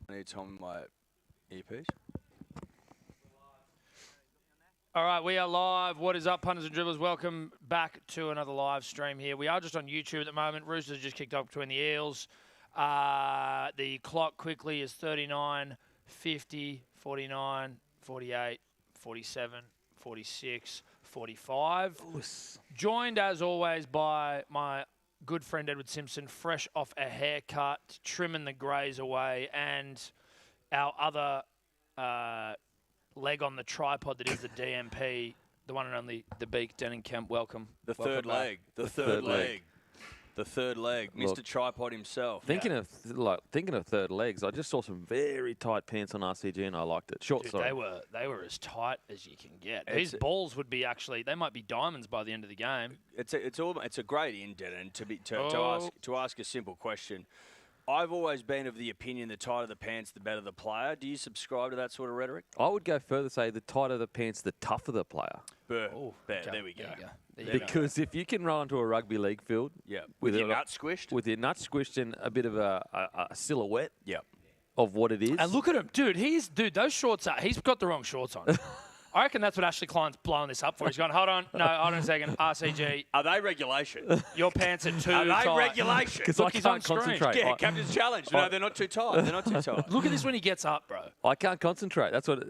I need time with my earpiece. All right, we are live. What is up, punters and dribblers? Welcome back to another live stream here. We are just on YouTube at the moment. Roosters just kicked off between the Eels. The clock quickly is 39, 50, 49, 48, 47, 46, 45. Joined, as always, by my good friend Edward Simpson, fresh off a haircut, trimming the greys away, and our other leg on the tripod that is the DMP, the one and only the Beak, Trenan Kemp. Welcome. The third leg. The third leg. The third leg. Mr. Tripod himself. Thinking of third legs, I just saw some very tight pants on RCG and I liked it. Short, Dude, sorry. They were as tight as you can get. His balls would be they might be diamonds by the end of the game. It's a great indent, and to ask a simple question. I've always been of the opinion the tighter the pants, the better the player. Do you subscribe to that sort of rhetoric? I would go further, say the tighter the pants, the tougher the player. There we go. Because if you can run onto a rugby league field, with your nuts squished, and a bit of a silhouette, yeah, of what it is. And look at him, dude. Those shorts he's got the wrong shorts on. I reckon that's what Ashley Klein's blowing this up for. He's gone, hold on a second. RCG. Are they regulation? Your pants are too tight. Are they regulation? Because I can't concentrate. Yeah, Captain's challenge. No, they're not too tight. They're not too tight. Look at this when he gets up, bro. I can't concentrate. That's what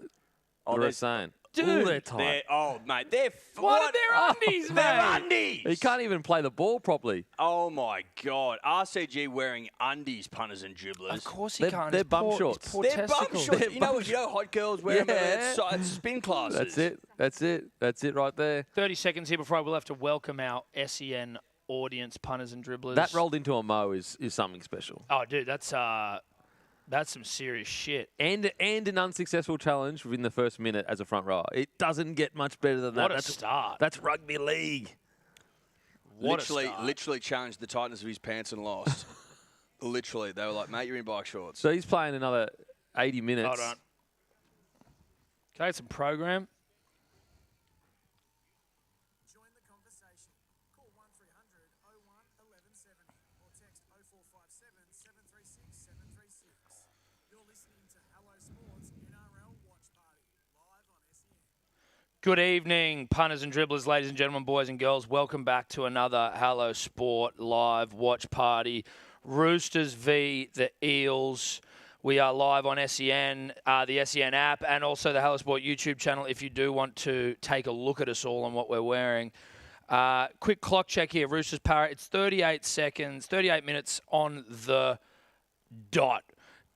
they're saying. Dude, they're tight. Mate, they're... What are their undies, mate? They're undies! He can't even play the ball properly. Oh, my God. RCG wearing undies, punters and dribblers. Of course he can't. They're bum shorts. They're bum shorts. You know hot girls wear them at spin classes. That's it right there. 30 seconds here before we'll have to welcome our SEN audience, punters and dribblers. That rolled into a mo is something special. Oh, dude, that's some serious shit. And an unsuccessful challenge within the first minute as a front rower. It doesn't get much better than that. What a start. That's rugby league. Literally challenged the tightness of his pants and lost. Literally. They were like, mate, you're in bike shorts. So he's playing another 80 minutes. Hold on. Can I get some program? Join the conversation. Call 1300 01 1170 or text 0457 736 736. You're listening to Hello Sports NRL Watch Party, live on SEN. Good evening, punters and dribblers, ladies and gentlemen, boys and girls. Welcome back to another Hello Sport live watch party. Roosters v. the Eels. We are live on SEN, the SEN app, and also the Hello Sport YouTube channel if you do want to take a look at us all and what we're wearing. Quick clock check here. Roosters Parrot. It's 38 minutes on the dot.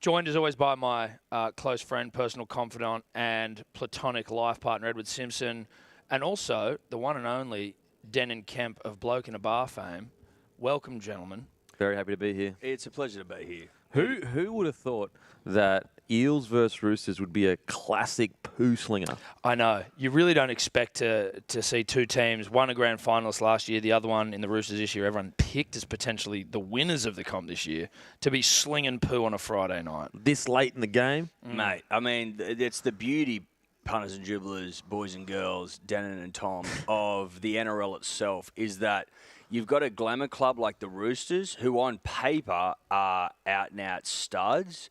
Joined as always by my close friend, personal confidant, and platonic life partner, Edward Simpson, and also the one and only Trenan Kemp of Bloke in a Bar fame. Welcome, gentlemen. Very happy to be here. It's a pleasure to be here. Who would have thought that Eels versus Roosters would be a classic poo slinger? I know. You really don't expect to see two teams, one a grand finalist last year, the other one in the Roosters this year, everyone picked as potentially the winners of the comp this year, to be slinging poo on a Friday night. This late in the game? Mate, I mean, it's the beauty, punters and dribblers, boys and girls, Trenan and Tom, of the NRL itself, is that you've got a glamour club like the Roosters, who on paper are out-and-out studs,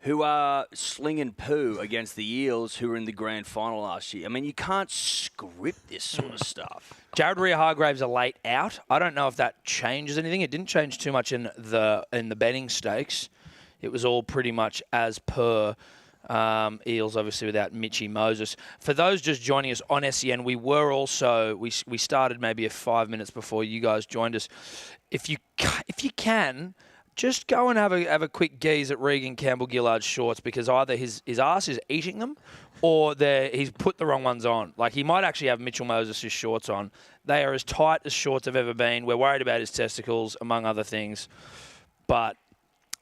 who are slinging poo against the Eels, who were in the grand final last year. I mean, you can't script this sort of stuff. Jared Rea-Hargraves a late out. I don't know if that changes anything. It didn't change too much in the betting stakes. It was all pretty much as per. Eels, obviously, without Mitchy Moses. For those just joining us on SEN, we started maybe 5 minutes before you guys joined us. If you can, just go and have a quick gaze at Regan Campbell-Gillard's shorts, because either his ass is eating them or he's put the wrong ones on. Like, he might actually have Mitchell Moses' shorts on. They are as tight as shorts have ever been. We're worried about his testicles, among other things, but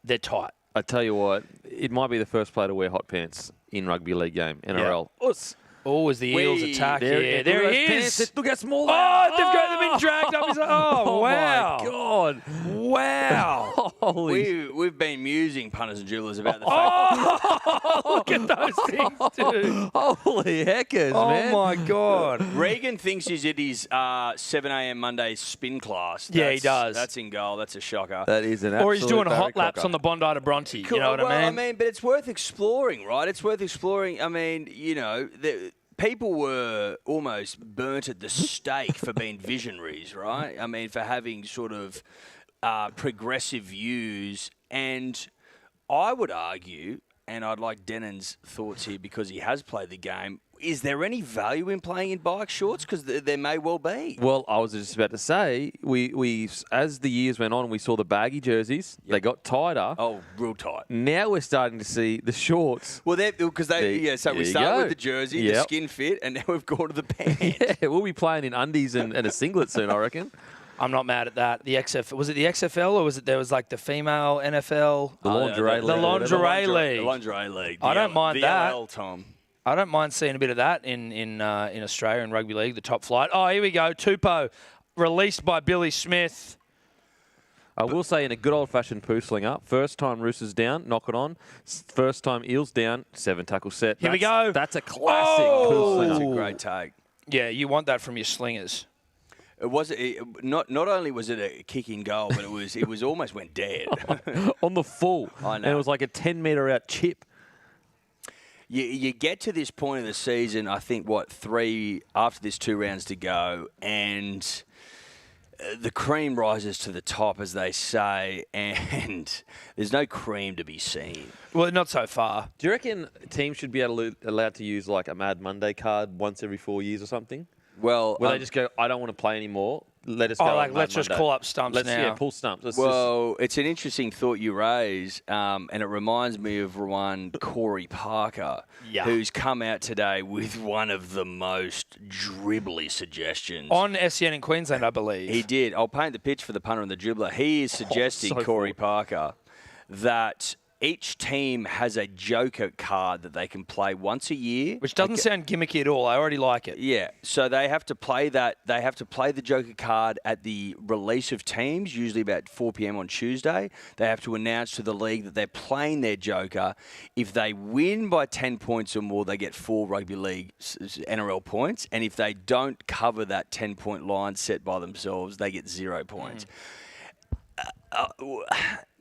they're tight. I tell you what, it might be the first player to wear hot pants in rugby league game, NRL. Yeah. Oh, as the Eels attack here. There he is. Look how small they've been dragged up. Oh, wow. Oh, my God. Wow. We've been musing, punters and dribblers, about the fact. Oh, look at those things, dude. Holy heckers, man. Oh, my God. Regan thinks he's at his 7 a.m. Monday spin class. Yeah, he does. That's in goal. That's a shocker. That is an absolute Or he's doing hot barracocker. laps on the Bondi to Bronte. You know what I mean? But it's worth exploring, right? It's worth exploring. I mean, people were almost burnt at the stake for being visionaries, right? I mean, for having sort of progressive views. And I would argue, and I'd like Denon's thoughts here because he has played the game, is there any value in playing in bike shorts? Because there may well be. Well, I was just about to say, we as the years went on, we saw the baggy jerseys. Yep. They got tighter. Oh, real tight. Now we're starting to see the shorts. Well, because so we There you started go. with the jersey, the Yep. skin fit, and now we've gone to the pants. Yeah, we'll be playing in undies and a singlet soon, I reckon. I'm not mad at that. The XFL, was it the XFL or was it there was like the female NFL? The lingerie the league. lingerie league. The lingerie league. I don't mind the that. LL, Tom. I don't mind seeing a bit of that in Australia in rugby league, the top flight. Oh, here we go. Tupou, released by Billy Smith. I will say in a good old-fashioned poo slinger, first time Roosters down, knock it on. First time Eels down, 7 tackle set. Here we go. That's a classic Oh! poo That's a slinger. great take. Yeah, you want that from your slingers. Not only was it a kick in goal, but it was almost went dead. On the full. I know. And it was like a 10-metre out chip. You get to this point of the season, I think, 3 after there's 2 rounds to go, and the cream rises to the top, as they say, and there's no cream to be seen. Well, not so far. Do you reckon teams should be allowed to use like a Mad Monday card once every 4 years or something? Well, Where they just go, I don't want to play anymore. Let us go. Oh, on like Mad let's just Monday." call up stumps Let's, now. Yeah, pull stumps. Let's it's an interesting thought you raise, and it reminds me of one Corey Parker, Yeah. who's come out today with one of the most dribbly suggestions. On SEN in Queensland, I believe. He did. I'll paint the pitch for the punter and the dribbler. He is suggesting, so Corey Parker, that each team has a joker card that they can play once a year. Which doesn't sound gimmicky at all. I already like it. Yeah, so they have to play that. They have to play the joker card at the release of teams, usually about 4 p.m. on Tuesday. They have to announce to the league that they're playing their joker. If they win by 10 points or more, they get 4 rugby league NRL points. And if they don't cover that 10-point line set by themselves, they get 0 points.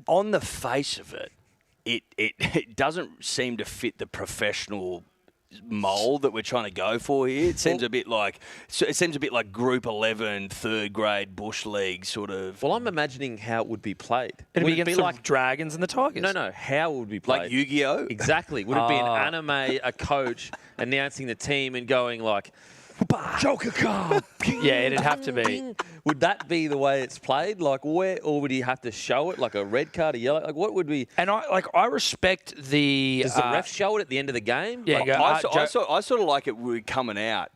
On the face of it, it doesn't seem to fit the professional mold that we're trying to go for here. It seems a bit like Group 11, third grade bush league sort of. Well, I'm imagining how it would be played. It'd Would be it against the Dragons and the Tigers. No, how it would be played. Like Yu-Gi-Oh? Exactly. Would it be an anime, a coach announcing the team and going like, Joker card. Yeah, it'd have to be. Would that be the way it's played? Like where, or would he have to show it like a red card, a yellow? Like what would be? And I respect the. Does the ref show it at the end of the game? Yeah, Like, go, I sort of like it coming out,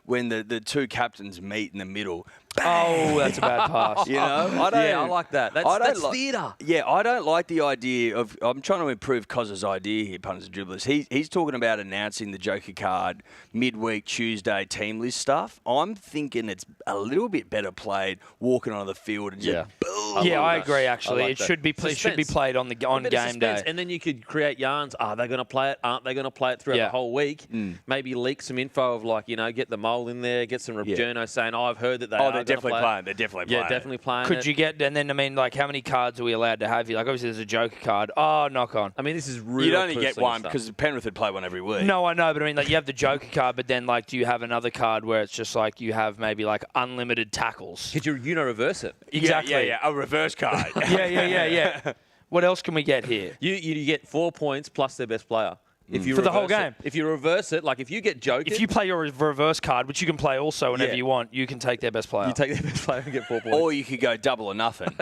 when the 2 captains meet in the middle. Oh, that's a bad pass. I like that. That's theatre. Yeah, I don't like the idea of. I'm trying to improve Coz's idea here, punters and dribblers. He's talking about announcing the joker card midweek Tuesday team list stuff. I'm thinking it's a little bit better played walking on the field and just boom. Yeah, I agree. Actually, like it that. should be Suspense. played on bit game of suspense. day. And then you could create yarns. Are they going to play it? Aren't they going to play it throughout the whole week? Maybe leak some info of get the mole in there, get some journos saying, I've heard that they are they're definitely play playing. They're definitely playing. Yeah, definitely playing. Could you get, and then, how many cards are we allowed to have here? Like, obviously, there's a joker card. Oh, knock on. I mean, this is real. You'd only get personal one stuff. because Penrith would play one every week. No, I know, but you have the joker card, but then, do you have another card where it's just you have maybe unlimited tackles? Could you reverse it? Exactly. Yeah, a reverse card. Yeah. What else can we get here? You get 4 points plus their best player. If you For the whole reverse it. game. If you reverse it, if you get joked, If you play your reverse card, which you can play also whenever Yeah. you want, you can take their best player. you take their best player and get 4 points. Or you could go double or nothing.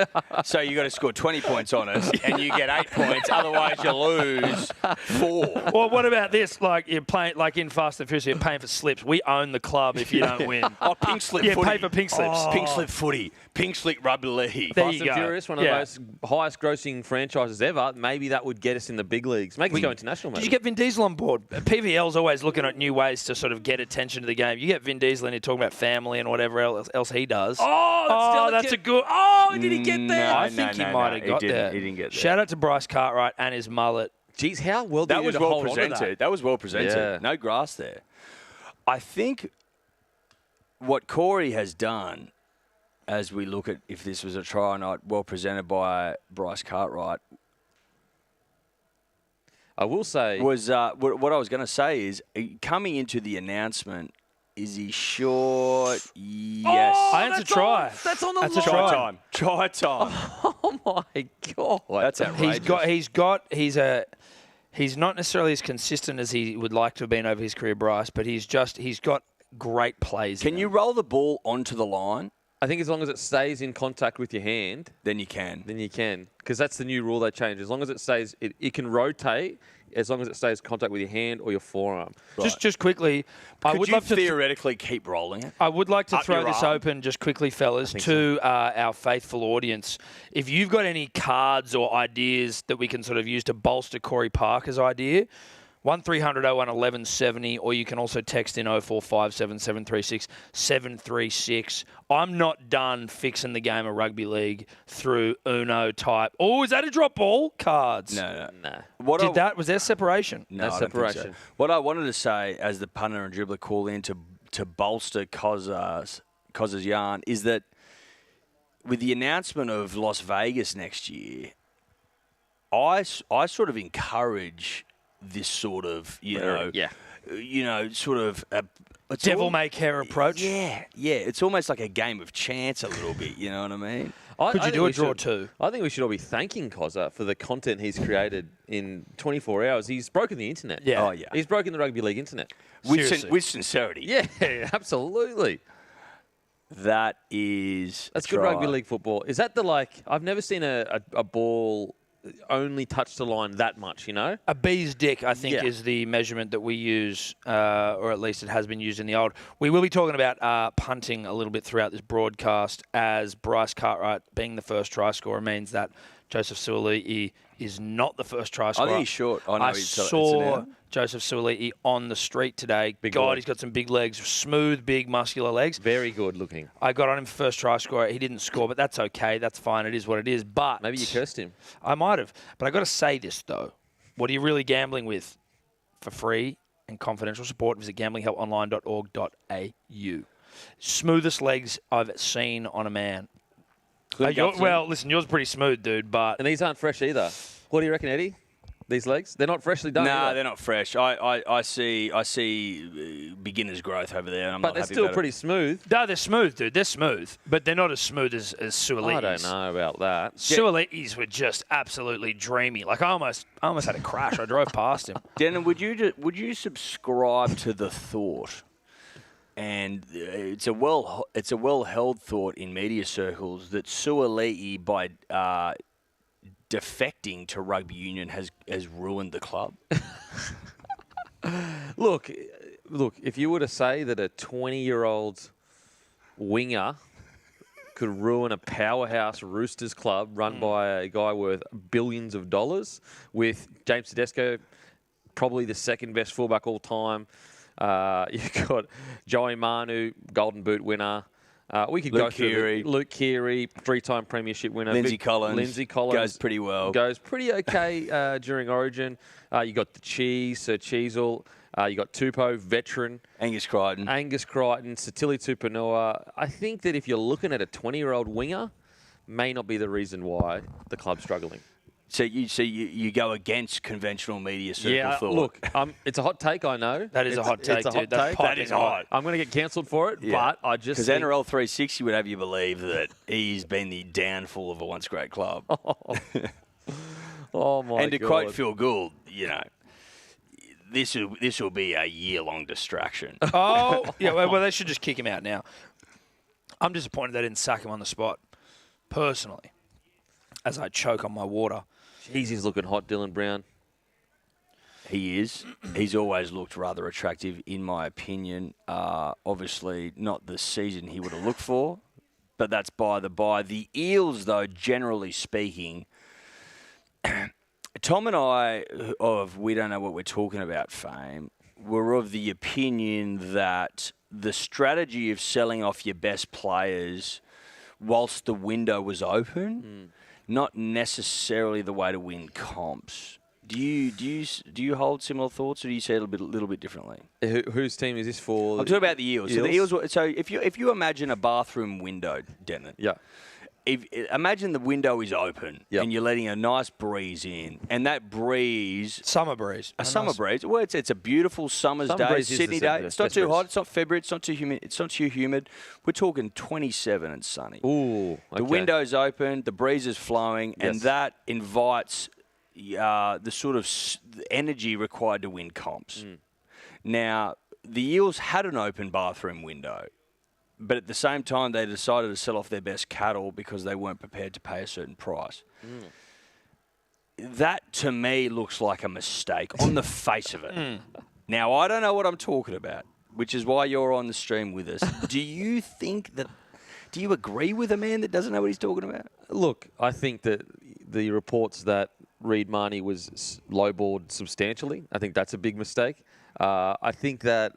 So you got to score 20 points on us, and you get 8 points. Otherwise, you lose 4. Well, what about this? You're playing, in Fast and Furious, you're paying for slips. We own the club if you don't win. Oh, pink slip Yeah, footy. pay for pink slips. Oh. Pink slip footy. Pink slip rugby league. There Fast you and go. Furious, one of Yeah. the most highest grossing franchises ever. Maybe that would get us in the big leagues. Make us go international, maybe. Did you get Vin Diesel on board. PVL's always looking at new ways to sort of get attention to the game. You get Vin Diesel and you're talking about family and whatever else he does. Oh, that's a good... Oh, did he get there? I think he might have got there. He didn't get there. Shout out to Bryce Cartwright and his mullet. Jeez, how well did That he was do to well hold on to presented. That was well presented. Yeah. No grass there. I think what Corey has done, as we look at if this was a try or not, well presented by Bryce Cartwright, I will say... was what I was going to say is coming into the announcement, is he short? Yes. I answer try. That's on the That's line. a try. time. Try time. Oh, my God. That's outrageous. He's not necessarily as consistent as he would like to have been over his career, Bryce, but he's got great plays. Can you roll the ball onto the line? I think as long as it stays in contact with your hand, Then you can. because that's the new rule they changed. As long as it stays, it can rotate as long as it stays in contact with your hand or your forearm. Just quickly, I Could would you love to theoretically keep rolling it? I would like to Up throw your this arm? open just quickly, fellas, to our faithful audience. If you've got any cards or ideas that we can sort of use to bolster Corey Parker's idea, 1300 01 1170, or you can also text in 0457 736 736. I'm not done fixing the game of rugby league through Uno type. Oh, is that a drop ball? Cards. No. Nah. Was there separation? No, No I don't think so. separation. What I wanted to say as the punter and dribbler call in to bolster Koz's yarn is that with the announcement of Las Vegas next year, I sort of encourage this sort of, sort of it's Devil may care approach. Yeah. It's almost like a game of chance a little bit. You know what I mean? Could you think do a we draw should- too? I think we should all be thanking Kozza for the content he's created in 24 hours. He's broken the internet. Yeah. Oh yeah. He's broken the rugby league internet. Seriously. With sincerity. Yeah, absolutely. That is. That's good rugby league football. Is that I've never seen a ball only touch the line that much, you know? A bee's dick, I think, Yeah. is the measurement that we use, or at least it has been used in the old. We will be talking about punting a little bit throughout this broadcast, as Bryce Cartwright being the first try scorer means that Joseph Suoli'i is not the first try scorer. I think he's short. I know I it's an saw out. Joseph Suoli'i on the street today. Big God, boy. he's got some big legs, smooth, big, muscular legs. Very good looking. I got on him for first try scorer. He didn't score, but that's okay. That's fine. It is what it is. But Maybe you cursed him. I might have. But I got to say this, though. What are you really gambling with? For free and confidential support, visit gamblinghelponline.org.au. Smoothest legs I've seen on a man. Listen, yours pretty smooth, dude, but... And these aren't fresh either. What do you reckon, Eddie? These legs? They're not freshly done. No, either. they're not fresh. I see beginner's growth over there. And I'm But not they're happy still about pretty smooth. No, they're smooth, dude. They're smooth. But they're not as smooth as Suoli'i's. I don't know about that. Suoli'i's were just absolutely dreamy. Like, I almost had a crash. I drove past him. Denon, would you subscribe to the thought? And it's a well held thought in media circles that Suoli'i by defecting to rugby union has ruined the club. Look, if you were to say that a 20-year-old winger could ruin a powerhouse Roosters club run by a guy worth billions of dollars, with James Tedesco, probably the second best fullback all time. You've got Joey Manu, Golden Boot winner. We could go through Luke Keary, 3-time premiership winner. Lindsay Collins goes pretty well. Goes pretty okay during Origin. You got the Cheese, Sir Cheezel. You got Tupou, veteran. Angus Crichton, Satili Tupanua. I think that if you're looking at a 20-year-old winger, may not be the reason why the club's struggling. So you go against conventional media circle thought. Look, it's a hot take, I know. That is a hot take, it's a dude. hot That's take. piping hot. I'm going to get cancelled for it, but I just because NRL 360 would have you believe that he's been the downfall of a once great club. Oh my god! And to quote Phil Gould, this will be a year-long distraction. Oh, yeah, well, they should just kick him out now. I'm disappointed they didn't sack him on the spot, personally, as I choke on my water. Jeez, he's looking hot, Dylan Brown. He is. He's always looked rather attractive, in my opinion. Obviously, not the season he would have looked for, but that's by the by. The Eels, though, generally speaking, Tom and I, of We Don't Know What We're Talking About fame, were of the opinion that the strategy of selling off your best players whilst the window was open, not necessarily the way to win comps. Do you hold similar thoughts, or do you see it a little bit differently? Whose team is this for? I'm talking about the Eels. So the Eels. So if you imagine a bathroom window, Denon. Yeah. Imagine the window is open Yep. and you're letting a nice breeze in, and that breeze, Summer breeze. a summer breeze. Well, it's a beautiful summer's Summer day, breeze is Sydney the day. best It's not too breeze. hot. It's not February. It's not too humid. It's not too humid. We're talking 27 and sunny. Ooh, okay. The window's open, the breeze is flowing, and Yes. that invites the sort of energy required to win comps. Now, the Eels had an open bathroom window, but at the same time, they decided to sell off their best cattle because they weren't prepared to pay a certain price. That, to me, looks like a mistake on the face of it. Now, I don't know what I'm talking about, which is why you're on the stream with us. Do you agree with a man that doesn't know what he's talking about? Look, I think that the reports that Reed Marnie was lowballed substantially, I think that's a big mistake. I think that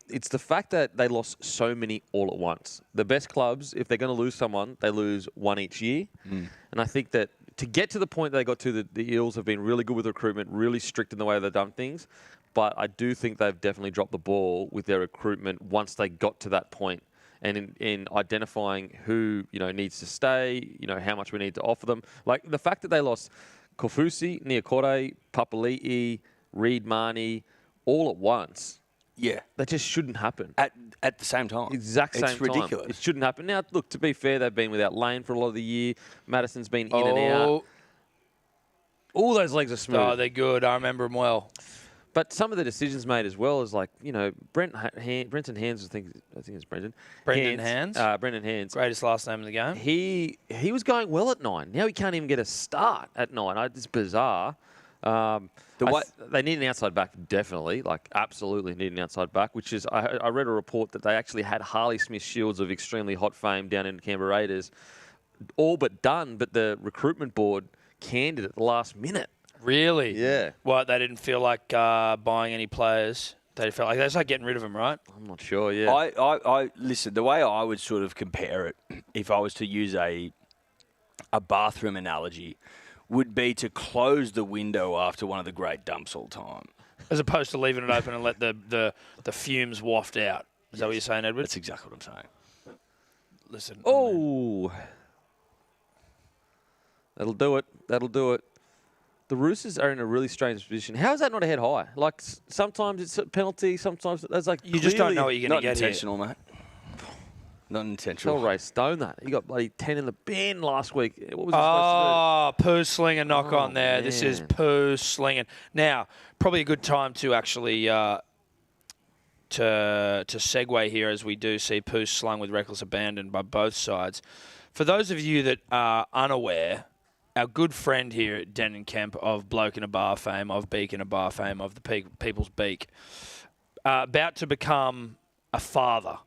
it's the fact that they lost so many all at once. The best clubs, if they're going to lose someone, they lose one each year. And I think that to get to the point they got to, the Eels have been really good with recruitment, really strict in the way they've done things. But I do think they've definitely dropped the ball with their recruitment once they got to that point. And in identifying who needs to stay, how much we need to offer them. Like the fact that they lost Kofusi, Niokore, Papali'i, Reed Marnie, all at once. Yeah. That just shouldn't happen. At the same time. Exact same It's time. ridiculous. It shouldn't happen. Now, look, to be fair, they've been without Lane for a lot of the year. Madison's been in and out. All those legs are smooth. Oh, they're good. I remember them well. But some of the decisions made as well is like, Brenton Hands, I think it's Brendan. Brendan Hands? Brendan Hands. Greatest last name in the game. He was going well at 9. Now he can't even get a start at 9. It's bizarre. They need an outside back, definitely. Like, absolutely need an outside back, which is, I read a report that they actually had Harley Smith-Shields of extremely hot fame down in Canberra Raiders, all but done, but the recruitment board canned it at the last minute. Really? Yeah. What, they didn't feel like buying any players? They felt like they just like getting rid of them, right? I'm not sure, yeah. I listen, the way I would sort of compare it, if I was to use a bathroom analogy, would be to close the window after one of the great dumps all time. As opposed to leaving it open and let the fumes waft out. Is that what you're saying, Edward? That's exactly what I'm saying. Listen. Oh. That'll do it. The Roosters are in a really strange position. How is that not a head high? Like, sometimes it's a penalty, sometimes it's like... You just don't know what you're going to get intentional, mate. Not intentional. Tell Ray Stone that. He got bloody 10 in the bin last week. What was he supposed to do? Poo slinger knock on there. Man. This is poo slinging. Now, probably a good time to actually to segue here, as we do see poo slung with reckless abandon by both sides. For those of you that are unaware, our good friend here at Denon Kemp of Bloke in a Bar fame, of Beak in a Bar fame, of the People's Beak, about to become a father.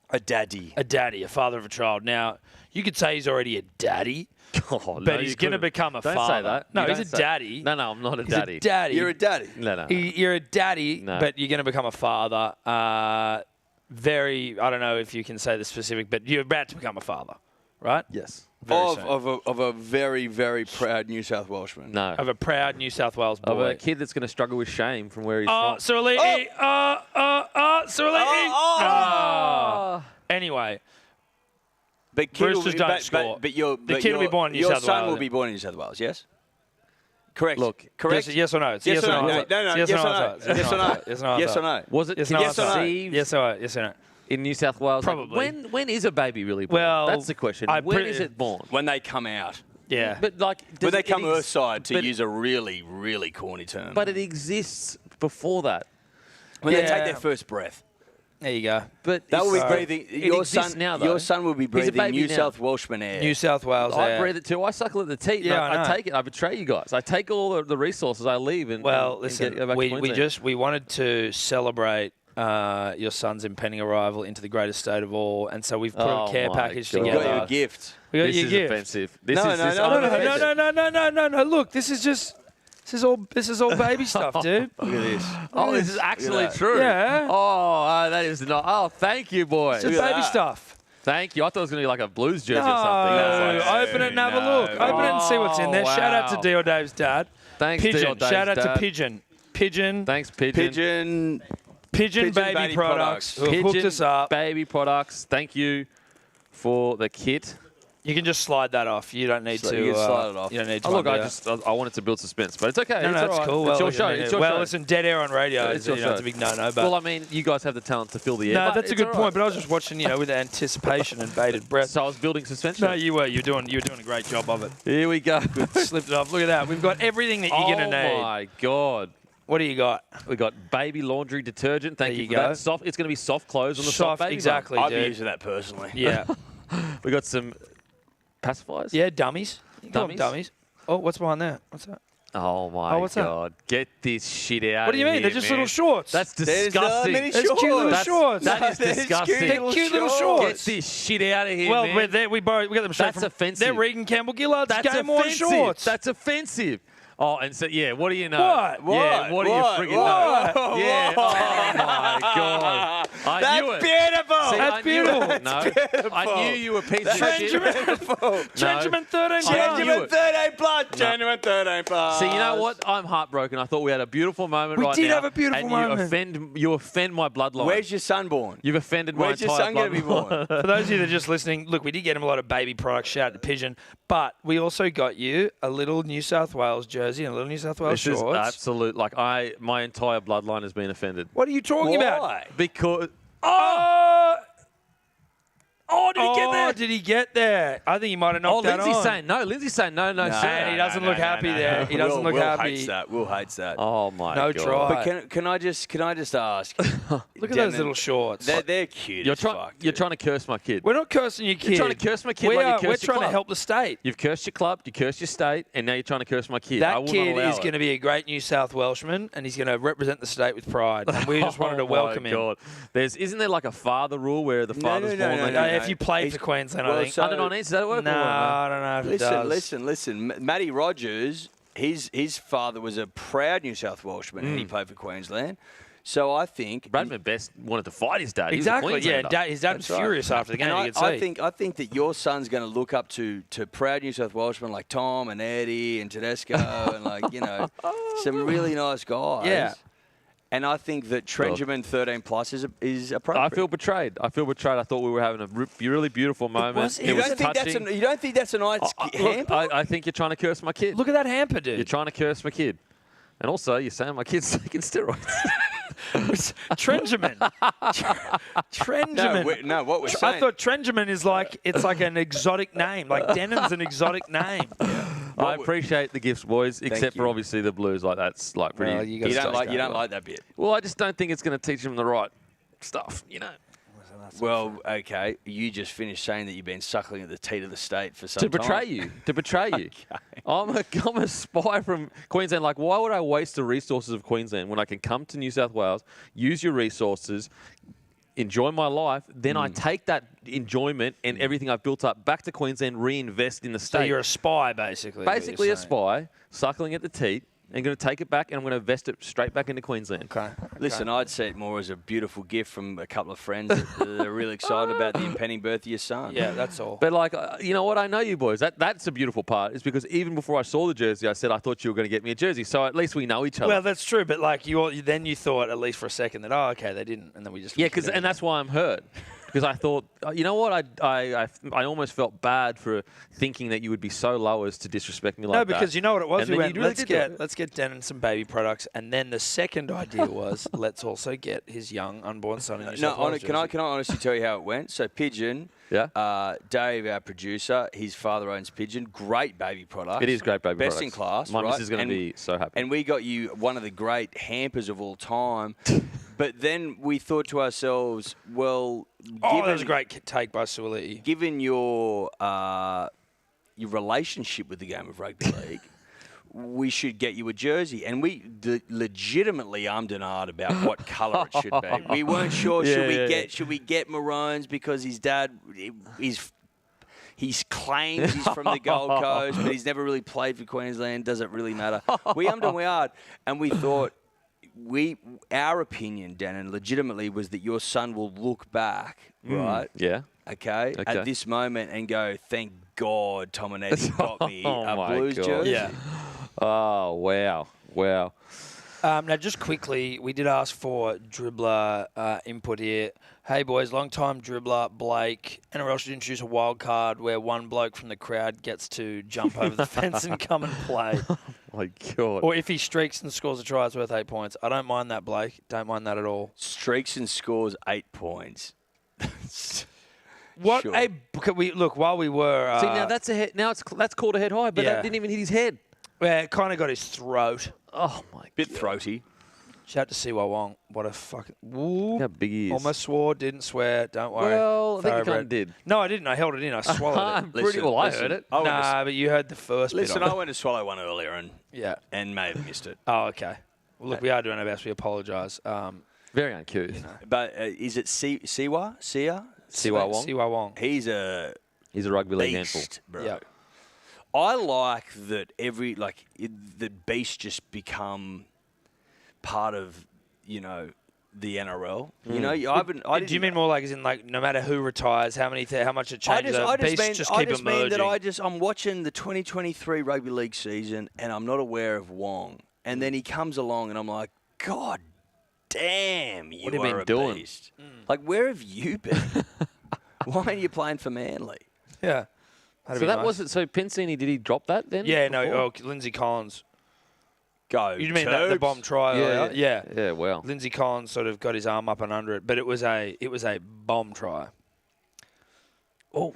A daddy. A father of a child. Now, you could say he's already a daddy, Oh, but he's going to become a Don't father. say that. No, You he's a don't say- daddy. No, I'm not a He's daddy. a daddy. You're a daddy. No. You're a daddy, No. but you're going to become a father. I don't know if you can say the specific, but you're about to become a father, right? Yes. Very soon. Of a very, very proud New South Welshman. No. Of a proud New South Wales boy. Of a kid that's going to struggle with shame from where he's from. Suraliti. Suraliti. Anyway, But kid Roosters don't score. But The kid will be born in New South Your son Wales. will be born in New South Wales, yes? Correct. Look, correct. yes or no? It's Yes or no? answer. No, Yes yes or or no no? answer. Yes or no? Yes or no Yes answer. or no? Was it Yes, no Yes or no? conceived Yes or no? in New South Wales? Like, Probably. when is a baby really born? Well, That's the question. When is it born? When they come out. Yeah. But like, When does they it come ex- earthside, to but- use a really, really corny term. But it exists before that. when they Yeah. take their first breath. There you go. But That will be it's- breathing. it Your exists son, now, though. your son will be He's a breathing baby New now. South Welshman air. New South Wales. I breathe it too. I suckle at the teat. Yeah, I I know. take it. I betray you guys. I take all the resources. I leave and Well, and listen, go back to we Queensland. wanted to celebrate your son's impending arrival into the greatest state of all, and so we've put Oh a care my package God. You together. got your gift. We got This your is gift. offensive. This No, is no, this no, No, I'm offended. no. Look, this is just This is all baby stuff, dude. Look at this. Oh, this is actually that. true. Yeah. Oh, that is not. Oh, thank you, boys. It's baby stuff. Thank you. I thought it was going to be like a Blues jersey or something. I was like, Open it and have a look. Open it and see what's in there. Oh, Shout out to wow. Dio Dave's dad. Thanks, Dio Pigeon. Dave's Shout out to dad. Pigeon. Pigeon. Thanks, Pigeon. Pigeon baby products. Who hooked us up. Baby products. Thank you for the kit. You can just slide that off. You don't need to. You can slide it off. You don't need to. Oh, look, undo that. I wanted to build suspense, but it's okay. No, it's that's all right. cool. It's Well, your show. It's your well, show. listen, dead air on radio. It's your It's show. a big no-no. But Well, I mean, you guys have the talent to fill the air. no, but that's a it's good all point. right. But I was just watching, with anticipation and bated breath. So I was building suspension. No, you were. You were doing a great job of it. Here we go. Slipped it off. Look at that. We've got everything that you're gonna need. Oh my god. What do you got? We got baby laundry detergent. Thank There you you for go. that. Soft. It's going to be soft clothes on the soft baby. exactly. I'd be dude. using that personally. Yeah. We got some pacifiers. Yeah, dummies. You can call them Dummies? dummies. Oh, what's behind there? What's that? Oh my Oh, what's that? god. Get this shit out. What do you of mean? here, They're just man. little shorts. That's There's disgusting. mini There's cute little That's- shorts. That is There's disgusting. cute They're little cute little shorts. Get shorts. this shit out of here, Well, man. we got them straight That's from. offensive. They're Regan Campbell Gillard's That's game worn offensive. shorts. That's offensive. Oh, and so yeah, what do you know? What? Yeah, what do you friggin' know? What? Yeah. Oh my god. I That's knew it. beautiful. See, That's I knew beautiful. it. No, I knew you were a piece of shit. Genuine 13 I knew Genuine it. 13 plus. Genuine 13 plus. See, you know what? I'm heartbroken. I thought we had a beautiful moment We right did now. have a beautiful and moment. You offend my bloodline. Where's your son born? You've offended Where's my your entire son going to be bloodline. born? For those of you that are just listening, look, we did get him a lot of baby products. Shout out to Pigeon. But we also got you a little New South Wales jersey and a little New South Wales This is shorts. absolute. Like my entire bloodline has been offended What are you talking about? Why? because. Oh, did he get there? Did he get there? I think he might have Oh, knocked that Lindsay's on. saying no. Lindsay's saying no, No, sir. he doesn't look happy there. He doesn't look Will happy. hates that. Will hates that. Oh my No god. try. But can I just ask? Look at those little shorts. They're cute. You're as trying. fuck, You're dude. trying to curse my kid. We're not cursing your kid. You're trying to curse my kid We like you are, cursed we're your trying to club. help the state. You've cursed your club. You cursed your state, and now you're trying to curse my kid. I That will not kid allow is it. going to be a great New South Welshman, and he's going to represent the state with pride. And we just wanted to welcome oh my him. God. Isn't there like a father rule where the father's no, born? no, like no, that? no. If you played He's- for Queensland, well, I think. so- Under 19, does that work? No, or what, I don't know if it does. Listen. Matty Rogers, his father was a proud New South Welshman, and he played for Queensland. So I think Bradman Best wanted to fight his dad. Exactly, He was a yeah. Queenslander. His dad was That's right. furious after the game. And You could see. I think that your son's going to look up to proud New South Welshmen like Tom and Eddie and Tedesco and some really nice guys. Yeah. And I think that Trenjamin 13 plus is appropriate. I feel betrayed. I thought we were having a really beautiful moment. was- It you was don't think touching. you don't think that's a nice Look, hamper? I think you're trying to curse my kid. Look at that hamper, You're dude. trying to curse my kid. And also, you're saying my kid's taking steroids. Trenjamin. Trenjamin. No, what we're saying. I thought Trenjamin is like an exotic name. Like Denham's an exotic name. I appreciate the gifts, boys, except for you. obviously the Blues. Like that's like pretty. Well, you you gotta don't stop like that. that bit. Well, I just don't think it's going to teach them the right stuff. Well, okay. You just finished saying that you've been suckling at the teat of the state for some To time. betray you. To betray you. I'm a spy from Queensland. Like, why would I waste the resources of Queensland when I can come to New South Wales, use your resources, enjoy my life, then I take that enjoyment and everything I've built up back to Queensland, reinvest in the So state. you're a spy, basically. is what you're Basically a saying. spy, suckling at the teat, and going to take it back and I'm going to invest it straight back into Queensland. Okay. Listen, I'd see it more as a beautiful gift from a couple of friends that are really excited about the impending birth of your son. Yeah, that's all. But like, you know what? I know you boys. That's the beautiful part. Is because even before I saw the jersey, I said I thought you were going to get me a jersey. So at least we know each other. Well, that's true, but like then you thought at least for a second that okay they didn't, and then we just yeah, and that's why I'm hurt. Because I thought, you know what? I almost felt bad for thinking that you would be so low as to disrespect me like that. no, because you know what it was. And We then went, you really let's did do it. let's get Denon some baby products, and then the second idea was let's also get his young unborn son in New South Wales Can I jersey. honestly tell you how it went? So Pigeon, Yeah. Dave, our producer, his father owns Pigeon. Great baby product. It is great baby Best products. in class. My right? missus is going And- to be so happy. And we got you one of the great hampers of all time. But then we thought to ourselves, well, Oh, that was a great take by Suoliti. given your relationship with the game of rugby league, we should get you a jersey. And we legitimately ummed and ahed about what colour it should be. We weren't sure, should we get maroons because his dad is He's claims he's from the Gold Coast, but he's never really played for Queensland. Does it really matter? We ummed and we ahed, and we thought our opinion, Denon, legitimately was that your son will look back, right? Yeah. Okay, at this moment and go, thank God Tominetti got me a my Blues God. jersey. Yeah. Oh, wow. Wow. Now, just quickly, we did ask for dribbler input here. Hey, boys, long-time dribbler Blake. NRL should introduce a wild card where one bloke from the crowd gets to jump over the fence and come and play. Oh, my God. Or if he streaks and scores a try, it's worth 8 points. I don't mind that, Blake. Don't mind that at all. Streaks and scores 8 points. What? Sure. Hey, look, while we were... See, now that's called a head high, but Yeah. that didn't even hit his head. Well, it kind of got his throat. Oh, my Bit throaty. Shout out to Siwa Wong. What a fucking... Woo. How big he is. Almost swore, didn't swear. Don't worry. Well, I think you Thoroughbred. kind of did. No, I didn't. I held it in. I swallowed it. Pretty well, I heard it. I went to- Nah, but you heard the first Listen, bit of I it. went to swallow one earlier Yeah. and may have missed it. Oh, okay. Well, look, we are doing our best. We apologise. Very uncouth. But is it Siwa? Sia? Siwa Wong? Siwa Wong. He's a He's a rugby league handful. beast, bro. Yeah. I like that the beast just become part of, the NRL. You know, Do you mean more like as in like no matter who retires, how much it changes? Just keep mean emerging. that I'm watching the 2023 rugby league season and I'm not aware of Wong, and then he comes along and I'm like, God damn, you What have you are been a doing? beast. Like, where have you been? Why aren't you playing for Manly? Yeah. So that wasn't. So Pensini, did he drop that then? Yeah, before? no. Oh, Lindsay Collins. Go. You mean that, the Tubes. bomb try? earlier? Yeah. Yeah. Wow. Lindsay Collins sort of got his arm up and under it, but it was a bomb try. Oh,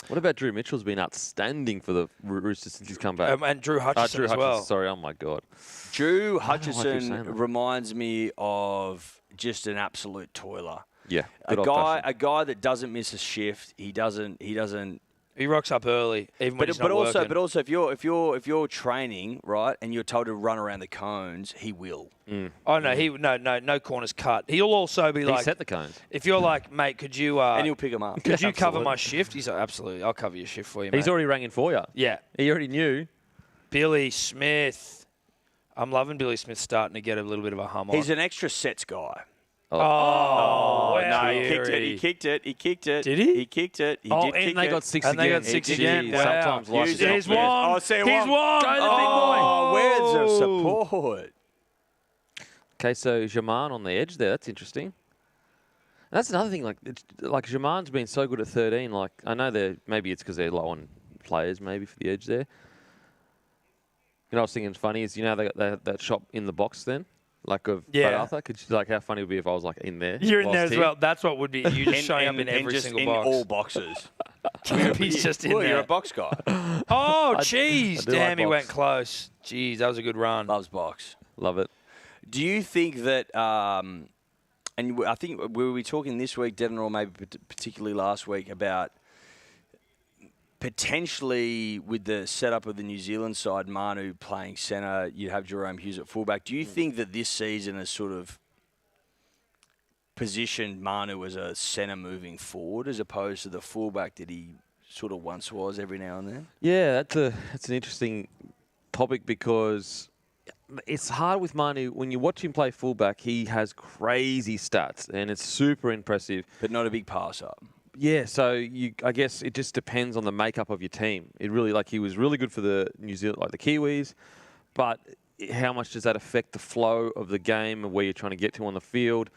What about Drew Mitchell's been outstanding for the Roosters since he's come back? and Drew Hutchison Drew as Hutchison, well. sorry. Oh my God. Drew I don't know why I keep saying Hutchison that. reminds me of just an absolute toiler. Yeah. A good guy, old-fashioned. a guy that doesn't miss a shift. He doesn't. He rocks up early, even when he's not working. But also, if you're training right and you're told to run around the cones, he will. Oh no, no corners cut. He'll also be He like, set the cones. if you're like, mate, could you And he'll pick him up. could you cover Absolutely. my shift? He's like, absolutely, I'll cover your shift for you, mate. He's already rang in for you. Yeah, He already knew. Billy Smith. I'm loving Billy Smith starting to get a little bit of a hum on. He's an extra sets guy. Oh, No, he kicked it. Fury. He kicked it. He kicked it. Did he? He kicked it. He Oh, did kick and they it. got six And again. they got six Jeez, again. Wow. Sometimes life is Here's not fair. Wong. Oh, see Here's Wong. Wong. Go the big boy. Oh, where's the support? Okay, so Jaman on the edge there. That's interesting. And that's another thing. Like Jaman's been so good at 13. Like I know maybe it's because they're low on players, maybe for the edge there. I was thinking funny is they got that shot in the box then, like of Yeah. Brad Arthur. Could you, like how funny it would be if I was like in there? You're in there whilst as he- well. That's what would be you just showing up in And every just single in box. all boxes. He's just in Well, you're there. a box guy. Oh, I jeez. do Damn, like he box. went close. Jeez, that was a good run. Loves box. Love it. Do you think that, and I think we were talking this week, Devon, or maybe particularly last week, about potentially with the setup of the New Zealand side, Manu playing centre, you have Jerome Hughes at fullback. Do you think that this season has sort of positioned Manu as a centre moving forward as opposed to the fullback that he sort of once was every now and then? Yeah, that's an interesting topic because it's hard with Manu. When you watch him play fullback, he has crazy stats and it's super impressive. But not a big pass up. Yeah, so I guess it just depends on the makeup of your team. It really, he was really good for the New Zealand, the Kiwis, but how much does that affect the flow of the game and where you're trying to get to on the field?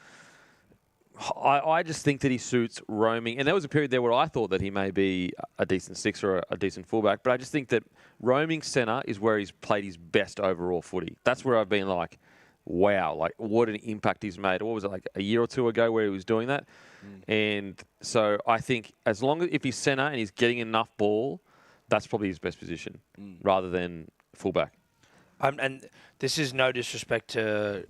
I just think that he suits roaming. And there was a period there where I thought that he may be a decent six or a decent fullback, but I just think that roaming centre is where he's played his best overall footy. That's where I've been like, wow, what an impact he's made. What was it, a year or two ago where he was doing that? And so I think as long as if he's centre and he's getting enough ball, that's probably his best position rather than fullback. And this is no disrespect to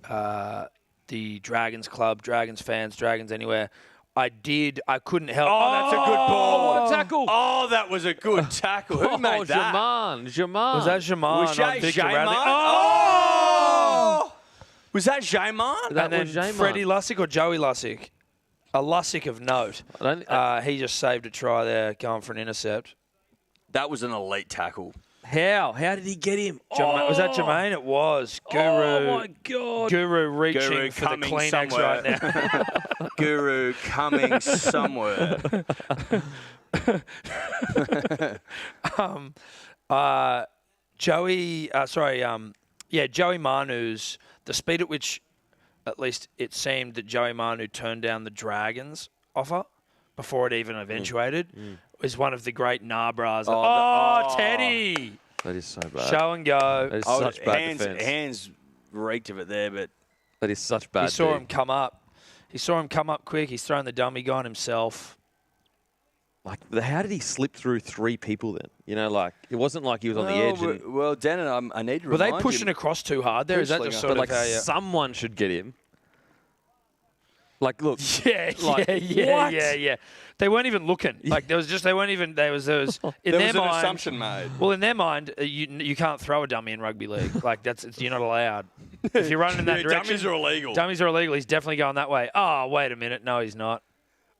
the Dragons club, Dragons fans, Dragons anywhere. I couldn't help. Oh, that's a good ball. What a tackle. Oh, that was a good tackle. Who made that? Jaman. Was that Jaman? Was that on Victor Jaman? Radley? Oh! Was that Jaman? That And then was Jaman. Freddie Lussick or Joey Lussick? A Lussick of note. I don't- He just saved a try there, going for an intercept. That was an elite tackle. How? How did he get him? Was that Jermaine? It was. Guru. Oh, my God. Guru reaching Guru for the coming Kleenex somewhere. right now. Guru coming somewhere. Joey Manu's, the speed at which, at least it seemed that Joey Manu turned down the Dragons offer before it even eventuated, is one of the great Nabras. Teddy! That is so bad. Show and go. That is such bad defense. Hands reeked of it there, but That is such bad. He saw D. him come up. He saw him come up quick. He's thrown the dummy guy on himself. Like, how did he slip through 3 people then? You know, like, it wasn't like he was on the edge. Well, Dan, I need to Were remind they pushing him. across too hard there? Is that just sort But, of like, how you... someone should get him. Like, look. Yeah. What? They weren't even looking. Like, there was just, they weren't even, there was in There their was an mind, assumption made. well, in their mind, you can't throw a dummy in rugby league. Like, you're not allowed. If you're running in that direction. Dummies are illegal. Dummies are illegal. He's definitely going that way. Oh, wait a minute. No, he's not.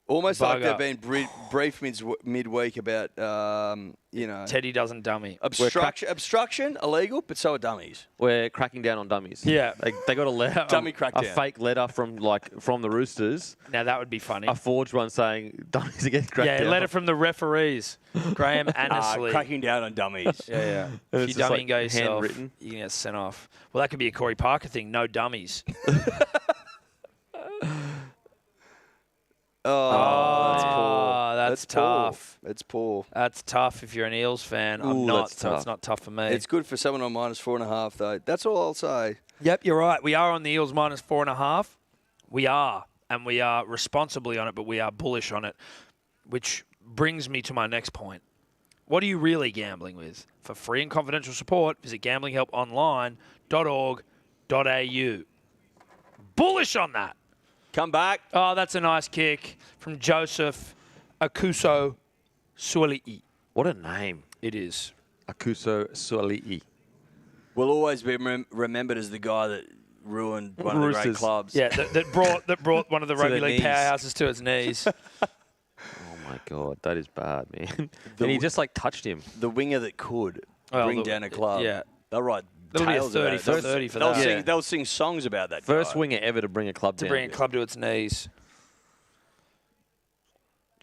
Almost like Bugger. they've been briefed midweek about, Teddy doesn't dummy. obstruction, illegal, but so are dummies. We're cracking down on dummies. Yeah. They got a Dummy a crackdown. fake letter from the Roosters, Now, that would be funny. a forged one saying dummies are getting cracked Yeah, a down. letter from the referees. Graham Annesley. Cracking down on dummies. Yeah. And If it's you just dummy like and go yourself, handwritten. you can get sent off. Well, that could be a Corey Parker thing. No dummies. That's poor. That's poor. tough. It's poor. That's tough if you're an Eels fan. I'm Ooh, not, that's so tough. it's not tough for me. It's good for someone on -4.5, though. That's all I'll say. Yep, you're right. We are on the Eels -4.5. We are, and we are responsibly on it, but we are bullish on it, which brings me to my next point. What are you really gambling with? For free and confidential support, visit gamblinghelponline.org.au. Bullish on that. Come back. Oh, that's a nice kick from Joseph Akuso Suali'i. What a name. It is. Akuso Suali'i. Will always be remembered as the guy that ruined one of the great Roosters. clubs. Yeah, that brought one of the To rugby their league knees. powerhouses to its knees. Oh, my God. That is bad, man. And he just, like, touched him. The winger that could Well, bring down a club. yeah. They'll write That'll be a tales about 30 it. for They'll- 30 for they'll that. Sing, Yeah. they'll sing songs about that First guy. winger ever to bring a club To down. bring a club to its knees.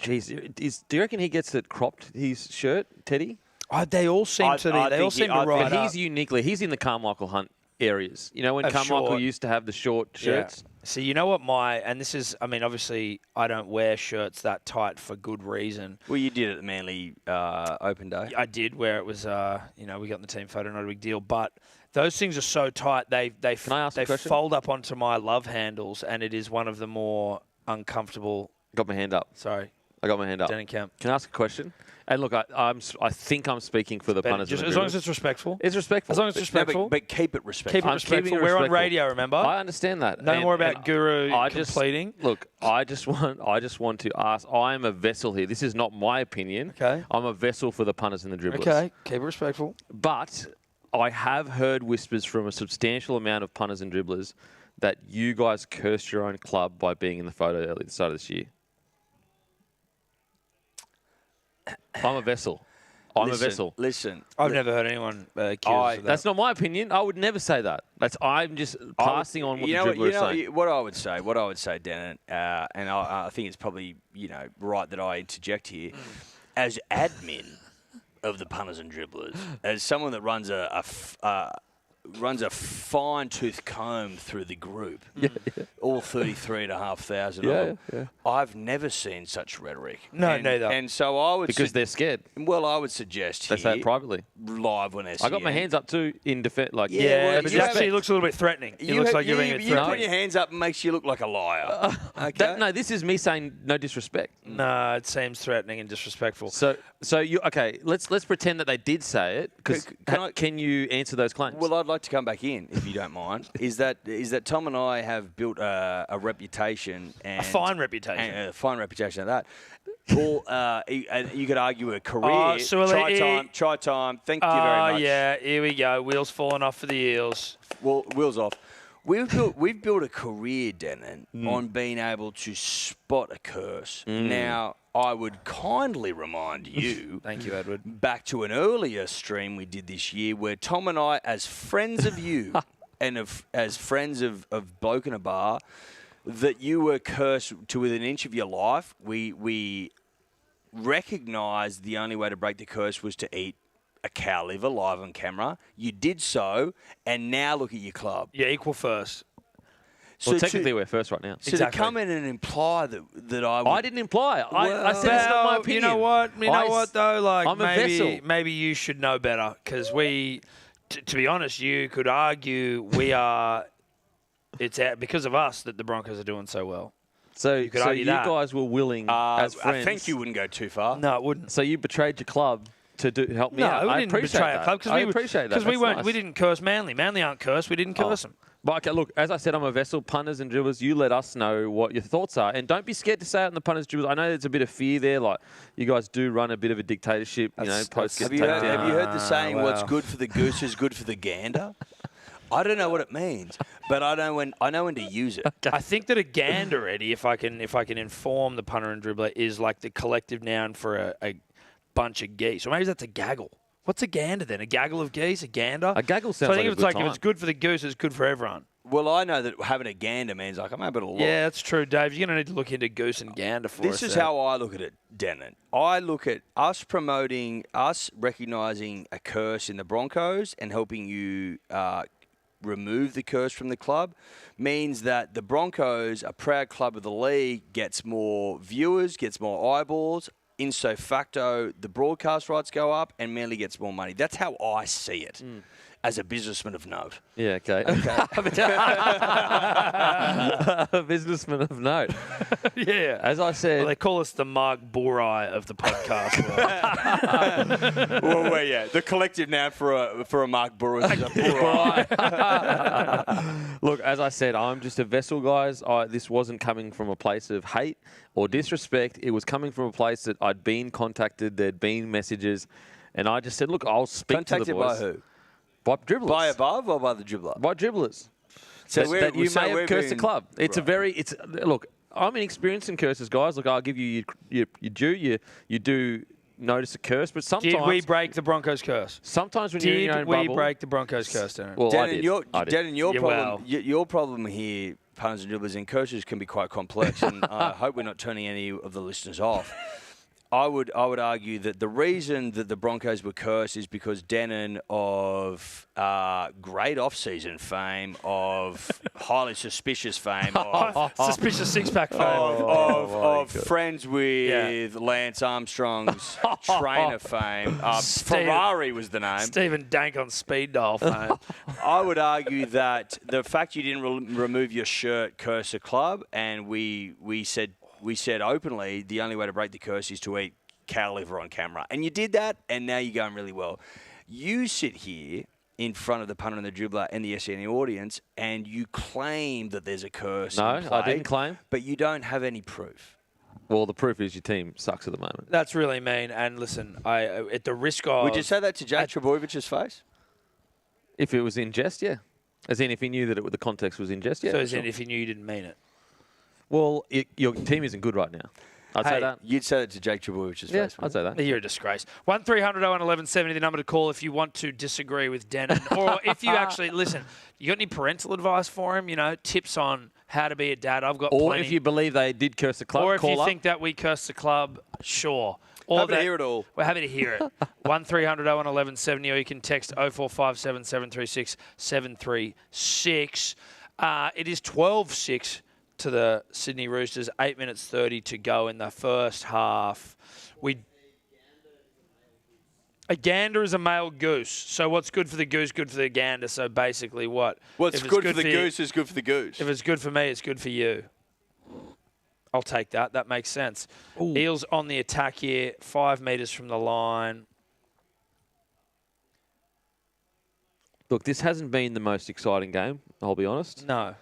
Jeez, do you reckon he gets it cropped, his shirt, Teddy? Oh, they all seem to. I They all think seem he- to ride But up. he's in the Carmichael Hunt areas. You know, when Of Carmichael short. used to have the short shirts? Yeah. See, you know what and this is, I mean, obviously, I don't wear shirts that tight for good reason. Well, you did it at the Manly Open Day. I did, where it was, we got in the team photo, not a big deal. But those things are so tight, they Can I ask a they question? fold up onto my love handles, and it is one of the more uncomfortable. Got my hand up. Sorry, I got my hand up. Dan and Kemp. Can I ask a question? And look, I think I'm speaking for the But punters. just and the as long as dribblers. it's respectful. It's respectful. As long as it's No, respectful. but keep it respectful. Keep it I'm respectful. keeping it We're on respectful. radio, remember? I understand that. No more about and Guru I completing. Look, I just want to ask. I am a vessel here. This is not my opinion. Okay. I'm a vessel for the punters and the dribblers. Okay, keep it respectful. But I have heard whispers from a substantial amount of punters and dribblers that you guys cursed your own club by being in the photo early at the start of this year. I'm a vessel. I'm a vessel. Listen. I've never heard anyone accused of that. That's not my opinion. I would never say that. I'm just passing on what the dribbler is saying. What I would say, Dan, and I think it's probably right that I interject here, as admin of the punters and dribblers, as someone that runs a fine tooth comb through the group, all 33,500 of them. I've never seen such rhetoric. No, and, neither. And so I would Because they're scared. well, I would suggest They say here, it privately. live on SEN. I got my hands up too in defense. Like, Yeah, well, but you have actually it. it looks a little bit threatening. It looks like you're being a bit you put threatening. your hands up and makes you look like a liar. Okay? No, this is me saying no disrespect. No, it seems threatening and disrespectful. So you okay? Let's pretend that they did say it. Because can you answer those claims? Well, I'd like to come back in, if you don't mind. Is that Tom and I have built a reputation and A fine reputation. and a fine reputation of that. Or you could argue a career. so try time. Thank you very much. yeah, here we go. Wheels falling off for the Eels. Well, wheels off. we've built a career, Denon, on being able to spot a curse. Now, I would kindly remind you, Thank you, Edward. back to an earlier stream we did this year, where Tom and I, as friends of you and as friends of Bloke in a Bar, that you were cursed to within an inch of your life. We recognised the only way to break the curse was to eat a cow liver live on camera. You did so, and now look at your club. Yeah, equal first. Well, technically, we're first right now. So Exactly. to come in and imply that I would... I didn't imply it. I said it's not my opinion. You know what? You know what though? Like I'm a vessel. maybe you should know better because we, to be honest, you could argue we are. It's because of us that the Broncos are doing so well. So could argue you that. guys were willing as friends. I think you wouldn't go too far. No, it wouldn't. So you betrayed your club to help me out. No, we I didn't appreciate betray that. our club I appreciate that. because we That's weren't. nice. We didn't curse Manly. Manly aren't cursed. We didn't curse them. But okay, look, as I said, I'm a vessel. Punters and dribblers, you let us know what your thoughts are. And don't be scared to say it in the punters and dribblers. I know there's a bit of fear there. Like, you guys do run a bit of a dictatorship, post Have get you taken down. heard the saying, what's wow. good for the goose is good for the gander? I don't know what it means, but I know when to use it. I think that a gander, Eddie, if I can inform the punter and dribbler, is like the collective noun for a bunch of geese. Or maybe that's a gaggle. What's a gander then? A gaggle of geese? A gander? A gaggle So sounds I think like a if it's good like time. if it's good for the goose, it's good for everyone. Well, I know that having a gander means like I'm able to look. Yeah, that's true, Dave. You're going to need to look into goose and gander for us. This is there. how I look at it, Denon. I look at us recognising a curse in the Broncos and helping you remove the curse from the club means that the Broncos, a proud club of the league, gets more viewers, gets more eyeballs. In so facto, the broadcast rights go up and Manly gets more money. That's how I see it as a businessman of note. Yeah, okay. A businessman of note. Yeah. As I said, Well, they call us the Mark Borai of the podcast world. Well, yeah, the collective noun for a Mark Burrows is a Burrow. look, as I said, I'm just a vessel, guys. This wasn't coming from a place of hate or disrespect. It was coming from a place that I'd been contacted, there'd been messages, and I just said, look, I'll speak to the Contacted boys. by who? By dribblers. By above or by the dribbler? By dribblers. So that you may have cursed the been- club. It's a Right. very, look, I'm inexperienced in curses, guys. Look, I'll give you your due. You do notice a curse, but sometimes... Did we break the Broncos curse? Sometimes when you're in your Did own we bubble... break the Broncos curse, Darren? Well, I did. I did. Denon, your Yeah, problem, wow. your problem here, punters and dribblers and curses can be quite complex, and I hope we're not turning any of the listeners off. I would argue that the reason that the Broncos were cursed is because Denon, of great off-season fame, of highly suspicious fame, of Suspicious six-pack fan. of friends with Lance Armstrong's trainer fame. Ferrari was the name. Stephen Dank on speed dial fame. I would argue that the fact you didn't remove your shirt cursed the club, and we said openly the only way to break the curse is to eat cow liver on camera. And you did that, and now you're going really well. You sit here in front of the punter and the dribbler and the SEN audience, and you claim that there's a curse. No, in play, I didn't claim. But you don't have any proof. Well, the proof is your team sucks at the moment. That's really mean. And listen, at the risk of... Would you say that to Jake Trebojevich's face? If it was in jest, yeah. As in, if he knew that the context was in jest, yeah. So as sure. in if you knew you didn't mean it. Well, your team isn't good right now. I'd say that. You'd say that to Jake Trebojevich's Yeah, face. I'd say that. You're a disgrace. 1300 01 1170, the number to call if you want to disagree with Denon. Or if you actually, listen, you got any parental advice for him? You know, tips on how to be a dad? I've got Or plenty. if you believe they did curse the club, or if call you up. think that we cursed the club, sure. Or Happy to that- hear it all. We're happy to hear it. 1300 01 1170, or you can text 0457 736 736. It is 12-6 to the Sydney Roosters. 8 minutes 30 to go in the first half. A gander is a male goose. So what's good for the goose, good for the gander. So basically what? What's If it's good for the you- goose is good for the goose. If it's good for me, it's good for you. I'll take that. That makes sense. Eels on the attack here, 5 metres from the line. Look, this hasn't been the most exciting game, I'll be honest. No.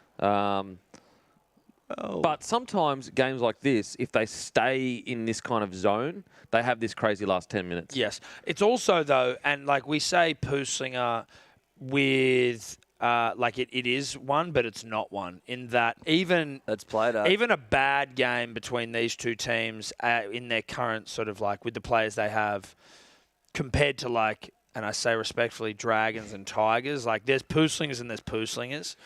But sometimes games like this, if they stay in this kind of zone, they have this crazy last 10 minutes. Yes. It's also, though, and like we say, Pooslinger with like it is one, but it's not one. In that Let's play that. even a bad game between these two teams in their current sort of like with the players they have, compared to like, and I say respectfully, Dragons and Tigers, like there's poo-slingers and there's poo-slingers.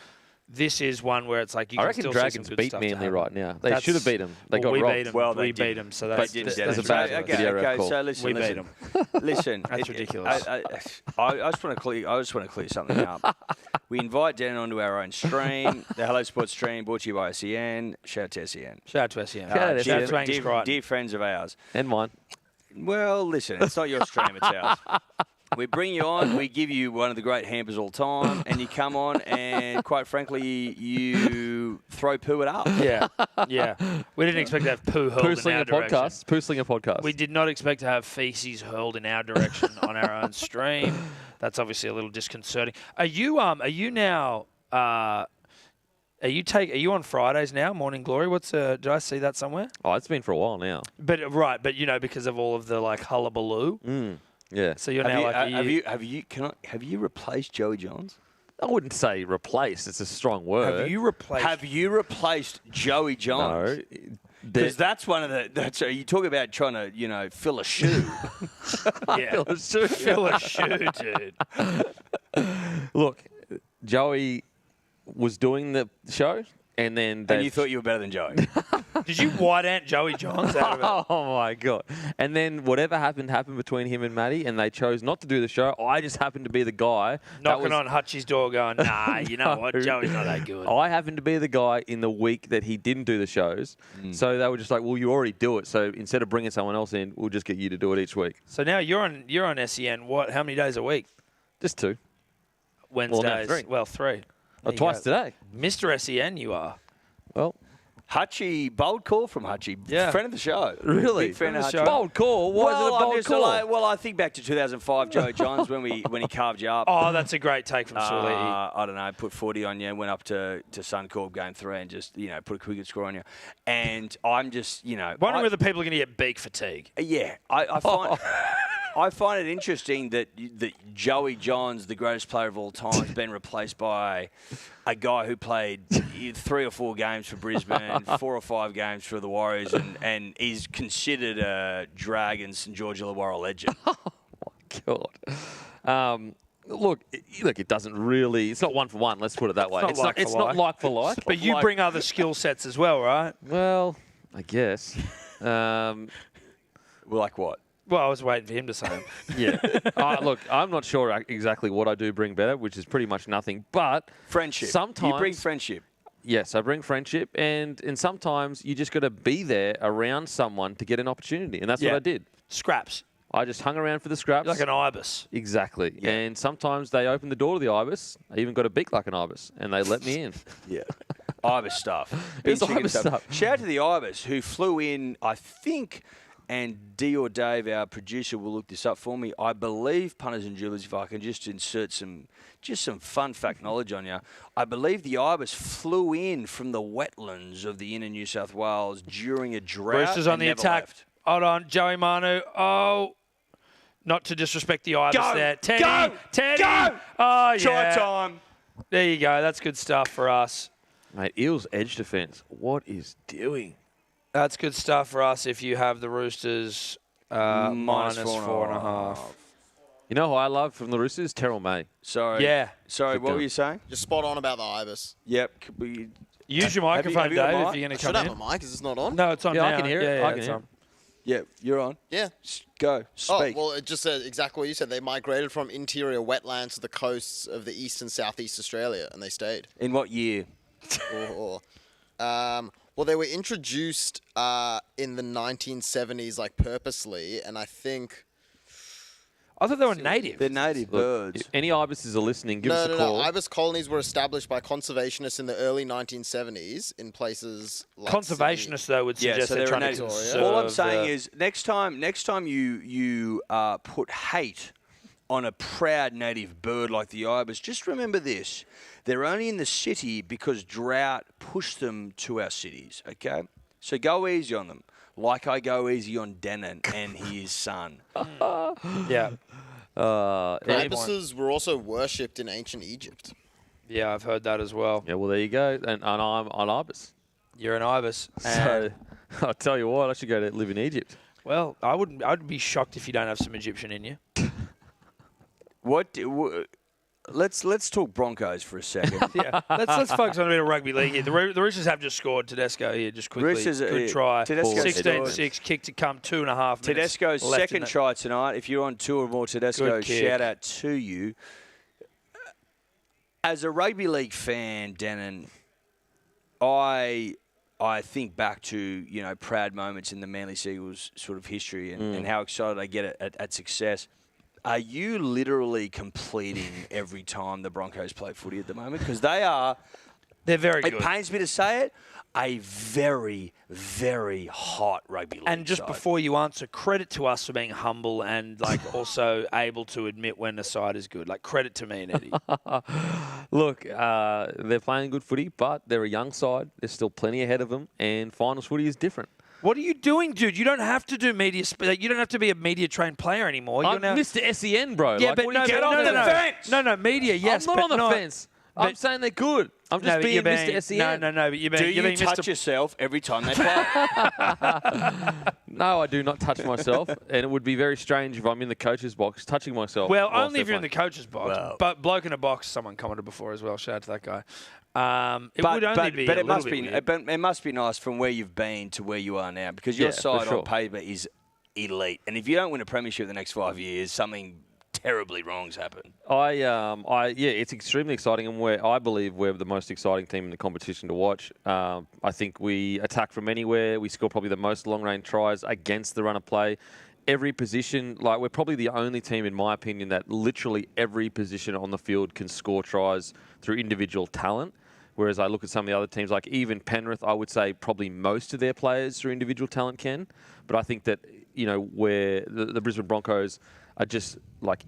This is one where it's like you I can reckon still Dragons see some good beat stuff to Manly happen. right now. They should have beat them. They got we robbed. beat them. Well, we they beat did. them. So They that's didn't that's a demonstrate. bad video Okay, call. so listen, We beat listen. them. Listen, That's ridiculous. I just want to clear something up. We invite Dan onto our own stream, the Hello Sports stream, brought to you by SEN. Shout out to SEN. Shout out to SEN. Shout out to Shout out SEN. to Angus Crichton. Dear friends of ours. And mine. Well, listen, it's not your stream, it's ours. We bring you on, we give you one of the great hampers all time, and you come on and, quite frankly, you throw poo it up. Yeah, yeah. We didn't expect to have poo hurled in our Poo-slinger direction. podcast. Poo-slinger podcast. We did not expect to have feces hurled in our direction on our own stream. That's obviously a little disconcerting. Are you now? Are you on Fridays now? Morning Glory. Did I see that somewhere? Oh, it's been for a while now. But because of all of the like hullabaloo. Yeah. So you're now Have you replaced Joey Johns? I wouldn't say replace. It's a strong word. Have you replaced? Have you replaced Joey Johns? No. Because that's one of the. You talk about trying to, fill a shoe. Yeah. Fill a shoe, dude. Look, Joey was doing the show, and then And you thought you were better than Joey. Did you white ant Joey Johns out of it? Oh my god! And then whatever happened between him and Maddie, and they chose not to do the show. I just happened to be the guy Knocking on Hutchie's door, going, "Nah, you know what? No. Joey's not that good." I happened to be the guy in the week that he didn't do the shows, so they were just like, "Well, you already do it, so instead of bringing someone else in, we'll just get you to do it each week." So now you're on SEN. What? How many days a week? Just two. Wednesdays. three. Well, three. Oh, twice today. Mr. SEN, you are. Well, Hutchie, bold call from Hutchie. Yeah. Friend of the show. really? Big fan of Friend of the Hutchie. show. Bold call. Why is it a bold call? Well, I think back to 2005, Joey Johns, when he carved you up. Oh, that's a great take from Sully. I don't know, put 40 on you, went up to Suncorp game 3 and just, put a cricket score on you. And I'm just, Wondering whether people are going to get beak fatigue. Yeah, I find I find it interesting that Joey Johns, the greatest player of all time, has been replaced by a guy who played 3 or 4 games for Brisbane, 4 or 5 games for the Warriors, and is considered a Dragons St George Illawarra legend. Oh my god. Look, it doesn't really. It's not one for one. Let's put it that way. It's not not like for like. But you bring other skill sets as well, right? Well, I guess. Like what? Well, I was waiting for him to say it. Yeah. Look, I'm not sure exactly what I do bring better, which is pretty much nothing. But Friendship. Sometimes You bring friendship. Yes, I bring friendship, and sometimes you just got to be there around someone to get an opportunity, and that's what I did. Scraps. I just hung around for the scraps. Like an ibis. Exactly. Yeah. And sometimes they open the door to the ibis. I even got a beak like an ibis, and they let me in. Yeah. Ibis stuff. It was Big chicken Ibis stuff. Shout out to the Ibis who flew in, I think, and D or Dave, our producer, will look this up for me. I believe, punters and dribblers, if I can just insert some fun fact knowledge on you. I believe the Ibis flew in from the wetlands of the inner New South Wales during a drought. Roosters on and the never attack. left. Hold on. Joey Manu. Oh. Not to disrespect the ibis Go! there. Teddy. Go! Teddy. Go! Oh, yeah. Try time. There you go. That's good stuff for us. Mate, Eels edge defence. What is doing? That's good stuff for us if you have the Roosters minus 4.5. You know who I love from the Roosters? Terrell May. Sorry. Yeah. Sorry, Good what going. were you saying? You're spot on about the ibis. Yep. Use your Have you microphone, got a Dave, mic? if you're going I to should come have in. a mic. Is this not on? No, it's on Yeah, now. I can hear it. Yeah, I can it's hear on. it. Yep, you're on. Yeah. Go. Speak. Oh, well, it just said exactly what you said. They migrated from interior wetlands to the coasts of the east and southeast Australia, and they stayed. In what year? Well, they were introduced in the 1970s, like purposely, and I think. I thought they were native. They're native Look, birds. if any ibises are listening, give us a No. call. Ibis colonies were established by conservationists in the early 1970s in places like Conservationists, though, would suggest so they're they're trying to native. conserve All I'm saying the- is next time you put hate on a proud native bird like the ibis, just remember this: they're only in the city because drought pushed them to our cities. Okay, so go easy on them, like I go easy on Denon and his son. Yeah. Ibises were also worshipped in ancient Egypt. Yeah, I've heard that as well. Yeah, well, there you go. And I'm on Ibis. You're an Ibis. So I'll tell you what, I should go to live in Egypt. Well, I'd be shocked if you don't have some Egyptian in you. Let's talk Broncos for a second. Yeah, let's focus on a bit of rugby league here. The Roosters have just scored. Tedesco here, just quickly. Roosters, good try. Tedesco 16-6, kick to come, 2.5 minutes. Tedesco's left in second that. try tonight. If you're on 2 or more Tedesco, Good kick. shout out to you. As a rugby league fan, Denon, I think back to proud moments in the Manly Seagulls sort of history and how excited I get at success. Are you literally completing every time the Broncos play footy at the moment? Because they're very good. It pains me to say it, a very, very hot rugby league And just side. before you answer, credit to us for being humble and also able to admit when the side is good. Credit to me and Eddie. Look, they're playing good footy, but they're a young side. There's still plenty ahead of them, and finals footy is different. What are you doing, dude? You don't have to do media. You don't have to be a media-trained player anymore. I'm Mr. SEN, bro. Yeah, but what do you get on the fence? No, media, yes. I'm not but on the fence. I'm saying they're good. I'm just being Mr. SEN. No, but you're being... Do you touch yourself every time they play? No, I do not touch myself, and it would be very strange if I'm in the coach's box touching myself. Well, whilst only if they're you're in the playing. coach's box. Well. But bloke in a box, someone commented before as well. Shout out to that guy. It But would only be a it little must bit be weird. but it must be nice from where you've been to where you are now, because your Yeah, for side sure. on paper is elite, and if you don't win a premiership the next 5 years, something terribly wrong's happened. Yeah, it's extremely exciting, and I believe we're the most exciting team in the competition to watch. I think we attack from anywhere. We score probably the most long-range tries against the run of play. Every position, we're probably the only team, in my opinion, that literally every position on the field can score tries through individual talent. Whereas I look at some of the other teams, like even Penrith, I would say probably most of their players through individual talent can. But I think that, where the Brisbane Broncos are just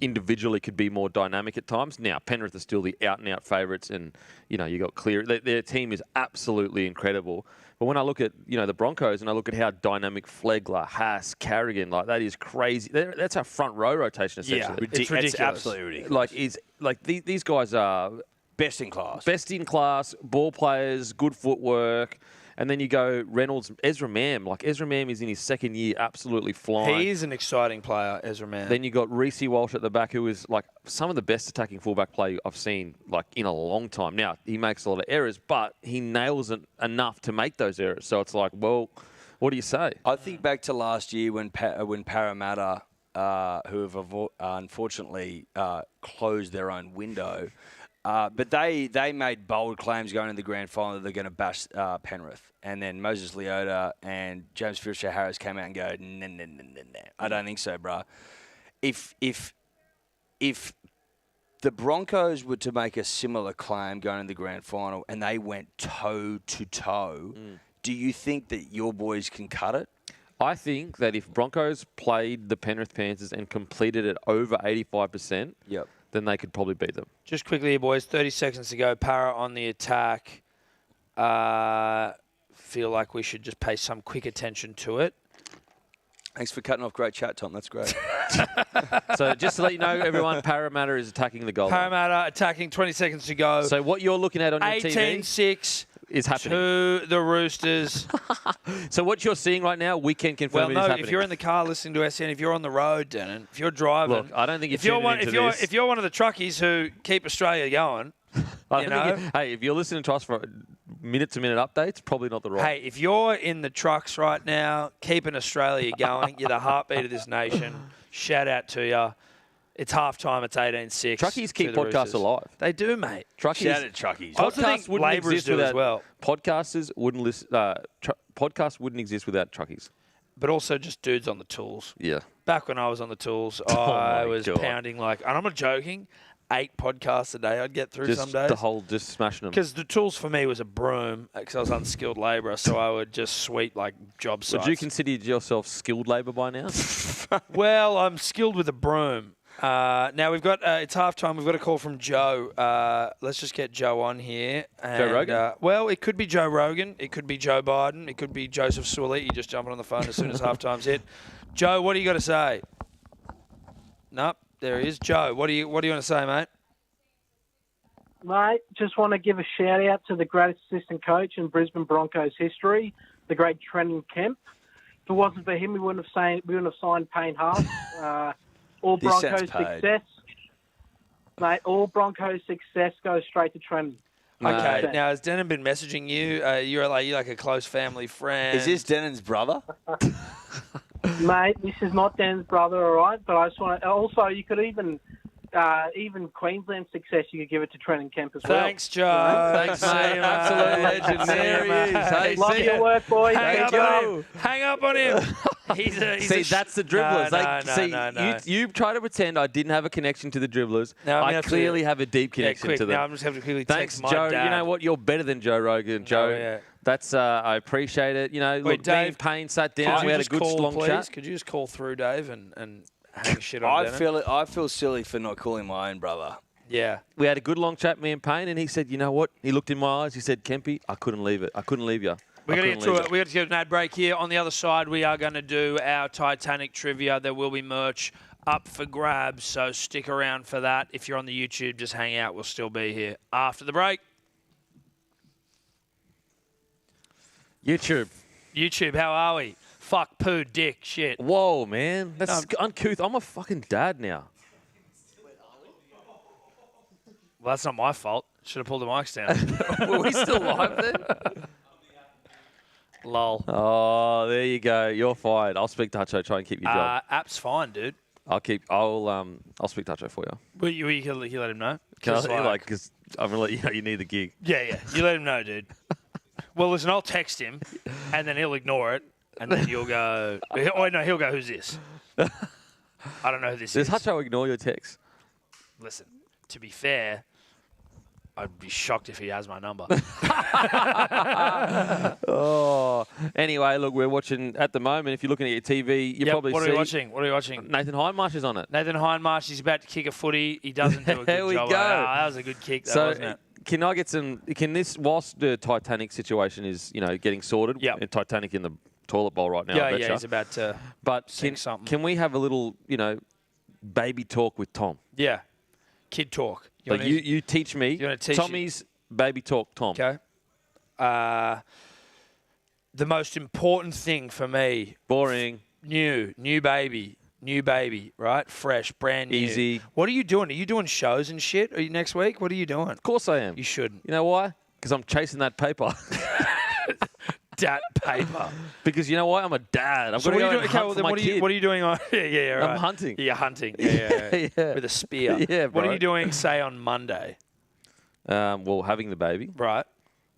individually could be more dynamic at times. Now, Penrith are still the out-and-out favourites, and, you got clear. Their team is absolutely incredible. But when I look at, the Broncos and I look at how dynamic Flegler, Haas, Carrigan, that is crazy. That's our front row rotation, essentially. Yeah, it's ridiculous. It's absolutely ridiculous. These guys are Best in class. best in class, ball players, good footwork. And then you go Reynolds, Ezra Mam. Ezra Mam is in his second year, absolutely flying. He is an exciting player, Ezra Mann. Then you got Reece Walsh at the back, who is some of the best attacking fullback play I've seen in a long time. Now, he makes a lot of errors, but he nails it enough to make those errors. So it's well, what do you say? I think back to last year when Parramatta, who have unfortunately closed their own window, but they made bold claims going into the grand final that they're going to bash Penrith. And then Moses Leota and James Fisher-Harris came out and go, no, I don't think so, bruh. If the Broncos were to make a similar claim going into the grand final and they went toe-to-toe, do you think that your boys can cut it? I think that if Broncos played the Penrith Panthers and completed it over 85%, Yep. then they could probably beat them. Just quickly here, boys. 30 seconds to go. Para on the attack. Feel like we should just pay some quick attention to it. Thanks for cutting off. Great chat, Tom. That's great. So just to let you know, everyone, Parramatta is attacking the goal line. Parramatta attacking. 20 seconds to go. So what you're looking at on your TV 18-6 is happening. to the Roosters. So what you're seeing right now, we can confirm Well, it is no, happening. if you're in the car listening to SN, if you're on the road, Denon, if you're driving... Look, I don't think if you're one of the truckies who keep Australia going, hey, if you're listening to us for minute-to-minute updates, probably not the right. Hey, if you're in the trucks right now, keeping Australia going, you're the heartbeat of this nation. Shout out to you. It's halftime. It's 18-6. Truckies keep to the podcasts Roosters. alive. They do, mate. Truckies, Shout out Truckies. I also think podcasts wouldn't labourers exist do without as well. Podcasters wouldn't listen. Podcasts wouldn't exist without truckies. But also just dudes on the tools. Yeah. Back when I was on the tools, my I was God. pounding and I'm not joking, 8 podcasts a day I'd get through some days. Just smashing them. Because the tools for me was a broom, because I was unskilled labourer, so I would just sweep job sites. Would you consider yourself skilled labour by now? Well, I'm skilled with a broom. Now we've got it's halftime. We've got a call from Joe. Let's just get Joe on here. Joe Rogan? Well, it could be Joe Rogan. It could be Joe Biden. It could be Joseph Suoliti just jumping on the phone as soon as halftime's hit. Joe, what do you got to say? Nope, there he is. Joe, what do you want to say, mate? Mate, just want to give a shout out to the greatest assistant coach in Brisbane Broncos history, the great Trenan Kemp. If it wasn't for him, we wouldn't have signed Payne Haas. All This sounds Broncos paid. success, mate. All Broncos success goes straight to Trenan. Okay, 100%. now has Denon been messaging you? You're like a close family friend. Is this Denon's brother? Mate, this is not Dan's brother, all right? But I just want to... Also, you could even Queensland success, you could give it to Trenan Kemp as well. Thanks, Joe. Thanks, mate. Absolute legend. There he is. Hey, Love see your ya. work, boys. Hang Thank up you. on him. Hang up on him. He's See, that's the dribblers. No. You try to pretend I didn't have a connection to the dribblers. No, I'm gonna I have to- clearly have a deep Yeah, connection quick. to them. Now I'm just having to quickly Thanks, text my Joe. dad. You know what? You're better than Joe Rogan. Joe, yeah. that's I appreciate it. You know, Wait, look, me Dave, and Payne sat Could down. you We had a just good call, long please? chat. Could you just call through Dave and hang shit on Denon? I feel silly for not calling my own brother. Yeah. We had a good long chat, me and Payne, and he said, "You know what?" He looked in my eyes. He said, "Kempy, I couldn't leave it. I couldn't leave you." We're going to get to it. We're going to get an ad break here. On the other side, we are going to do our Titanic trivia. There will be merch up for grabs, so stick around for that. If you're on the YouTube, just hang out. We'll still be here after the break. YouTube. YouTube, how are we? Fuck, poo, dick, shit. Whoa, man, that's uncouth. I'm a fucking dad now. Well, that's not my fault. Should have pulled the mics down. Were we still live then? Lol. Oh, there you go. You're fired. I'll speak to Hutcho. Try and keep your job. App's fine, dude. I'll speak to Hutcho for you. Will you let him know? Can I Just because I'm gonna let you know you need the gig. Yeah. You let him know, dude. Well, listen, I'll text him, and then he'll ignore it, and then you'll go. Oh no, he'll go. Who's this? I don't know who this Does is. Hutcho ignore your texts? Listen, to be fair, I'd be shocked if he has my number. Oh, anyway, look, we're watching at the moment. If you're looking at your TV, you Yep, probably what see are we watching? What are we watching? Nathan Hindmarsh is on it. Nathan Hindmarsh, he's about to kick a footy. He doesn't do a good There we job. go. That was a good kick, though, wasn't it? Can I get some? Can this, whilst the Titanic situation is getting sorted? Yep. and Titanic in the toilet bowl right now. I Yeah, betcha. he's about to. But sing something. can we have a little baby talk with Tom? Yeah, kid talk. Like you teach me. you wanna teach Tommy's baby talk, Tom. Okay. The most important thing for me, Boring. new baby, right? Fresh, brand new. Easy. What are you doing? Are you doing shows and shit? Are you next week? What are you doing? Of course I am. You shouldn't. You know why? Because I'm chasing that paper. Dat paper. Because you know why? I'm a dad. I've So got to what are go you doing? and hunt Okay, well, for then my what are kid. you doing on? Yeah, right. I'm hunting. Yeah, hunting. Yeah. Yeah. With a spear. Yeah, What are bro. you doing, say, on Monday? Well, having the baby, Right.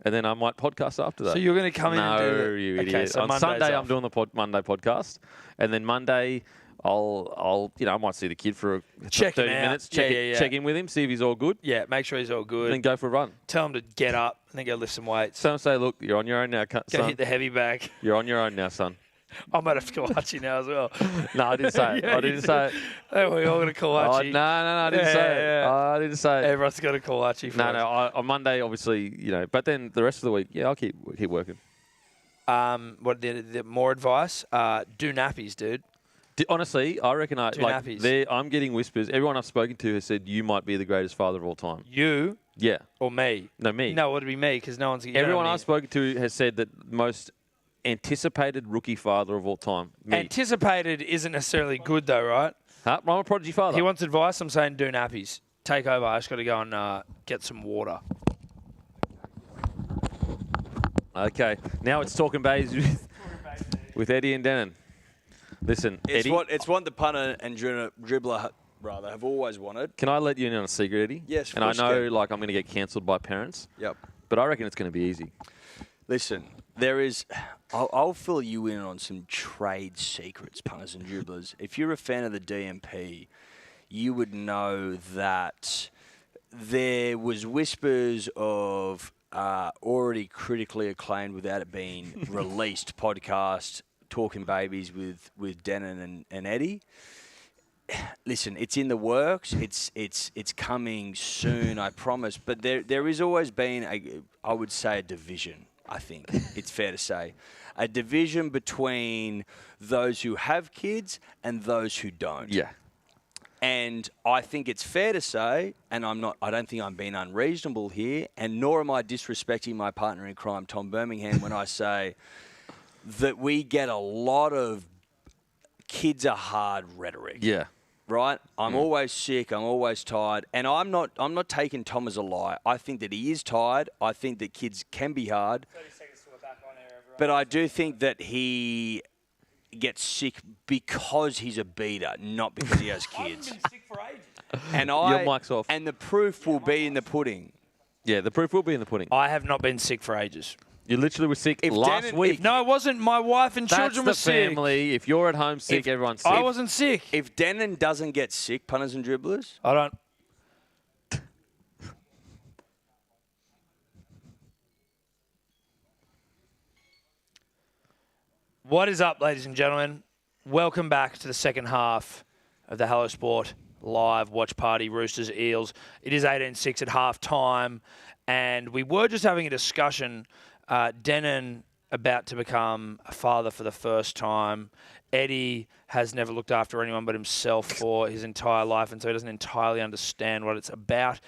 and then I might podcast after that. So you're going to come in and do No, the... you Okay, idiot. so On Monday's Sunday, off. I'm doing the Monday podcast, and then Monday, I'll I might see the kid for Check 30 him out. minutes, Yeah. check in with him, see if he's all good, Yeah, make sure he's all and good. then go for a run. Tell him to get up and then go lift some weights. So say, look, you're on your own now, Go son. hit the heavy bag. You're on your own now, son. I might have to call Hutchie now as well. No, I didn't say it. Yeah, I didn't you say it. Oh, we're all going to call Oh, Hutchie. no, I didn't Yeah, say it. yeah. I didn't say it. Everyone's got to call Hutchie for No, us. on Monday, obviously, but then the rest of the week, yeah, I'll keep working. What the more advice? Do nappies, dude. Honestly, I reckon nappies. I'm getting whispers. Everyone I've spoken to has said you might be the greatest father of all time. You Yeah. or me? No, me. No, it would be me because no one's. Everyone I've spoken to has said that most anticipated rookie father of all time. Me. Anticipated isn't necessarily good though, right? Huh? I'm a prodigy father. He wants advice. I'm saying do nappies. Take over. I just got to go and get some water. Okay. Now it's talking bays with Eddie and Denon. Listen, It's Eddie, what the punter and dribbler rather have always wanted. can I let you in on a secret, Eddie? Yes, of And I course you know, can. I'm going to get cancelled by parents, Yep. but I reckon it's going to be easy. Listen, there is. I'll fill you in on some trade secrets, punters and dribblers. If you're a fan of the DMP, you would know that there was whispers of already critically acclaimed, without it being released, podcast Talking Babies with Denon and Eddie. Listen, it's in the works. It's coming soon, I promise. But there has always been I would say a division. I think it's fair to say a division between those who have kids and those who don't. Yeah. And I think it's fair to say, and I don't think I'm being unreasonable here, and nor am I disrespecting my partner in crime, Tom Birmingham, when I say that we get a lot of kids are hard rhetoric. Yeah. Right? I'm always sick, I'm always tired. And I'm not taking Tom as a lie. I think that he is tired. I think that kids can be hard. 30 seconds till we're back on air, everyone. But I do think that he gets sick because he's a beater, not because he has I haven't kids. been sick for ages. And Your mic's off. And the proof will be in the pudding. Yeah, the proof will be in the pudding. I have not been sick for ages. You literally were sick If last Dan- week. No, I wasn't. My wife and That's children the were sick. family. If you're at home sick, everyone's sick. I wasn't sick. If Denon doesn't get sick, punters and dribblers, I don't. What is up, ladies and gentlemen? Welcome back to the second half of the Hello Sport live watch party, Roosters Eels. It is 18-6 at half time, and we were just having a discussion. Denon about to become a father for the first time. Eddie has never looked after anyone but himself for his entire life, and so he doesn't entirely understand what it's about.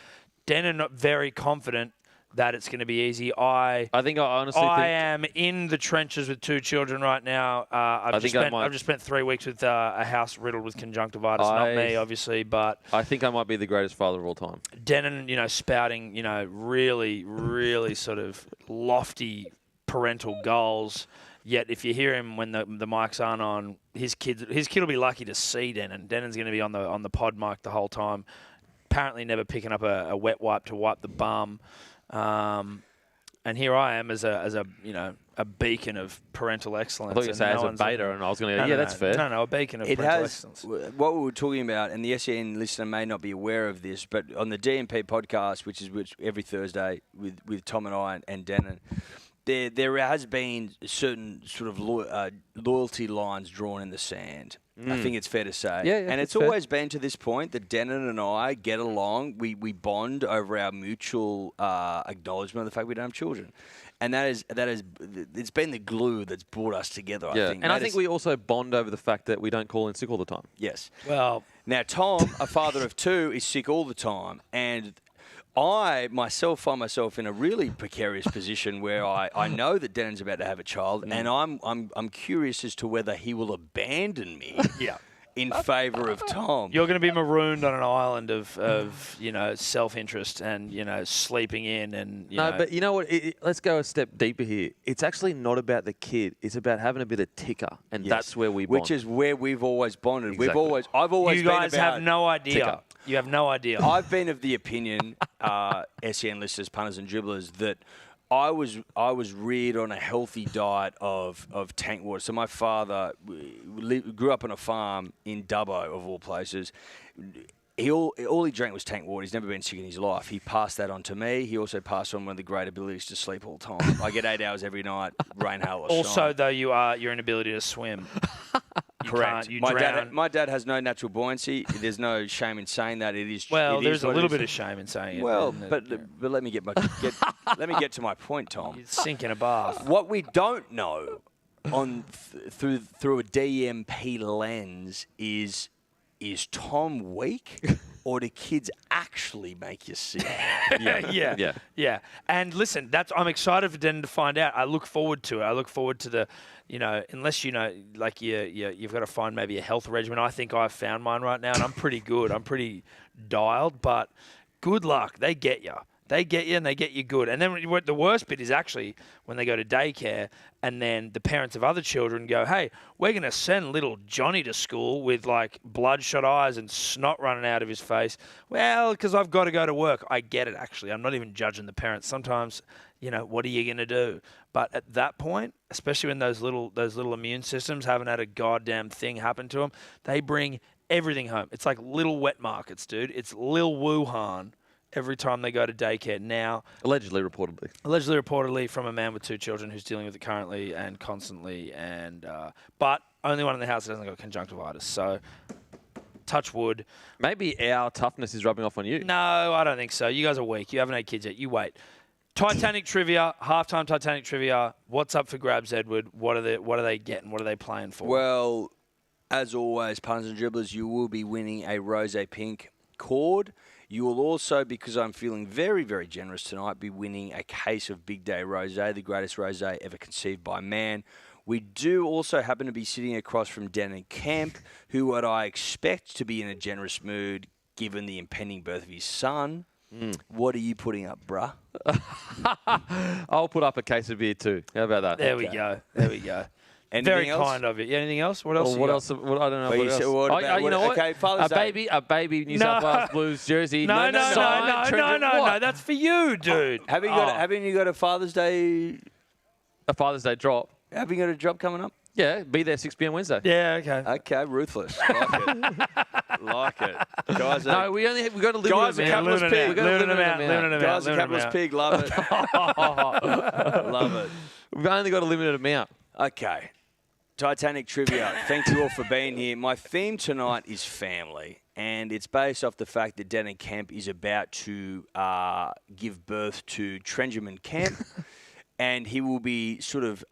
Denon not very confident that it's going to be easy. I honestly think am in the trenches with two children right now. I've just spent 3 weeks with a house riddled with conjunctivitis. Not me, obviously, but I think I might be the greatest father of all time. Denon, spouting, really, really sort of lofty parental goals. Yet, if you hear him when the mics aren't on, his kid will be lucky to see Denon. Denon's going to be on the pod mic the whole time. Apparently, never picking up a wet wipe to wipe the bum. And here I am as a beacon of parental excellence. I thought you were saying as a beta, and I was going to go, that's fair. No, a beacon of parental excellence. What we were talking about, and the SEN listener may not be aware of this, but on the DMP podcast, which every Thursday with Tom and I and Denon, there has been certain sort of loyalty lines drawn in the sand. I think it's fair to say. Yeah, and it's always been to this point that Denon and I get along. We bond over our mutual acknowledgement of the fact we don't have children. And that is it's been the glue that's brought us together, Yeah. I think. And I think we also bond over the fact that we don't call in sick all the time. Yes. Well, now Tom, a father of two, is sick all the time, and I myself find myself in a really precarious position where I know that Denon's about to have a child, and I'm curious as to whether he will abandon me in favour of Tom. You're going to be marooned on an island of self-interest and, sleeping in and, But you know what? Let's go a step deeper here. It's actually not about the kid. It's about having a bit of ticker, and that's where we bond. Which is where we've always bonded. Exactly. I've always You been guys about have no idea. ticker. You have no idea. I've been of the opinion, SEN listeners, punters and dribblers, that I was reared on a healthy diet of tank water. So my father grew up on a farm in Dubbo, of all places. All he drank was tank water. He's never been sick in his life. He passed that on to me. He also passed on one of the great abilities to sleep all the time. I get 8 hours every night, rain, hail, or Also, shine. though, your inability to swim. You Correct. can't, My dad has no natural buoyancy. There's no shame in saying that. It is. Well, it there's is a what little it is. bit of shame in saying it. Well, and but let me get to my point, Tom. you'd sink in a bath. What we don't know through a DMP lens is Tom weak, or do kids actually make you sick? Yeah. And listen, I'm excited for Denon to find out. I look forward to it. I look forward to the, unless you've got to find maybe a health regimen. I think I've found mine right now, and I'm pretty good. I'm pretty dialed, but good luck. They get you. They get you and they get you good. And then the worst bit is actually when they go to daycare and then the parents of other children go, hey, we're going to send little Johnny to school with like bloodshot eyes and snot running out of his face. Well, because I've got to go to work. I get it, actually. I'm not even judging the parents. Sometimes, what are you going to do? But at that point, especially when those little immune systems haven't had a goddamn thing happen to them, they bring everything home. It's like little wet markets, dude. It's Lil Wuhan. Every time they go to daycare now. Allegedly, reportedly. Allegedly, reportedly, from a man with two children who's dealing with it currently and constantly. But only one in the house that hasn't got conjunctivitis. So, touch wood. Maybe our toughness is rubbing off on you. No, I don't think so. You guys are weak. You haven't had kids yet. You wait. Titanic trivia, halftime Titanic trivia. What's up for grabs, Edward? What are they getting? What are they playing for? Well, As always, punters and dribblers, you will be winning a Rose Pink cord. You will also, because I'm feeling very, very generous tonight, be winning a case of Big Day Rosé, the greatest rosé ever conceived by man. We do also happen to be sitting across from Dan and Kemp, who what I expect to be in a generous mood given the impending birth of his son. What are you putting up, bruh? I'll put up a case of beer too. How about that? There we go. There we go. Anything Very else? kind of you. Yeah, anything else? What else? Or what else? What, I don't know. Well, What you else? said, what about- you know what- what? okay, Father's Day. A baby New South Wales Blues jersey. No. That's for you, dude. Haven't you got a Father's Day? A Father's Day drop. Haven't you got a job coming up? Yeah, be there 6 p.m. Wednesday. Yeah, okay. Okay, ruthless. Like it. Like it. Guys, No, we got a Guys, limit a couple of amount. pig. We got a limit amount. Guys, a capitalist pig. Love it. Love it. We've only got a limited amount. Okay. Titanic trivia. Thank you all for being here. My theme tonight is family, and it's based off the fact that Dan and Kemp is about to give birth to Trenan Kemp, and he will be sort of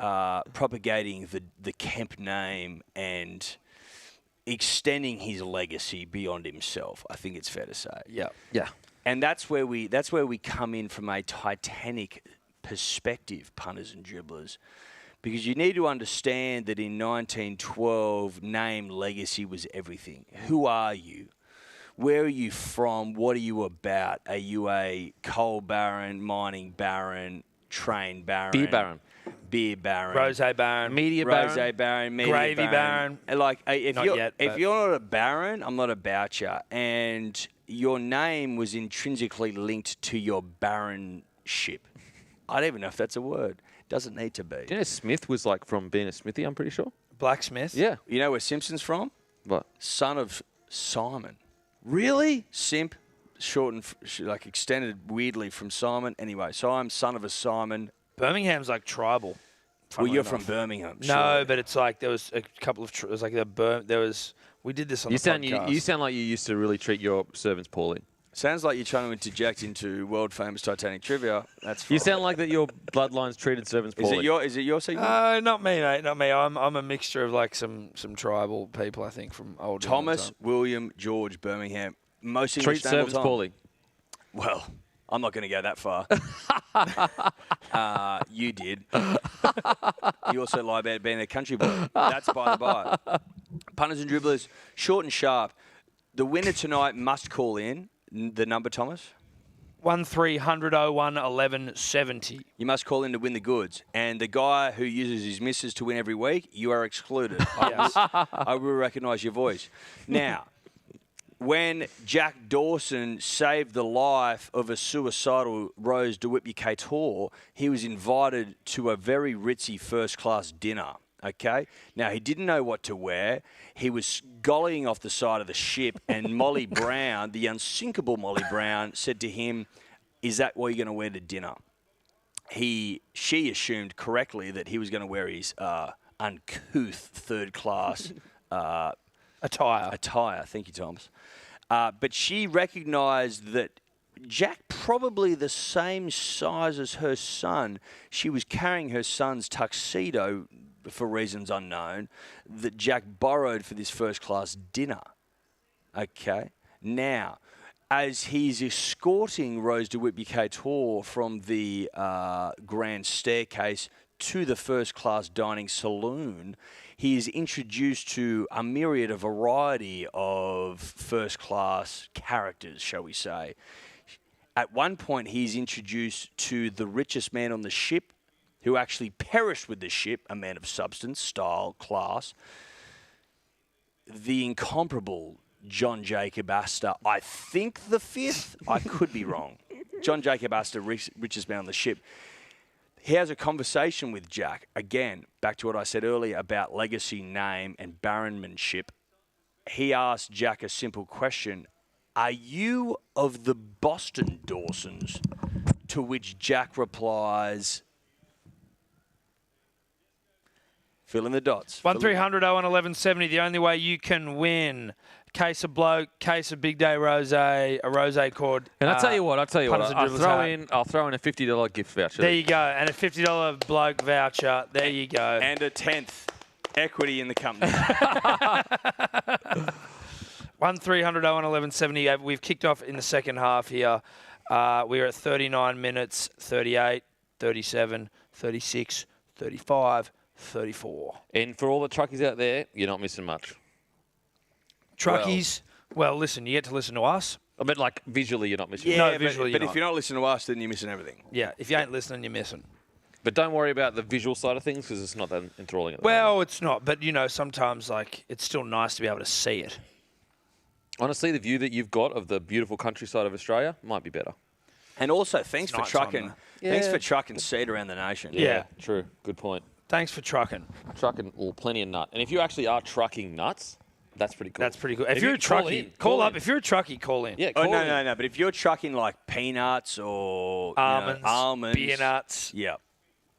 propagating the Kemp name and extending his legacy beyond himself. I think it's fair to say. Yeah. Yeah. And that's where we come in from a Titanic perspective, punters and dribblers. Because you need to understand that in 1912, name legacy was everything. Who are you? Where are you from? What are you about? Are you a coal baron, mining baron, train baron? Beer baron. Beer baron. Rosé Baron. Media baron. Rosé baron. Media Gravy baron. And like, if Not you're yet, if but- you're not a baron, I'm not about you. And your name was intrinsically linked to your baronship. I don't even know if that's a word. Doesn't need to be. Do you know Smith was like from being a smithy, I'm pretty sure? Blacksmith. Yeah. You know where Simpson's from? What? Son of Simon. Really? Simp, shortened, like extended weirdly from Simon. Anyway, so I'm son of a Simon. Birmingham's like tribal. Well, funnily you're enough. from Birmingham. No, surely. but it's like there was a couple of. It was like there was. We did this on You the sound podcast. you sound like you used to really treat your servants poorly. Sounds like you're trying to interject into world famous Titanic trivia. That's fine. You sound like that your bloodlines treated servants poorly. Is it your segment? Not me, mate. Not me. I'm a mixture of like some tribal people, I think, from old Thomas, England William, George, Birmingham. Most English treat name of all servants time. poorly. Well, I'm not going to go that far. You did. You also lie about being a country boy. That's by the by. Punters and dribblers, short and sharp. The winner tonight must call in. The number, Thomas? 1300 01 1170. You must call in to win the goods. And the guy who uses his missus to win every week, you are excluded. I will recognise your voice. Now, when Jack Dawson saved the life of a suicidal Rose DeWitt-Bucator, he was invited to a very ritzy first-class dinner. Okay? Now, he didn't know what to wear. He was gollying off the side of the ship, and Molly Brown, the unsinkable Molly Brown, said to him, "Is that what you're going to wear to dinner?" She assumed correctly that he was going to wear his uncouth third-class attire. Thank you, Thomas. But she recognised that Jack, probably the same size as her son, she was carrying her son's tuxedo for reasons unknown, that Jack borrowed for this first-class dinner. Okay? Now, as he's escorting Rose DeWitt-Bucator from the grand staircase to the first-class dining saloon, he is introduced to a myriad, a variety of first-class characters, shall we say. At one point, he's introduced to the richest man on the ship, who actually perished with the ship, a man of substance, style, class. The incomparable John Jacob Astor, I think the fifth, I could be wrong. John Jacob Astor, richest man on the ship. He has a conversation with Jack. Again, back to what I said earlier about legacy, name, and baronmanship. He asked Jack a simple question. Are you of the Boston Dawsons? To which Jack replies, fill in the dots. 1300 01 1170. The only way you can win. Case of Bloke, case of Big Day Rosé, a Rosé cord. And I'll tell you what, Punters and Dribblers hat. I'll throw in a $50 gift voucher. There you go. And a $50 Bloke voucher. There you go. And a 10th Equity in the company. 1300 01 1170. We've kicked off in the second half here. We're at 39 minutes, 38, 37, 36, 35, 34. And for all the truckies out there, you're not missing much. Truckies, well, listen, you get to listen to us. I mean, like, visually, you're not missing Yeah, much. No, visually but you're if you're not listening to us, then you're missing everything. Yeah, if you ain't listening, you're missing. But don't worry about the visual side of things because it's not that enthralling at the Well, moment. it's not, but, sometimes, it's still nice to be able to see it. Honestly, the view that you've got of the beautiful countryside of Australia might be better. And also, thanks for night time, trucking. though. Thanks for trucking seed around the nation. Yeah. True. Good point. Thanks for trucking. Trucking, plenty of nut. And if you actually are trucking nuts, that's pretty cool. That's pretty good. If If you're you a call truckie, in, call call up. in. If you're a truckie, call in. Yeah, Oh, call no, in. no, no. But if you're trucking like peanuts or Almonds, almonds, beer nuts, yeah,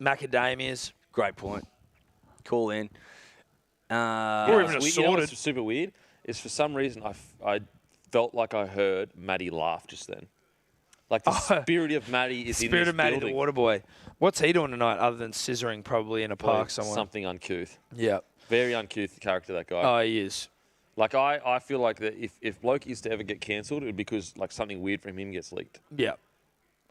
macadamias. great point. Call in. Or even What's assorted. what's super weird is for some reason I felt like I heard Maddie laugh just then. Like the spirit of Maddie is in Spirit this of Matty the building. Water Boy. What's he doing tonight other than scissoring probably in a park Like somewhere? something uncouth. Yeah. Very uncouth character, that guy. Oh, he is. Like, I feel like that if Bloke is to ever get cancelled, it would be because, like, something weird from him gets leaked. Yeah.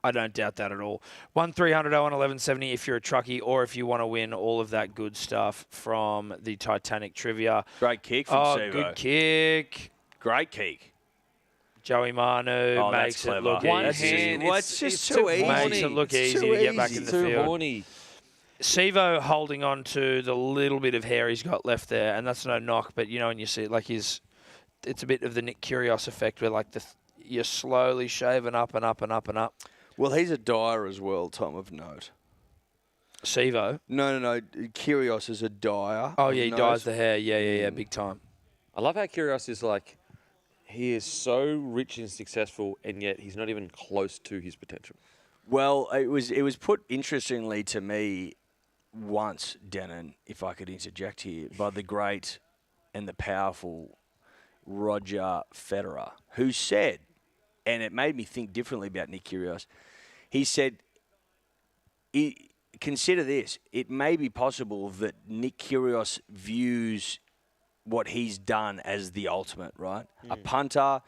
I don't doubt that at all. 1300 01 1170 if you're a truckie or if you want to win all of that good stuff from the Titanic trivia. Great kick from Oh, Sevo. good kick. Great kick. Joey Manu Oh, that's makes it clever. look One easy. hand, Well, it's it's too easy. Makes it look It's easy too to get back easy. in the too field. horny. Sevo holding on to the little bit of hair he's got left there, and that's no knock, but when you see it, like it's a bit of the Nick Kyrgios effect where like you're slowly shaving up and up and up and up. Well, he's a dyer as well, Tom, of note. Sevo. No. Kyrgios is a dyer. Oh of yeah, he note. dyes the hair. Yeah, big time. I love how Kyrgios is like, he is so rich and successful, and yet he's not even close to his potential. Well, it was put interestingly to me once, Denon, if I could interject here, by the great and the powerful Roger Federer, who said, and it made me think differently about Nick Kyrgios, he said, consider this, it may be possible that Nick Kyrgios views what he's done as the ultimate, right? A punter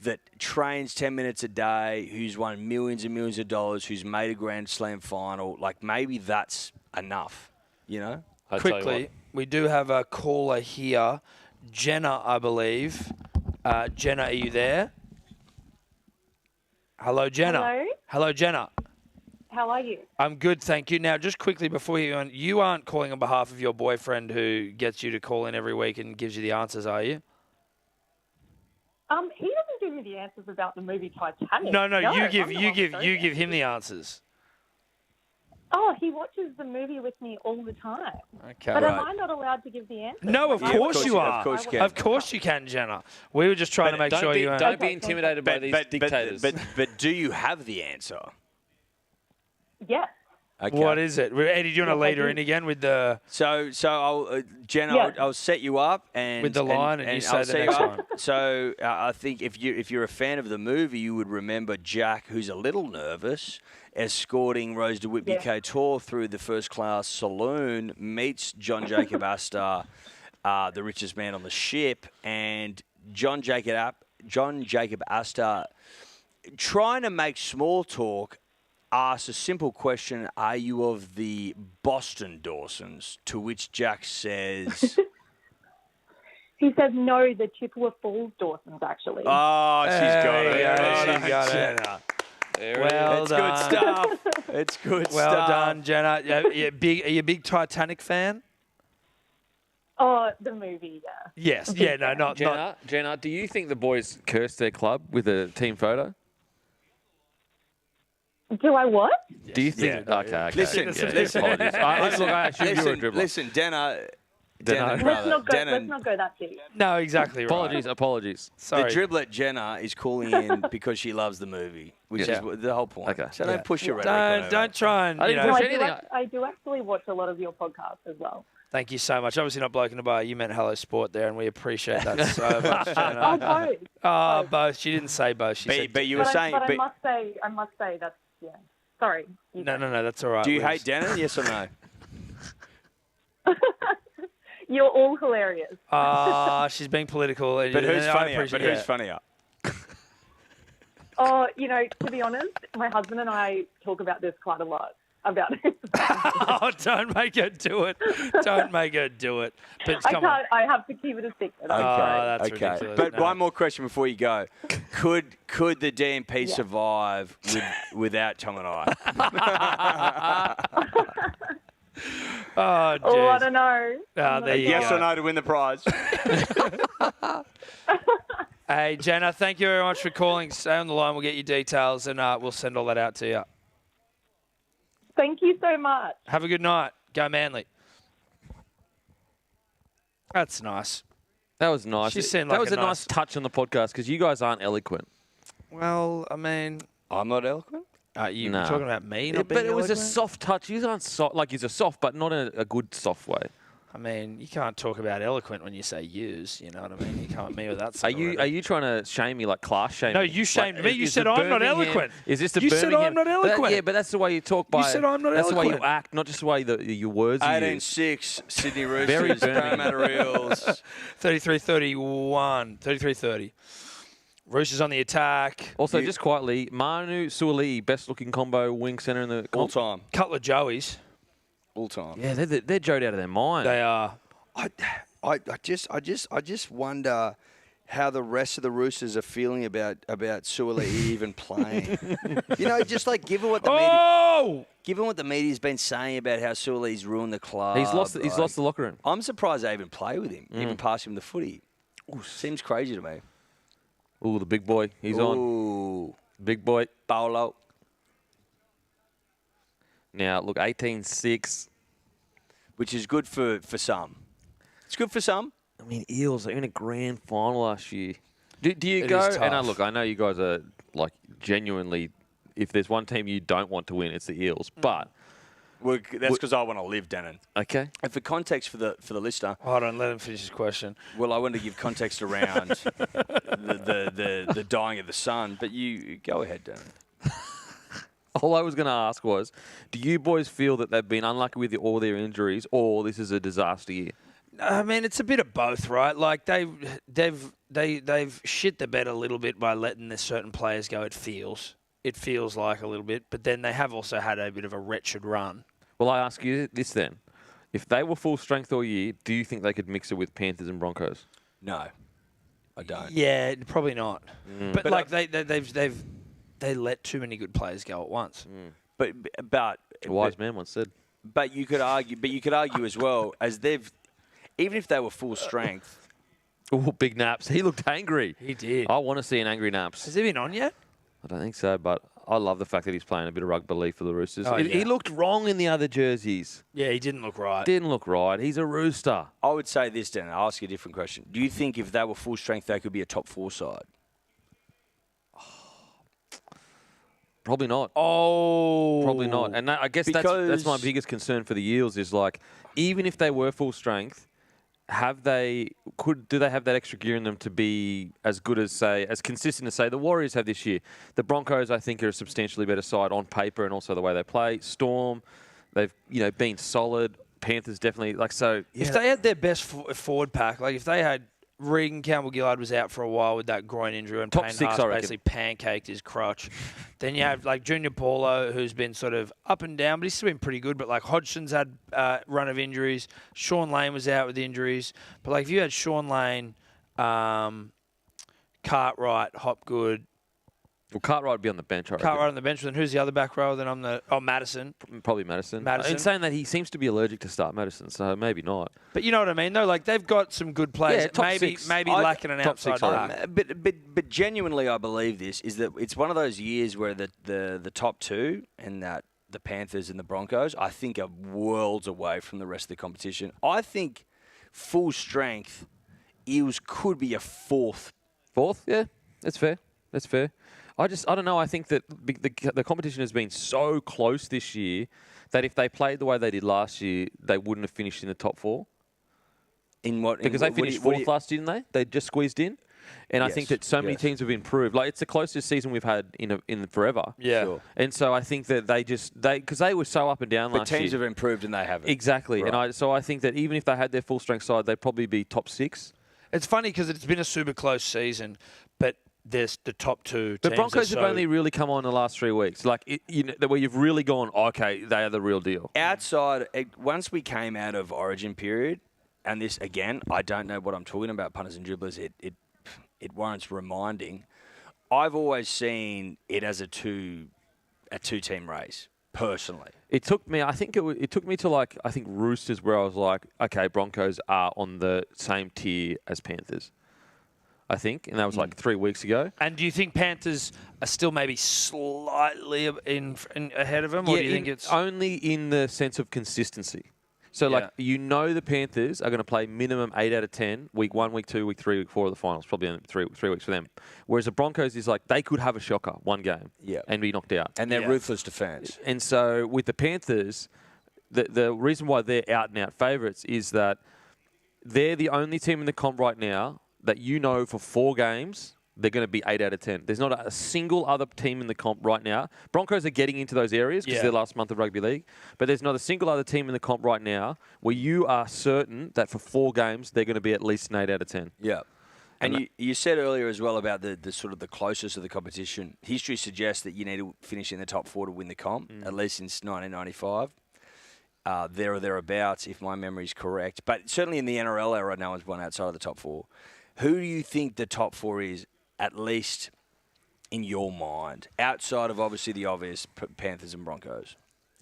that trains 10 minutes a day, who's won millions and millions of dollars, who's made a Grand Slam final. Like, maybe that's enough, I tell you Quickly, what. we do have a caller here. Jenna, I believe. Jenna, are you there? Hello, Jenna. Hello. Hello, Jenna. How are you? I'm good, thank you. Now, just quickly before you go on, you aren't calling on behalf of your boyfriend who gets you to call in every week and gives you the answers, are you? He doesn't give me the answers about the movie Titanic. No, you I'm give the you one give who you knows give it. him the answers. Oh, he watches the movie with me all the time. Okay. But Right. am I not allowed to give the answers? No, of Yeah, course you are. Of course you can. Of course you can, Jenna. We were just trying to make Don't sure be, you don't weren't. be Okay, intimidated by these dictators. But do you have the answer? Yes. Okay. What is it? Eddie, do you want to Yes, I lead her do. in again with the... So I'll, Jenna, Yeah. I'll set you up and With the line and you say I'll the set next you up. one. So I think if you're a fan of the movie, you would remember Jack, who's a little nervous, escorting Rose de Whitby Yeah. Couture through the first class saloon, meets John Jacob Astor, the richest man on the ship, and John Jacob Astor, trying to make small talk, asks a simple question: are you of the Boston Dawsons? To which Jack says, He says no, the Chippewa Falls Dawsons, actually. "Oh, she's got it. Hey, Well she's done, got it. Jenna. Well It's done. good stuff. It's good Well stuff. done, Jenna. Are you a big Titanic fan? Oh, the movie, yeah. Yes. Yeah, no, not... Jenna, do you think the boys cursed their club with a team photo? Do I what? Do you think? Yeah. Okay. Listen, yeah, listen. apologies. I assume you were a dribbler. Listen, Denna, Denna. Let's not go that deep. No, exactly right. Apologies. Sorry. The dribbler Jenna is calling in because she loves the movie, which Yeah. is the whole point. Okay. So don't push your rhetoric on her. Don't try and... I You didn't know, push No, anything. I do actually watch a lot of your podcasts as well. thank you so much. Obviously not Bloke in a Bar. You meant Hello Sport there, and we appreciate that so much, Oh, Jenna. both. Oh, both. She didn't say both. She said... But you were But saying, I must say that's, yeah. Sorry. No, that's all right. do you Liz. hate Denna? Yes or no? You're all hilarious. She's being political. But who's I funnier? appreciate- But who's yeah. funnier? Oh, to be honest, my husband and I talk about this quite a lot. About it. Oh, don't make her do it. Don't make her do it. But I come on. can't. I have to keep it a secret. I'm Oh, sorry. that's Okay. ridiculous. But No. one more question before you go. Could the DMP Yeah. survive without Tom and I? Oh, Oh, I jeez. don't know. There you Yes go. or no to win the prize? Hey, Jenna, thank you very much for calling. Stay on the line. We'll get your details and we'll send all that out to you. Thank you so much. Have a good night. Go Manly. That's nice. That was nice. She seemed that like was a a nice nice- touch on the podcast because you guys aren't eloquent. Well, I mean, I'm not eloquent. you Nah. talking about me not But being it was a eloquent? soft touch. You aren't soft, like he's a soft, but not in a good soft way. I mean, you can't talk about eloquent when you say use. You know what I mean? You come at me with that. Are sort of you rhetoric. trying to shame me, like class shame? No, me? you shamed Like, me. You is said the I'm not Birmingham- eloquent. Is this the You said Birmingham? I'm not But eloquent. yeah, but that's the way you talk. By said I'm not That's the way you eloquent. act, not just the way your words you use. 18-6, Sydney Very Roosters, Birmingham. Parramatta Eels. 33-31. 33-30. Roosters on the attack. Also, just quietly, Manu Suoli, best looking combo wing centre in the All comp. time. Couple of Joeys. All time. Yeah, they're Joed out of their mind. They are. I just wonder how the rest of the Roosters are feeling about Suoli even playing. Just like given what the media's been saying about how Suoli's ruined the club. He's lost the locker room. I'm surprised they even play with him, even pass him the footy. Seems crazy to me. Ooh, the big boy. He's on. Ooh, Big boy. Paolo. Now, look, 18-6. Which is good for some. It's good for some. I mean, Eels are in a grand final last year. Do you It go? is And tough. look, I know you guys are like genuinely. If there's one team you don't want to win, it's the Eels. But Well, that's because I want to live, Denon. okay, And for context for the listener, Hold on, let him finish his question. well, I want to give context around the dying of the sun. But you go ahead, Denon. all I was going to ask was, do you boys feel that they've been unlucky with all their injuries, or this is a disaster year? I mean, it's a bit of both, right? Like they've shit the bed a little bit by letting certain players go. It feels like a little bit, but then they have also had a bit of a wretched run. Well, I ask you this then: if they were full strength all year, do you think they could mix it with Panthers and Broncos? No, I don't. Yeah, probably not. But, But like they let too many good players go at once. But A wise man once said. But you could argue as well as even if they were full strength. Oh, big Naps. He looked angry. He did. I want to see an angry Naps. Has he been on yet? I don't think so, but I love the fact that he's playing a bit of rugby league for the Roosters. Oh, He yeah. looked wrong in the other jerseys. Yeah, he didn't look right. Didn't look right. He's a Rooster. I would say this, Dan. I'll ask you a different question. Do you think if they were full strength, they could be a top 4 side? Probably not. Oh, Probably not. And I guess that's my Because- biggest concern for the Eels is like, even if they were full strength, do they have that extra gear in them to be as good as, say, as consistent as, say, the Warriors have this year? The Broncos, I think, are a substantially better side on paper and also the way they play. Storm, they've been solid. Panthers definitely so. Yeah. If they had their best forward pack, like if they had Regan Campbell-Gillard was out for a while with that groin injury and Top Payne 6, Haas I reckon. basically pancaked his crotch. Then you have like Junior Paulo, who's been sort of up and down, but he's still been pretty good. But like Hodgson's had a run of injuries. Sean Lane was out with injuries. But like if you had Sean Lane, Cartwright, Hopgood, Well, Cartwright would be on the bench, I reckon. Cartwright on the bench, then who's the other back row? Then Madison. Probably Madison. Madison. In saying that, he seems to be allergic to start Madison, so maybe not. But you know what I mean, though. Like they've got some good players. Yeah, top maybe 6. lacking an Top outside 6, I back. But genuinely, I believe this is that it's one of those years where the top 2 and that the Panthers and the Broncos, I think, are worlds away from the rest of the competition. I think full strength Eels could be a 4th. 4th? Yeah, that's fair. That's fair. I don't know. I think that the competition has been so close this year that if they played the way they did last year, they wouldn't have finished in the top 4. In what? Because they finished 4th last year, didn't they? They just squeezed in. And I Yes, think that so many yes. teams have improved. Like, it's the closest season we've had in forever. Yeah. Sure. And so I think that because they were so up and down But last teams year. have improved and they haven't. Exactly. Right. And so I think that even if they had their full strength side, they'd probably be top 6. It's funny because it's been a super close season, but there's the top two The teams Broncos are have so- only really come on the last 3 weeks. Like, where you've really gone, okay, they are the real deal. Outside, once we came out of Origin period, and this again, I don't know what I'm talking about, punters and dribblers. It warrants reminding. I've always seen it as a two-team race, personally. It took me, I think it took me to I think Roosters, where I was like, okay, Broncos are on the same tier as Panthers. I think, and that was like 3 weeks ago. And do you think Panthers are still maybe slightly in ahead of them, or do you think it's only in the sense of consistency? So, the Panthers are going to play minimum 8 out of 10, week 1, week 2, week 3, week 4 of the finals, probably only three weeks for them. Whereas the Broncos is like, they could have a shocker one game and be knocked out. And they're ruthless defence. And so with the Panthers, the reason why they're out and out favourites is that they're the only team in the comp right now that for 4 games they're going to be 8 out of 10. There's not a single other team in the comp right now. Broncos are getting into those areas because they're last month of rugby league. But there's not a single other team in the comp right now where you are certain that for 4 games they're going to be at least an 8 out of 10. Yeah. And you said earlier as well about the sort of the closest of the competition. History suggests that you need to finish in the top 4 to win the comp, at least since 1995. There or thereabouts, if my memory is correct. But certainly in the NRL era, no one's won outside of the top 4. Who do you think the top 4 is, at least in your mind, outside of obviously the obvious Panthers and Broncos,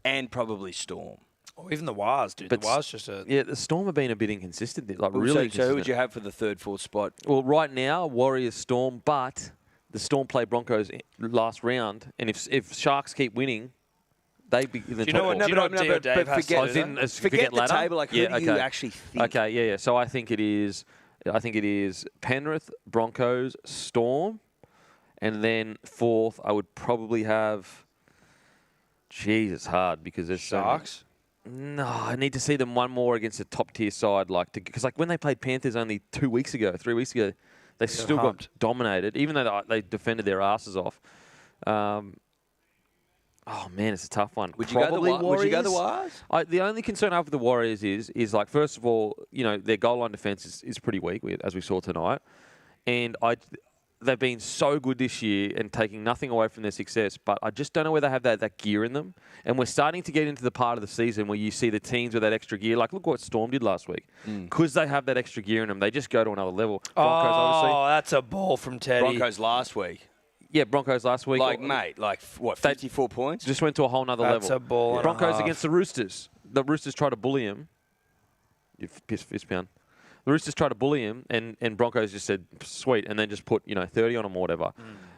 and probably Storm? or even the Wars, dude? But the Wars just a Yeah, the Storm have been a bit inconsistent, like So- really so inconsistent. who would you have for the 3rd, 4th spot? Well, right now, Warriors, Storm, but the Storm play Broncos last round, and if Sharks keep winning, they'd be in the Do you top know what? four. Do you know what Dio Dave has forget- to do? As in, Forget the ladder? table. Like, who do you actually think? Okay, yeah. So I think it is Penrith, Broncos, Storm, and then 4th I would probably have. Geez, it's hard because there's Sharks. No, I need to see them one more against a top tier side, because when they played Panthers only 3 weeks ago, they still got humped. dominated, even though they defended their asses off. Oh man, it's a tough one. Would you go the Probably Would you go the Warriors? Wires? The only concern I have with the Warriors is like, first of all, their goal line defense is pretty weak, as we saw tonight, and they've been so good this year and taking nothing away from their success, but I just don't know whether they have that gear in them. And we're starting to get into the part of the season where you see the teams with that extra gear. Like, look what Storm did last week. Because they have that extra gear in them, they just go to another level. Broncos, obviously. That's a ball from Teddy. Broncos last week. Yeah, Broncos last week. Mate, what, 54 points? Just went to a whole nother level. That's a ball and a Broncos half. against the Roosters. The Roosters try to bully him. You fist pound. The Roosters tried to bully him, and Broncos just said, sweet, and then just put 30 on him or whatever.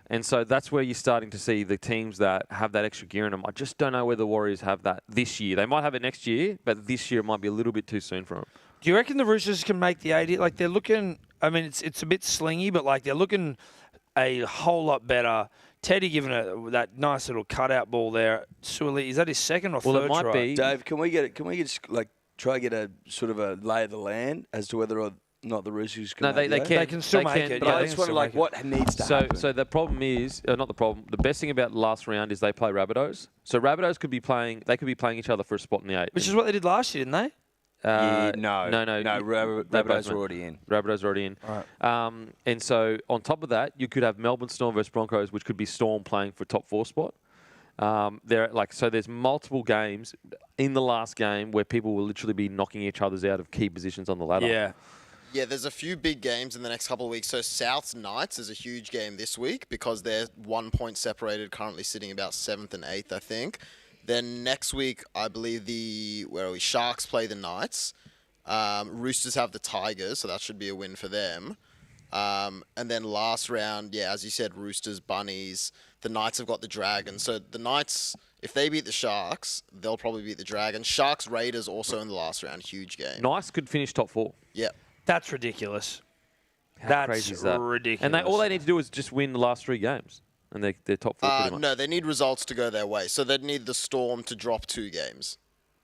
And so that's where you're starting to see the teams that have that extra gear in them. I just don't know whether the Warriors have that this year. They might have it next year, but this year it might be a little bit too soon for them. Do you reckon the Roosters can make the 80? Like, they're looking, I mean, it's a bit slingy, but like they're looking a whole lot better. Teddy giving that nice little cutout ball there. Suoli, is that his second or third Well, it might try? be. Dave, can we get try to get a sort of a lay of the land as to whether or not the Roosters can No, make they that? can. They can still They make can, it. But Yeah, I they just can wonder, still make it. what needs to happen? So the problem is, not the problem, the best thing about the last round is they play Rabbitohs. So Rabbitohs could be playing each other for a spot in the 8. Which is what they did last year, didn't they? No. Rabbitohs are already in. Rabbitohs are already in. And so on top of that, you could have Melbourne Storm versus Broncos, which could be Storm playing for top 4 spot. There's multiple games in the last game where people will literally be knocking each other's out of key positions on the ladder. Yeah. Yeah, there's a few big games in the next couple of weeks. So South's Knights is a huge game this week because they're 1 point separated, currently sitting about 7th and 8th, I think. Then next week, I believe Sharks play the Knights. Roosters have the Tigers, so that should be a win for them. And then last round, as you said, Roosters, Bunnies. The Knights have got the Dragons. So the Knights, if they beat the Sharks, they'll probably beat the Dragons. Sharks, Raiders also in the last round. Huge game. Nice could finish top 4. Yep. That's ridiculous. How That's crazy is that? ridiculous. And all they need to do is just win the last 3 games. And they're top 4 pretty much. No, they need results to go their way. So they'd need the Storm to drop 2 games.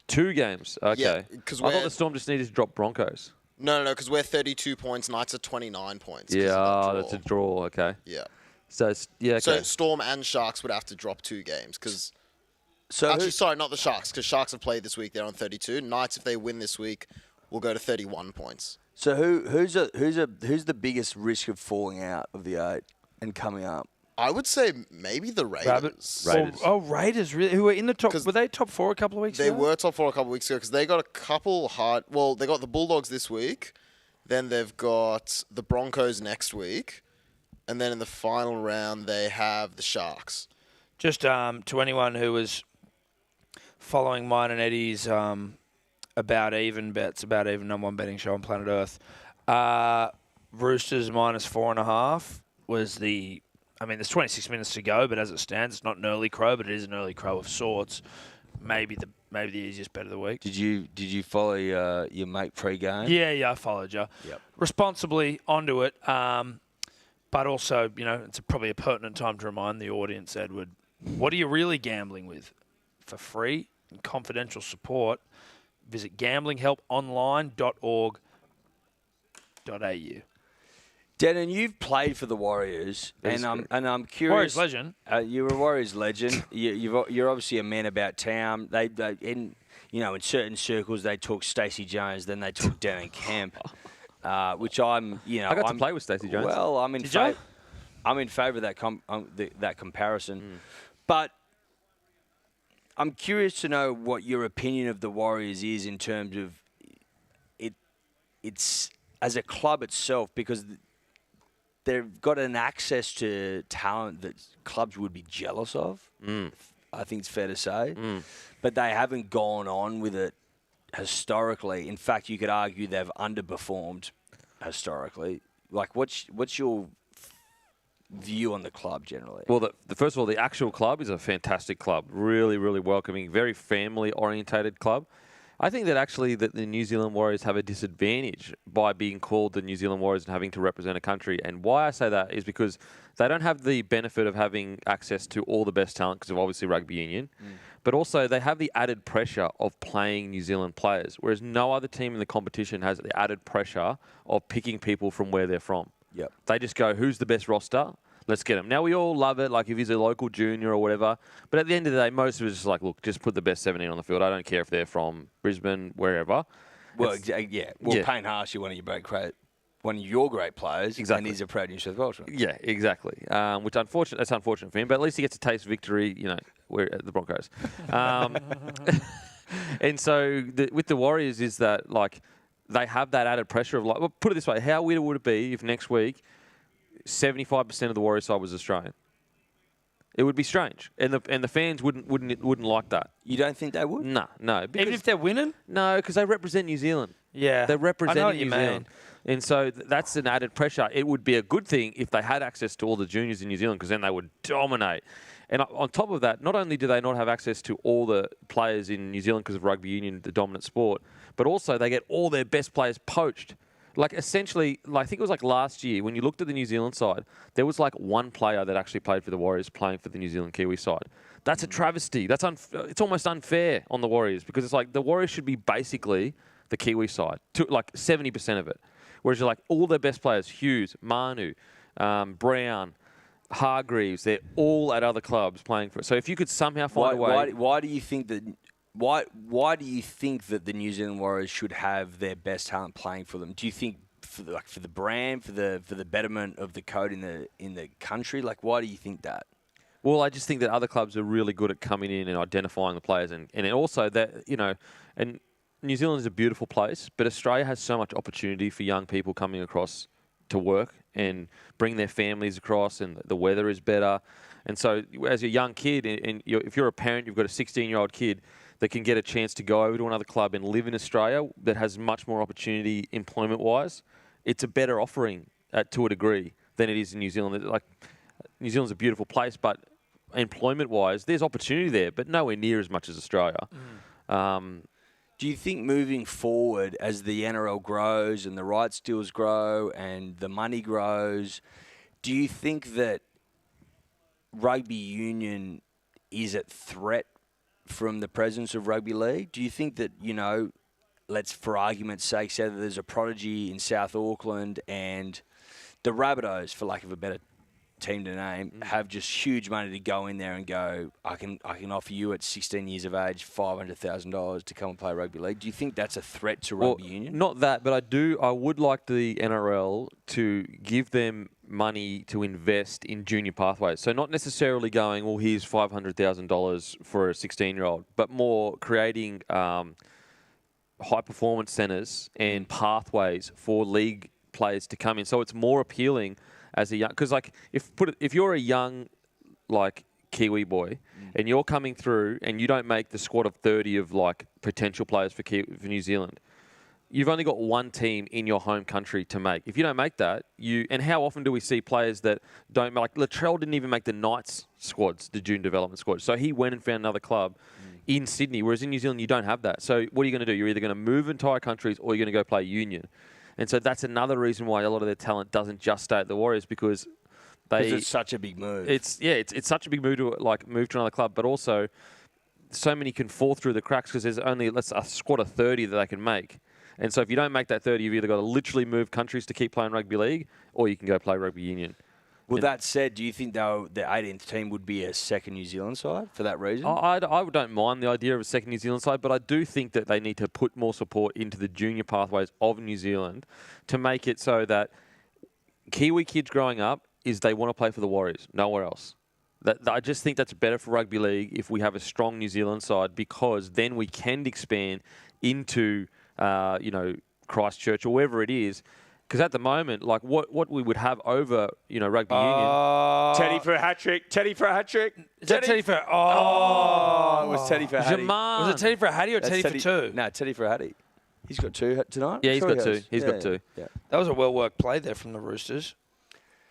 2 games? Okay. Yeah, 'cause I thought we're- the Storm just needed to drop Broncos. No, because we're 32 points. Knights are 29 points. 'cause of Yeah, that that's a draw. draw. Okay. Yeah. So okay. So Storm and Sharks would have to drop 2 games because. So Actually, sorry, not the Sharks, because Sharks have played this week. They're on 32. Knights, if they win this week, will go to 31 points. So who's the biggest risk of falling out of the 8 and coming up? I would say maybe the Raiders. Raiders. Raiders, really? Who were in the top? 'Cause Were they top 4 a couple of weeks They ago? were top 4 a couple of weeks ago because they got a couple hard. Well, they got the Bulldogs this week. Then they've got the Broncos next week. And then in the final round, they have the Sharks. Just to anyone who was following mine and Eddie's About Even bets, About Even, number 1 betting show on planet Earth, Roosters -4.5 was the... I mean, there's 26 minutes to go, but as it stands, it's not an early crow, but it is an early crow of sorts. Maybe the easiest bet of the week. Did you follow your mate pre-game? Yeah, I followed you. Yep. Responsibly onto it, but also, it's probably a pertinent time to remind the audience, Edward, what are you really gambling with? For free and confidential support, visit gamblinghelponline.org.au. Denon, you've played for the Warriors, and I'm curious. Warriors legend. You're a Warriors legend. You're obviously a man about town. They in certain circles they talk Stacey Jones, then they talk Denon Kemp, which I'm I got to play with Stacey Jones. Well, I'm in Did you? I'm in favour of that comparison, but I'm curious to know what your opinion of the Warriors is in terms of it's as a club itself, because they've got an access to talent that clubs would be jealous of. I think it's fair to say. But they haven't gone on with it historically. In fact, you could argue they've underperformed historically. Like, what's your view on the club generally? Well, first of all, the actual club is a fantastic club. Really, really welcoming. Very family-orientated club. I think that actually that the New Zealand Warriors have a disadvantage by being called the New Zealand Warriors and having to represent a country. And why I say that is because they don't have the benefit of having access to all the best talent because of obviously rugby union. But also they have the added pressure of playing New Zealand players, whereas no other team in the competition has the added pressure of picking people from where they're from. Yep. They just go, who's the best roster? Let's get him. Now, we all love it, like if he's a local junior or whatever. But at the end of the day, most of us just like, look, just put the best 17 on the field. I don't care if they're from Brisbane, wherever. Well, yeah. Well, Payne Haas, one of your great players, Exactly. and he's a proud New South Welsher. Yeah, exactly. That's unfortunate for him, but at least he gets to taste victory, we're at the Broncos. And so with the Warriors is that, like, they have that added pressure of, like, well, put it this way, how weird would it be if next week 75% of the Warriors side was Australian? It would be strange, and the fans wouldn't like that. You don't think they would? No. Even if they're winning? No, because they represent New Zealand. Yeah. They're I know representing what you New mean. Zealand. And so that's an added pressure. It would be a good thing if they had access to all the juniors in New Zealand, because then they would dominate. And on top of that, not only do they not have access to all the players in New Zealand because of rugby union, the dominant sport, but also they get all their best players poached. Like, essentially, I think it was like last year, when you looked at the New Zealand side, there was like one player that actually played for the Warriors playing for the New Zealand Kiwi side. That's a travesty. It's almost unfair on the Warriors, because it's like the Warriors should be basically the Kiwi side, like 70% of it. Whereas you're like all their best players, Hughes, Manu, Brown, Hargreaves, they're all at other clubs playing for it. So if you could somehow find a way... Why do you think that... Why do you think that the New Zealand Warriors should have their best talent playing for them? Do you think for the brand, for the betterment of the code in the country? Like, why do you think that? Well, I just think that other clubs are really good at coming in and identifying the players, and also that, and New Zealand is a beautiful place, but Australia has so much opportunity for young people coming across to work and bring their families across, and the weather is better. And so as a young kid, and if you're a parent, you've got a 16-year-old kid that can get a chance to go over to another club and live in Australia that has much more opportunity employment-wise, it's a better offering to a degree than it is in New Zealand. Like, New Zealand's a beautiful place, but employment-wise, there's opportunity there, but nowhere near as much as Australia. Do you think moving forward, as the NRL grows and the rights deals grow and the money grows, do you think that rugby union is at threat from the presence of rugby league? Do you think that, let's for argument's sake say that there's a prodigy in South Auckland and the Rabbitohs, for lack of a better team to name, have just huge money to go in there and go, I can offer you at 16 years of age $500,000 to come and play rugby league. Do you think that's a threat to rugby union? Not that, but I would like the NRL to give them money to invest in junior pathways. So not necessarily going, well, here's $500,000 for a 16-year-old, but more creating high performance centres and pathways for league players to come in. So it's more appealing as a young, because like if you're a young like Kiwi boy and you're coming through and you don't make the squad of 30 of like potential players for New Zealand, you've only got one team in your home country to make. If you don't make that, and how often do we see players that don't, like Latrell didn't even make the Knights squads, the junior development squad. So he went and found another club in Sydney, whereas in New Zealand you don't have that. So what are you going to do? You're either going to move entire countries or you're going to go play union. And so that's another reason why a lot of their talent doesn't just stay at the Warriors, because it's such a big move. It's such a big move to move to another club, but also so many can fall through the cracks because there's only a squad of 30 that they can make. And so if you don't make that 30, you've either got to literally move countries to keep playing rugby league, or you can go play rugby union. Well, that said, do you think though the 18th team would be a second New Zealand side for that reason? I don't mind the idea of a second New Zealand side, but I do think that they need to put more support into the junior pathways of New Zealand to make it so that Kiwi kids growing up they want to play for the Warriors, nowhere else. I just think that's better for rugby league if we have a strong New Zealand side, because then we can expand into Christchurch or wherever it is. Because at the moment, like what we would have over, rugby union. Teddy for a hat trick. Teddy for a hat trick. Is that Teddy for? It was Teddy for a hattie. Was it Teddy for a hattie or Teddy for two? No, Teddy for a hattie. He's got two tonight. Yeah, he's Sure got two. He's got two. Yeah. That was a well worked play there from the Roosters.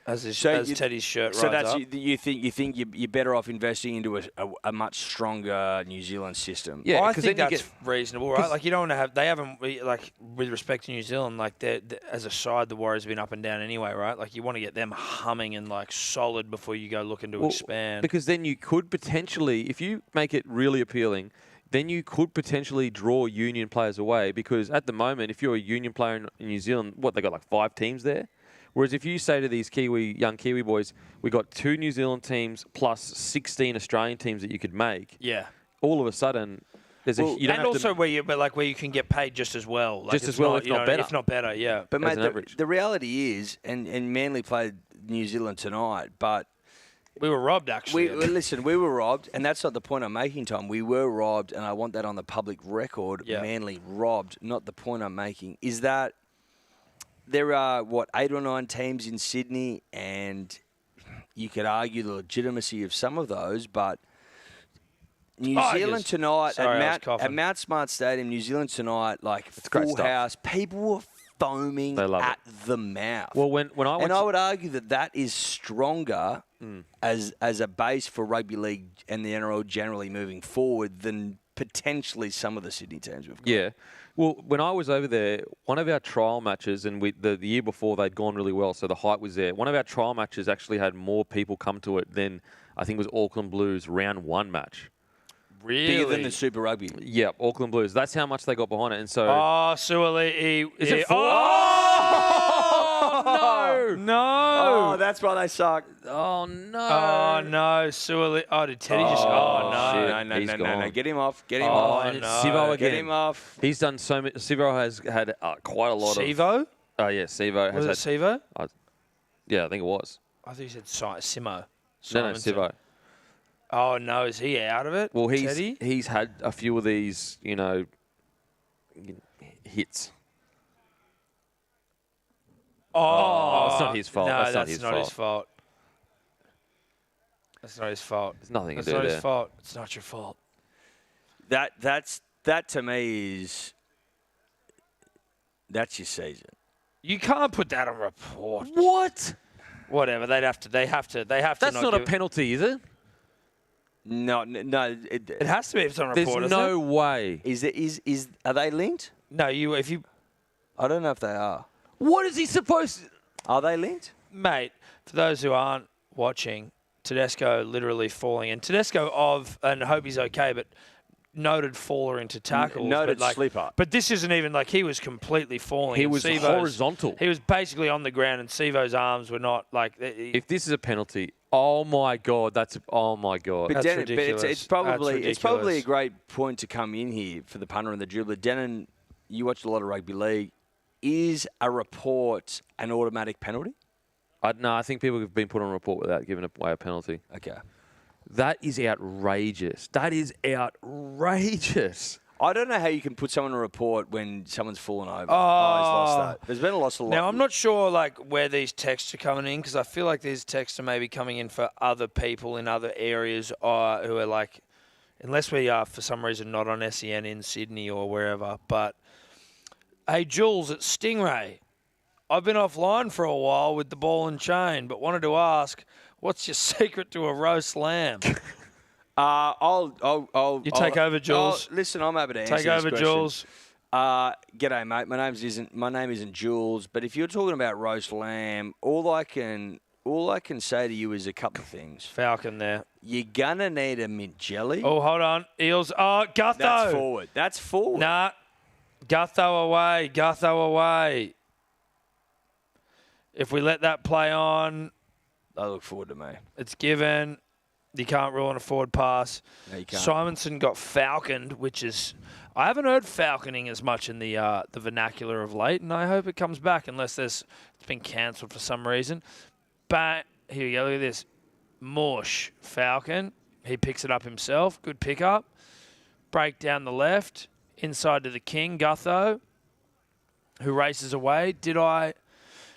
As Teddy's shirt rides up. You think you're better off investing into a much stronger New Zealand system? Yeah, I think that's reasonable, right? Like you don't want to have. They haven't like with respect to New Zealand. Like as a side, the Warriors have been up and down anyway, right? Like you want to get them humming and like solid before you go looking to expand. Because then you could potentially, if you make it really appealing, then you could potentially draw union players away. Because at the moment, if you're a union player in New Zealand, they got like 5 teams there. Whereas if you say to these young Kiwi boys, we got 2 New Zealand teams plus 16 Australian teams that you could make. Yeah. All of a sudden, there's where you can get paid just as well. Like just as well, if not better. If not better, yeah. But mate, the reality is, and Manly played New Zealand tonight, but we were robbed, actually. We were robbed, and that's not the point I'm making, Tom. We were robbed, and I want that on the public record. Yeah. Manly robbed, not the point I'm making. Is that there are, 8 or 9 teams in Sydney, and you could argue the legitimacy of some of those, but New Zealand tonight at Mount Smart Stadium, New Zealand tonight, like full house, people were foaming at the mouth. Well, I would argue that is stronger as a base for rugby league and the NRL generally moving forward than potentially some of the Sydney teams we've got. Yeah. Well, when I was over there, one of our trial matches, and the year before they'd gone really well, so the hype was there. One of our trial matches actually had more people come to it than I think it was Auckland Blues round 1 match. Really? Bigger than the Super Rugby. Yeah, Auckland Blues. That's how much they got behind it. And so. Suaalii. Is it 4? No! Oh, that's why they suck. Oh, no. Oh, no. Suaalii. Oh, did Teddy just. Oh, no. Shit. No. Get him off. Get him off. No. Sivo again. Get him off. He's done so much. Sivo has had quite a lot of. Sivo? Oh, yeah. Sivo has Was it Sivo? Yeah, I think it was. I thought you said Simo. No, Sivo. Oh, no. Is he out of it? Well, Teddy? he's had a few of these, hits. Oh, it's not his fault. No, that's not his fault. That's not his fault. There's nothing to do there. That's not there. his fault. It's not your fault. That to me that's your season. You can't put that on report. What? Whatever. They have to. That's not a penalty, is it? No. It has to be if it's on report. There's no way. Are they linked? No, if you. I don't know if they are. What is he supposed to? Are they linked? Mate, for those who aren't watching, Tedesco literally falling in. Tedesco and I hope he's okay, but noted faller into tackles. Noted but like, slipper. But this isn't even like he was completely falling. He and was Sivo's- horizontal. He was basically on the ground, and Sivo's arms were not like. If this is a penalty, oh my God, oh my God. But, That's Denon, but ridiculous. it's probably That's it's probably a ridiculous. great point to come in here for the punter and the dribbler. Denon, you watch a lot of rugby league. Is a report an automatic penalty? No, I think people have been put on report without giving away a penalty. Okay. That is outrageous. That is outrageous. I don't know how you can put someone on a report when someone's fallen over. Oh. He's lost that. There's been a loss of Now, I'm not sure like where these texts are coming in because I feel like these texts are maybe coming in for other people in other areas who are like, unless we are for some reason not on SEN in Sydney or wherever. But, hey, Jules at Stingray, I've been offline for a while with the ball and chain, but wanted to ask, what's your secret to a roast lamb? I'll You take over, Jules. Listen, I'm happy to answer Take this over, question. Jules. G'day, mate. My name isn't Jules, but if you're talking about roast lamb, all I can say to you is a couple of things. Falcon there. You're gonna need a mint jelly. Oh, hold on. Eels. Oh, Gutho. That's forward. That's forward. Nah. Gutho away. Gutho away. If we let that play on, They look forward to me. it's given. You can't rule on a forward pass. No, you can't. Simonson got falconed, which is... I haven't heard falconing as much in the vernacular of late, and I hope it comes back unless it's been cancelled for some reason. But here we go. Look at this. Mush. Falcon. He picks it up himself. Good pickup. Break down the left. Inside to the king, Gutho, who races away.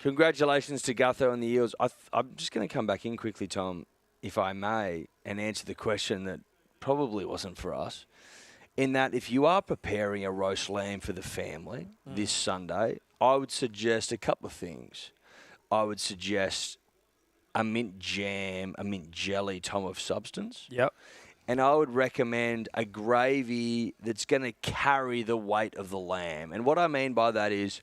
Congratulations to Gutho and the Eels. I'm just going to come back in quickly, Tom, if I may, and answer the question that probably wasn't for us. In that, if you are preparing a roast lamb for the family this Sunday, I would suggest a couple of things. I would suggest a mint jam, a mint jelly, Tom, of substance. Yep. And I would recommend a gravy that's going to carry the weight of the lamb. And what I mean by that is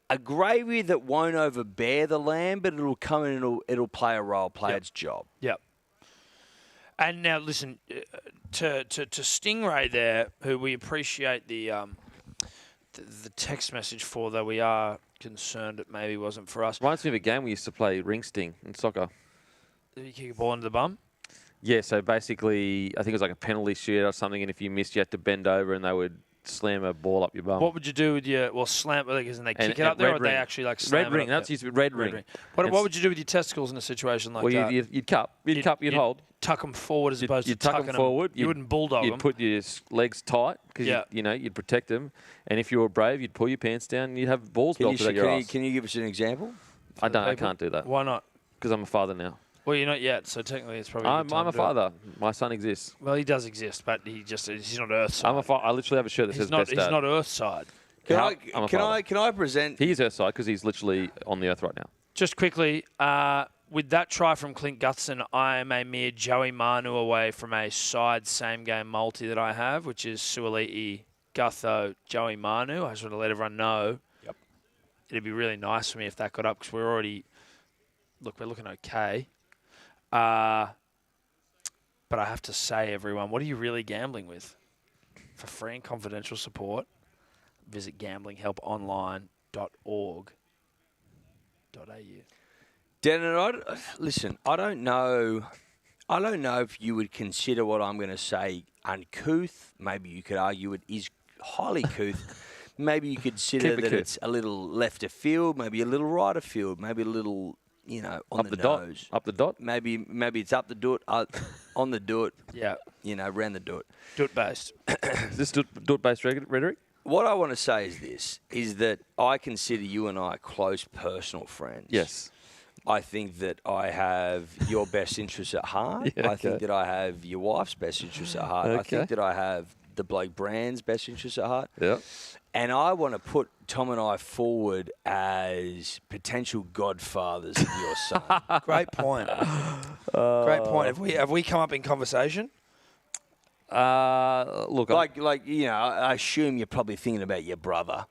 a gravy that won't overbear the lamb, but it'll come in and it'll play a role, play its job. Yep. And now, listen, to Stingray there, who we appreciate the text message for, though we are concerned it maybe wasn't for us. Reminds me of a game we used to play, ring sting, in soccer. Did you kick a ball into the bum? Yeah, so basically, I think it was like a penalty shoot or something, and if you missed, you had to bend over and they would slam a ball up your bum. What would you do with your, slam, and they kick it up there, or would they actually like slam red ring, it up that's used to be red ring. What would you do with your testicles in a situation like well, that? you'd cup, you'd hold. Tuck them forward as opposed to You'd tuck tucking them forward. You wouldn't bulldog You'd them. put your legs tight because you'd protect them. And if you were brave, you'd pull your pants down and you'd have balls belted at your ass. Can you give us an example? I can't do that. Why not? Because I'm a father now. Well, you're not yet, so technically it's probably. I'm a father. My son exists. Well, he does exist, but he's not Earthside. I literally have a shirt that says best dad. He's not Earthside. Can I present? He is Earthside because he's literally on the Earth right now. Just quickly, with that try from Clint Gutson, I am a mere Joey Manu away from a side same-game multi that I have, which is Suoli'i, Gutho, Joey Manu. I just want to let everyone know. Yep. It'd be really nice for me if that got up because we're looking okay. But I have to say, everyone, what are you really gambling with? For free and confidential support, visit gamblinghelponline.org.au. Denon, listen, I don't know if you would consider what I'm going to say uncouth. Maybe you could argue it is highly couth. Maybe you could consider that it's a little left of field, maybe a little right of field, maybe a little, on the nose. Up the dot? Maybe it's up the dot, on the dot. Yeah. Round the dot. Dot-based. Is this dot-based rhetoric? What I want to say is that I consider you and I close personal friends. Yes. I think that I have your best interests at heart. Yeah, I think that I have your wife's best interests at heart. I think that I have the Bloke brand's best interests at heart. Yeah. And I want to put Tom and I forward as potential godfathers of your son. Great point. Great point. Have we come up in conversation? Look, I assume you're probably thinking about your brother.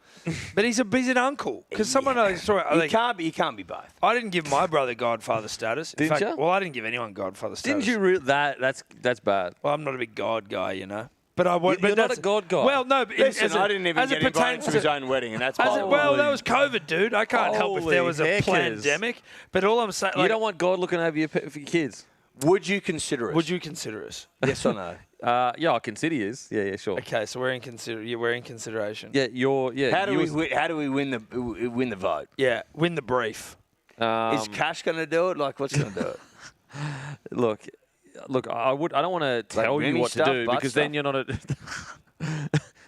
But he's an uncle. Because someone knows. You can't be both. I didn't give my brother godfather status. Didn't you? Well, I didn't give anyone godfather status. didn't you? That's bad. Well, I'm not a big god guy, But I won't. You're but not that's- a God guy. Well, no. But Listen, I didn't even as get it invited pertains to his own wedding, and that's As it, possible. well, that was COVID, dude. I can't help if there Holy was a heckers. pandemic. But all I'm saying, You like, don't want God looking over for your kids. Would you consider it? would you consider us? Yes or no? Yeah, I consider yous. Yeah, sure. Okay, so we're in consideration. Yeah, you're. Yeah. How do we win the vote? Yeah, win the brief. Is Cash going to do it? Like, what's going to do it? Look. I don't want to tell you Remy what stuff, to do butt because then stuff? you're not a.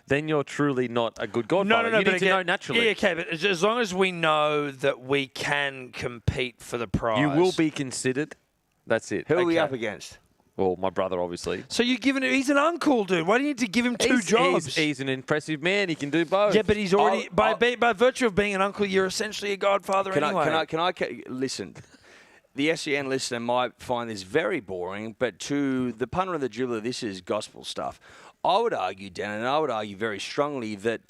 Then you're truly not a good godfather. No. You but need to know naturally. Yeah, okay, but as long as we know that we can compete for the prize, You will be considered. That's it. Who are we Okay. up against? Well, my brother, obviously. So you're giving him? He's an uncle, dude. Why do you need to give him two jobs? He's an impressive man. He can do both. Yeah, but he's already by virtue of being an uncle, you're essentially a godfather anyway. Can I listen? The SEN listener might find this very boring, but to the punter and the dribbler, this is gospel stuff. I would argue, Dan, and I would argue very strongly that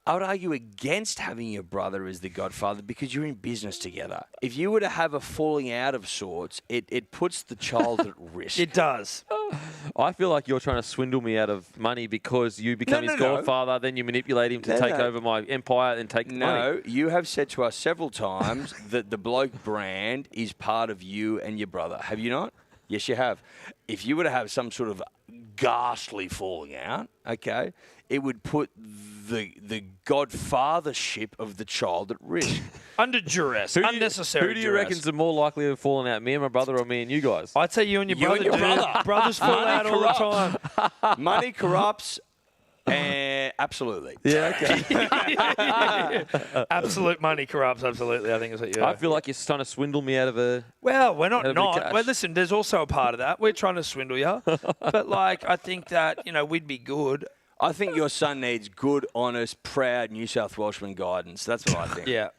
I would argue against having your brother as the godfather because you're in business together. If you were to have a falling out of sorts, it puts the child at risk. It does. I feel like you're trying to swindle me out of money because you become his godfather, then you manipulate him to take over my empire and take the money. No, you have said to us several times that the Bloke brand is part of you and your brother. Have you not? Yes, you have. If you were to have some sort of ghastly falling out, okay, it would put the godfathership of the child at risk. Under duress. Unnecessary Who do you duress. reckon's the more likely of falling out, me and my brother or me and you guys? I'd say you and your You brother. and your dude. brother. Brothers fall Money out all the corrupts. time. Money corrupts, and absolutely. Yeah, okay. Absolute money corrupts. Absolutely, I think is what you. I feel like you're trying to swindle me out of a... Well, we're not Out of a bit of not. cash. Well, listen, there's also a part of that. We're trying to swindle you, but like I think that we'd be good. I think your son needs good, honest, proud New South Welshman guidance. That's what I think. Yeah.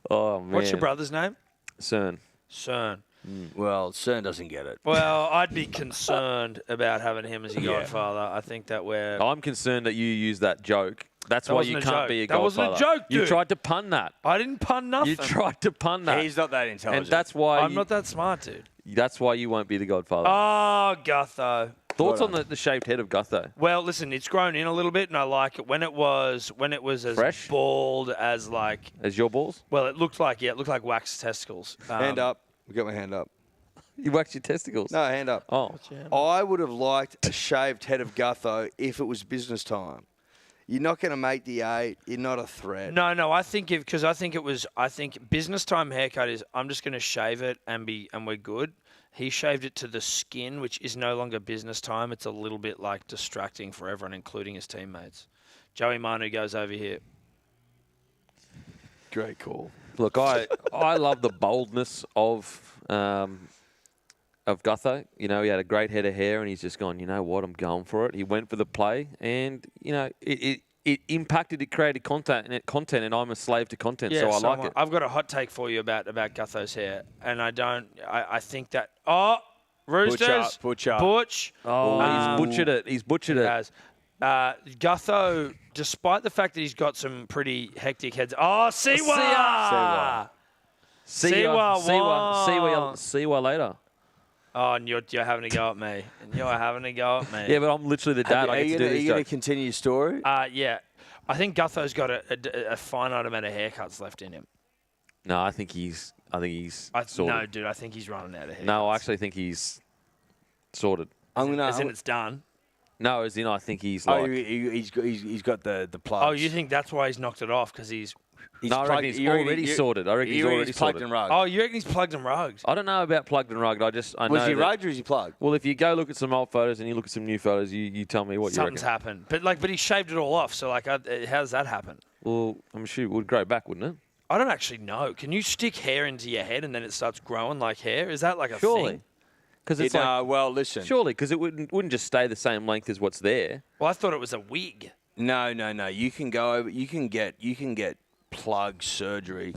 Oh, man. What's your brother's name? CERN. CERN. Well, CERN doesn't get it. Well, I'd be concerned about having him as your godfather. I think that we're. I'm concerned that you use that joke. That's That why wasn't you a can't joke. be a That godfather. wasn't a joke, You dude. tried to pun that. I didn't pun nothing. You tried to pun that. He's not that intelligent. And that's why I'm not that smart, dude. That's why you won't be the godfather. Oh, Gutho. Thoughts on the shaved head of Gutho? Well, listen, it's grown in a little bit, and I like it when it was as Fresh? bald as like. As your balls? Well, it looked like wax testicles. Hand up. We got my hand up. You wax your testicles? No, hand up. Oh. I would have liked a shaved head of Gutho if it was business time. You're not going to make the 8. You're not a threat. No, I think I think business time haircut is I'm just going to shave it and we're good. He shaved it to the skin, which is no longer business time. It's a little bit like distracting for everyone, including his teammates. Joey Manu goes over here. Great call. Look, I love the boldness of Gutho. You know, he had a great head of hair, and he's just gone, you know what, I'm going for it. He went for the play, and, you know, it impacted, it created content, and I'm a slave to content, so I like it. I've got a hot take for you about Gutho's hair, and I think that... Oh, Roosters. Butch up. Butch. Oh, he's butchered it. He's butchered it. Has. Gutho, despite the fact that he's got some pretty hectic heads... Oh, Siwa! See you later. Oh, and you're having a go at me. Yeah, but I'm literally the dad. I get to do Are this you going joke. to continue your story? Yeah. I think Gutho's got a finite amount of haircuts left in him. No, I think he's sorted. No, dude, I think he's running out of haircuts. No, I actually think he's sorted. As in it's done. No, as in I think he's Oh, like... he's got the plugs. Oh, you think that's why he's knocked it off? Because he's... No, I reckon he's already sorted. I reckon he's already plugged sorted. and rugged. Oh, you reckon he's plugged and rugged? I don't know about plugged and rugged. I know Was he that- rugged or is he plugged? Well, if you go look at some old photos and you look at some new photos, you tell me what Something's you reckon. happened. But he shaved it all off. So, how does that happen? Well, I'm sure it would grow back, wouldn't it? I don't actually know. Can you stick hair into your head and then it starts growing like hair? Is that like a Surely. thing? Because it's like... well, listen. Surely, because it wouldn't just stay the same length as what's there. Well, I thought it was a wig. No. You can go over. You can get plug surgery.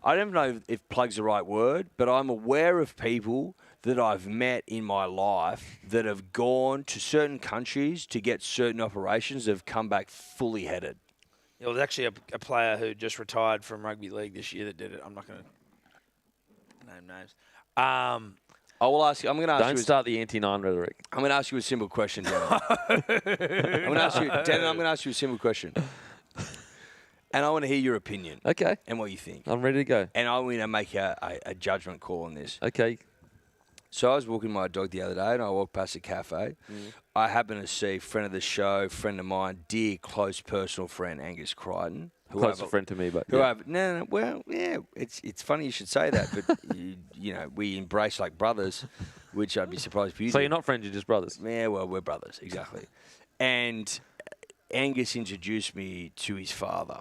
I don't know if plug's the right word, but I'm aware of people that I've met in my life that have gone to certain countries to get certain operations that have come back fully headed. It was actually a player who just retired from rugby league this year that did it. I'm not going to name names. I will ask you. I'm going to ask Don't you. start the anti-9 rhetoric. I'm going to ask you a simple question, Denon. I'm going to ask you, Denon. I'm going to ask you a simple question, and I want to hear your opinion. Okay. And what you think. I'm ready to go. And I'm going to make a judgment call on this. Okay. So I was walking my dog the other day, and I walked past a cafe. I happened to see friend of the show, friend of mine, dear close personal friend Angus Crichton. Close a friend to me, but Who yeah. I've no, well, yeah, it's funny you should say that, but you know, we embrace like brothers, which I'd be surprised for you. So to. you're not friends, you're just brothers. Yeah, well, we're brothers, exactly. And Angus introduced me to his father,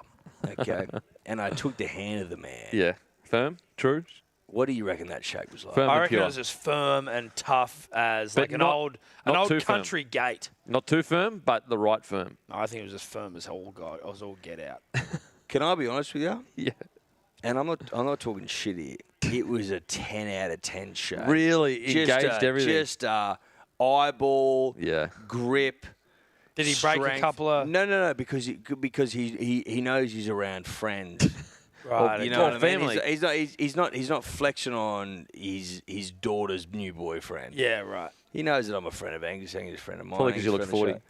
okay, and I took the hand of the man. Yeah. Firm? True? What do you reckon that shake was like? Firm. I and reckon pure. it was as firm and tough as But like an not- old not too firm. country gate. Not too firm, but the right firm. I think it was as firm as all get out. Can I be honest with you? Yeah. And I'm not talking shit here. It was a 10 out of 10 shake. Really engaged everything. Just eyeball, Yeah. grip. Did he break a strength. couple of? No, because he knows he's around friends. Right. You know Well, what I mean? family. He's not flexing on his daughter's new boyfriend. Yeah, right. He knows that I'm a friend of Angus. Angus is a friend of mine. Probably 'cause you Angus look friend of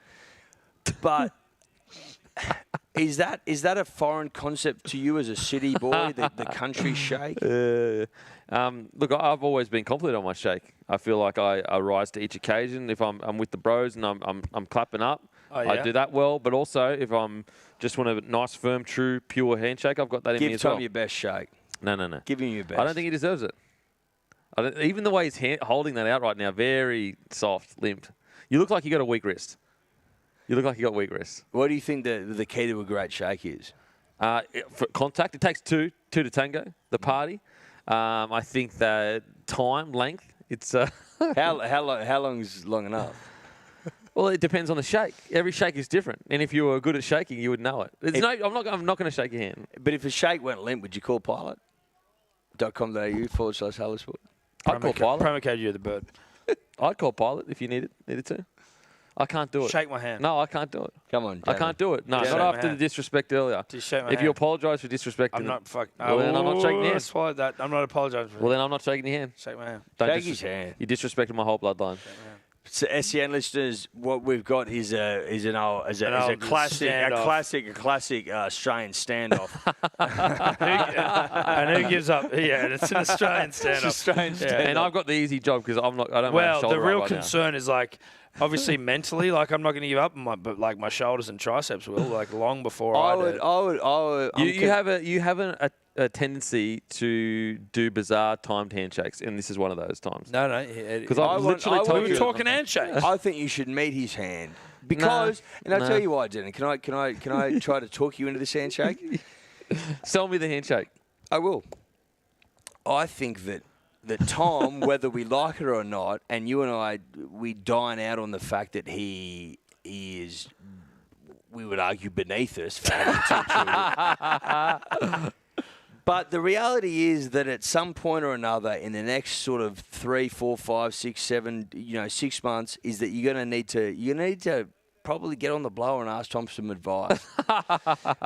the show. But is that a foreign concept to you as a city boy? the country shake. Look, I've always been confident on my shake. I feel like I rise to each occasion. If I'm with the bros and I'm clapping up, Oh, yeah? I do that well. But also, if I'm just want a nice, firm, true, pure handshake, I've got that in me Give as Tom well. your best shake. No. Give him your best. I don't think he deserves it. Even the way he's holding that out right now, very soft, limp. You look like you got a weak wrist. You look like you got weak wrist. What do you think the key to a great shake is? For contact, it takes two to tango. The party. I think that time, length. It's How long is long enough? well, it depends on the shake. Every shake is different, and if you were good at shaking, you would know it. I'm not going to shake your hand. But if a shake went limp, would you call pilot.com.au/Hello Sport? I'd call pilot. Promo code you the bird. I'd call pilot if you needed to. I can't do it. Shake my hand. No, I can't do it. Come on, I can't do it. No, Shake not my after the hand. disrespect earlier. Just shake my If hand. you apologise for disrespecting I'm not fuck. Well, then I'm not shaking your hand. Swallowed that. I'm not apologising. well, then I'm not shaking your hand. Shake my hand. Don't Shake his hand. You disrespected my whole bloodline. So SEN listeners, what we've got is a old classic Australian standoff. And who gives up? Yeah, it's an Australian stand-up. Australian Yeah. And I've got the easy job because I don't have Well, shoulder the real right now. concern is like, obviously mentally, like I'm not going to give up, but like my shoulders and triceps will, like long before I do. You have a tendency to do bizarre timed handshakes, and this is one of those times. No, Because I I've want- literally I told want- you. we're talking handshakes. I think you should meet his hand because, and I'll No. tell you why, Dennis. Can I try to talk you into this handshake? Sell me the handshake. I will. I think that Tom, whether we like it or not, and you and I, we dine out on the fact that he is, we would argue, beneath us for having two children. But the reality is that at some point or another in the next sort of 3, 4, 5, 6, 7, 6 months, is that you're going to need to probably get on the blower and ask Tom some advice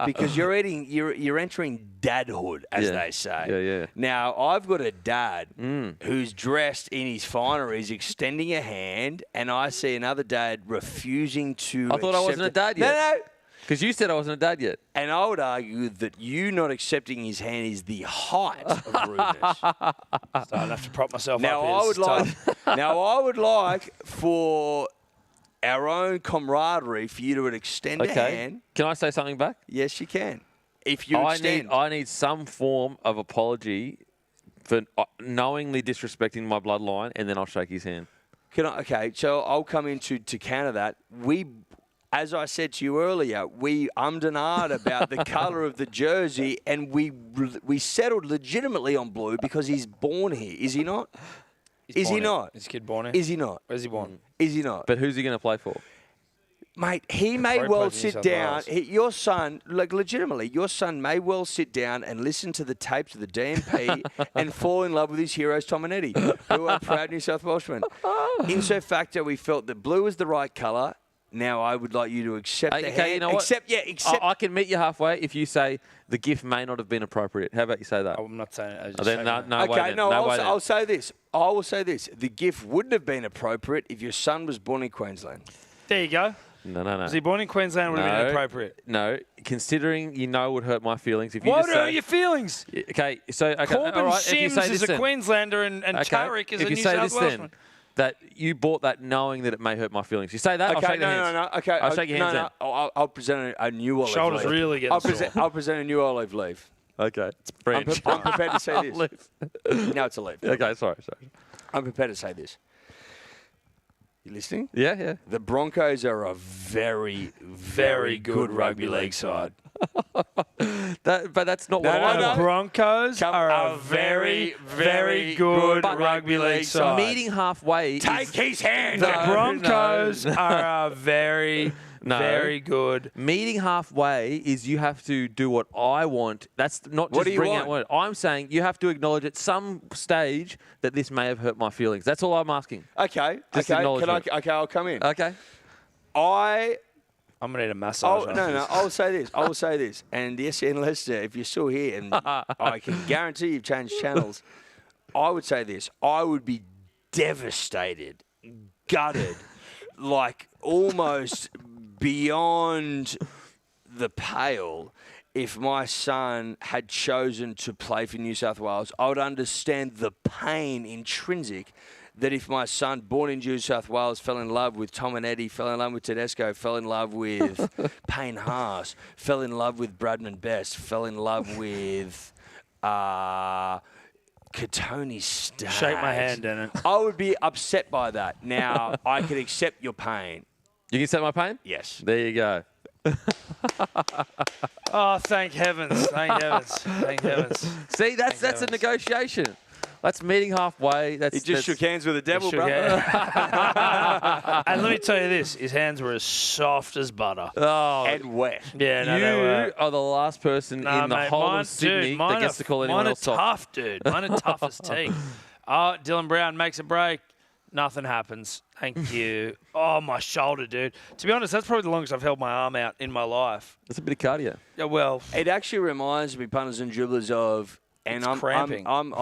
because you're entering dadhood, as they say. Yeah. Now I've got a dad who's dressed in his fineries, extending a hand, and I see another dad refusing to. I thought I wasn't a dad yet. No. Because you said I wasn't a dad yet. And I would argue that you not accepting his hand is the height of rudeness. So I'd have to prop myself Now up. I would like for our own camaraderie for you to extend a hand. Can I say something back? Yes, you can. If you I extend. need some form of apology for knowingly disrespecting my bloodline, and then I'll shake his hand. Okay, so I'll come in to counter that. As I said to you earlier, we ummed and ahed about the colour of the jersey, and we settled legitimately on blue because he's born here. Is he not? Is he not? Is kid born here? Is he not? Where's he born? Is he not? But who's he going to play for? Mate, he may Probably well plays in New sit South down. Wales. Your son, like legitimately, your son may well sit down and listen to the tapes of the DMP and fall in love with his heroes, Tom and Eddie, who are proud New South Welshmen. In so facto, we felt that blue was the right colour. Now I would like you to accept the Okay, hand. you know what? Accept. I can meet you halfway if you say the gift may not have been appropriate. How about you say that? I'm not saying it. I was just Then saying no, that. no way Okay, then. no, no way I'll then. say this. I will say this. The gift wouldn't have been appropriate if your son was born in Queensland. There you go. No. Was he born in Queensland? Would have been inappropriate. No, considering you know it would hurt my feelings if you What just are say, your feelings? Okay, so Corbin all right, if you Sims say is this a then, Queenslander and Tarek is if a you New say South this Welshman. then, that you bought that knowing that it may hurt my feelings. You say that, I'll Okay, shake the hands. no. Okay, I'll shake your hands then. I'll present a new olive Shoulders leaf. really getting sore. I'll present a new olive leaf. Okay, it's I'm French. prepared to say this. No, it's a leaf. Okay, sorry. I'm prepared to say this. You listening? Yeah. The Broncos are a very, very good rugby league side. But that's not what No, I no, The no. Broncos are a very, very good rugby league side. Meeting halfway. Take his hand. The No, Broncos are a very, No. very good. Meeting halfway is you have to do what I want. That's not What just do you bring want? out what I'm saying. You have to acknowledge at some stage that this may have hurt my feelings. That's all I'm asking. Okay. Just Okay. acknowledgement. Okay. I'll come in. Okay. I'm going to need a massage. after No. this. I will say this. And the SEN listener, if you're still here, and I can guarantee you've changed channels, I would say this. I would be devastated, gutted, like almost beyond the pale if my son had chosen to play for New South Wales. I would understand the pain intrinsic that if my son, born in New South Wales, fell in love with Tom and Eddie, fell in love with Tedesco, fell in love with Payne Haas, fell in love with Bradman Best, fell in love with Katoni Staggs. Shake my hand, Dennis. I would be upset by that. Now, I can accept your pain. You can accept my pain? Yes. There you go. Oh, thank heavens. Thank heavens. Thank heavens. See, that's a heavens. negotiation. That's meeting halfway. He just shook hands with the devil, Shook brother. And let me tell you this, his hands were as soft as butter. Oh, And wet. Yeah, no, you they were. are the last person Nah, in the mate, whole mine- of Sydney dude, that mine gets are- to call anyone mine else are soft. tough, dude. Mine are tough as teeth. Oh, Dylan Brown makes a break. Nothing happens. Thank you. Oh, my shoulder, dude. To be honest, that's probably the longest I've held my arm out in my life. That's a bit of cardio. Yeah, well, It actually reminds me, punters and dribblers, of, and It's cramping. I'm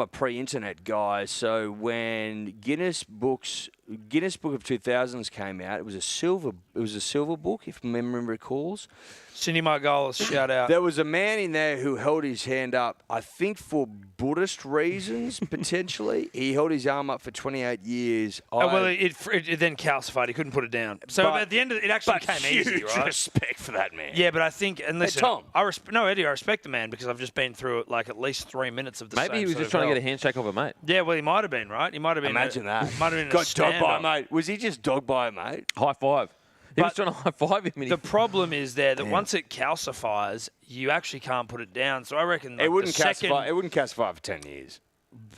a pre-internet guy. So when Guinness Book of 2000s came out, it was a silver book, if memory recalls. Cindy Margolis, shout out. There was a man in there who held his hand up, I think for Buddhist reasons, potentially. He held his arm up for 28 years. Well, it then calcified. He couldn't put it down. So But- at the end of it actually became easy, huge right? respect for that man. Yeah, but I think, and listen, Tom. Eddie, I respect the man because I've just been through it like at least 3 minutes of the Maybe same he was sort just of trying to hell. get a handshake off a mate. Yeah, well, he might have been, right? He might have been. Imagine that. Might have been Got dogged by a stand-up. mate. Was he just dogged by a mate? High five. He was But trying to high five him. And The he, problem is there that once it calcifies, you actually can't put it down. So I reckon like, It wouldn't the second, calcify. It wouldn't calcify for 10 years.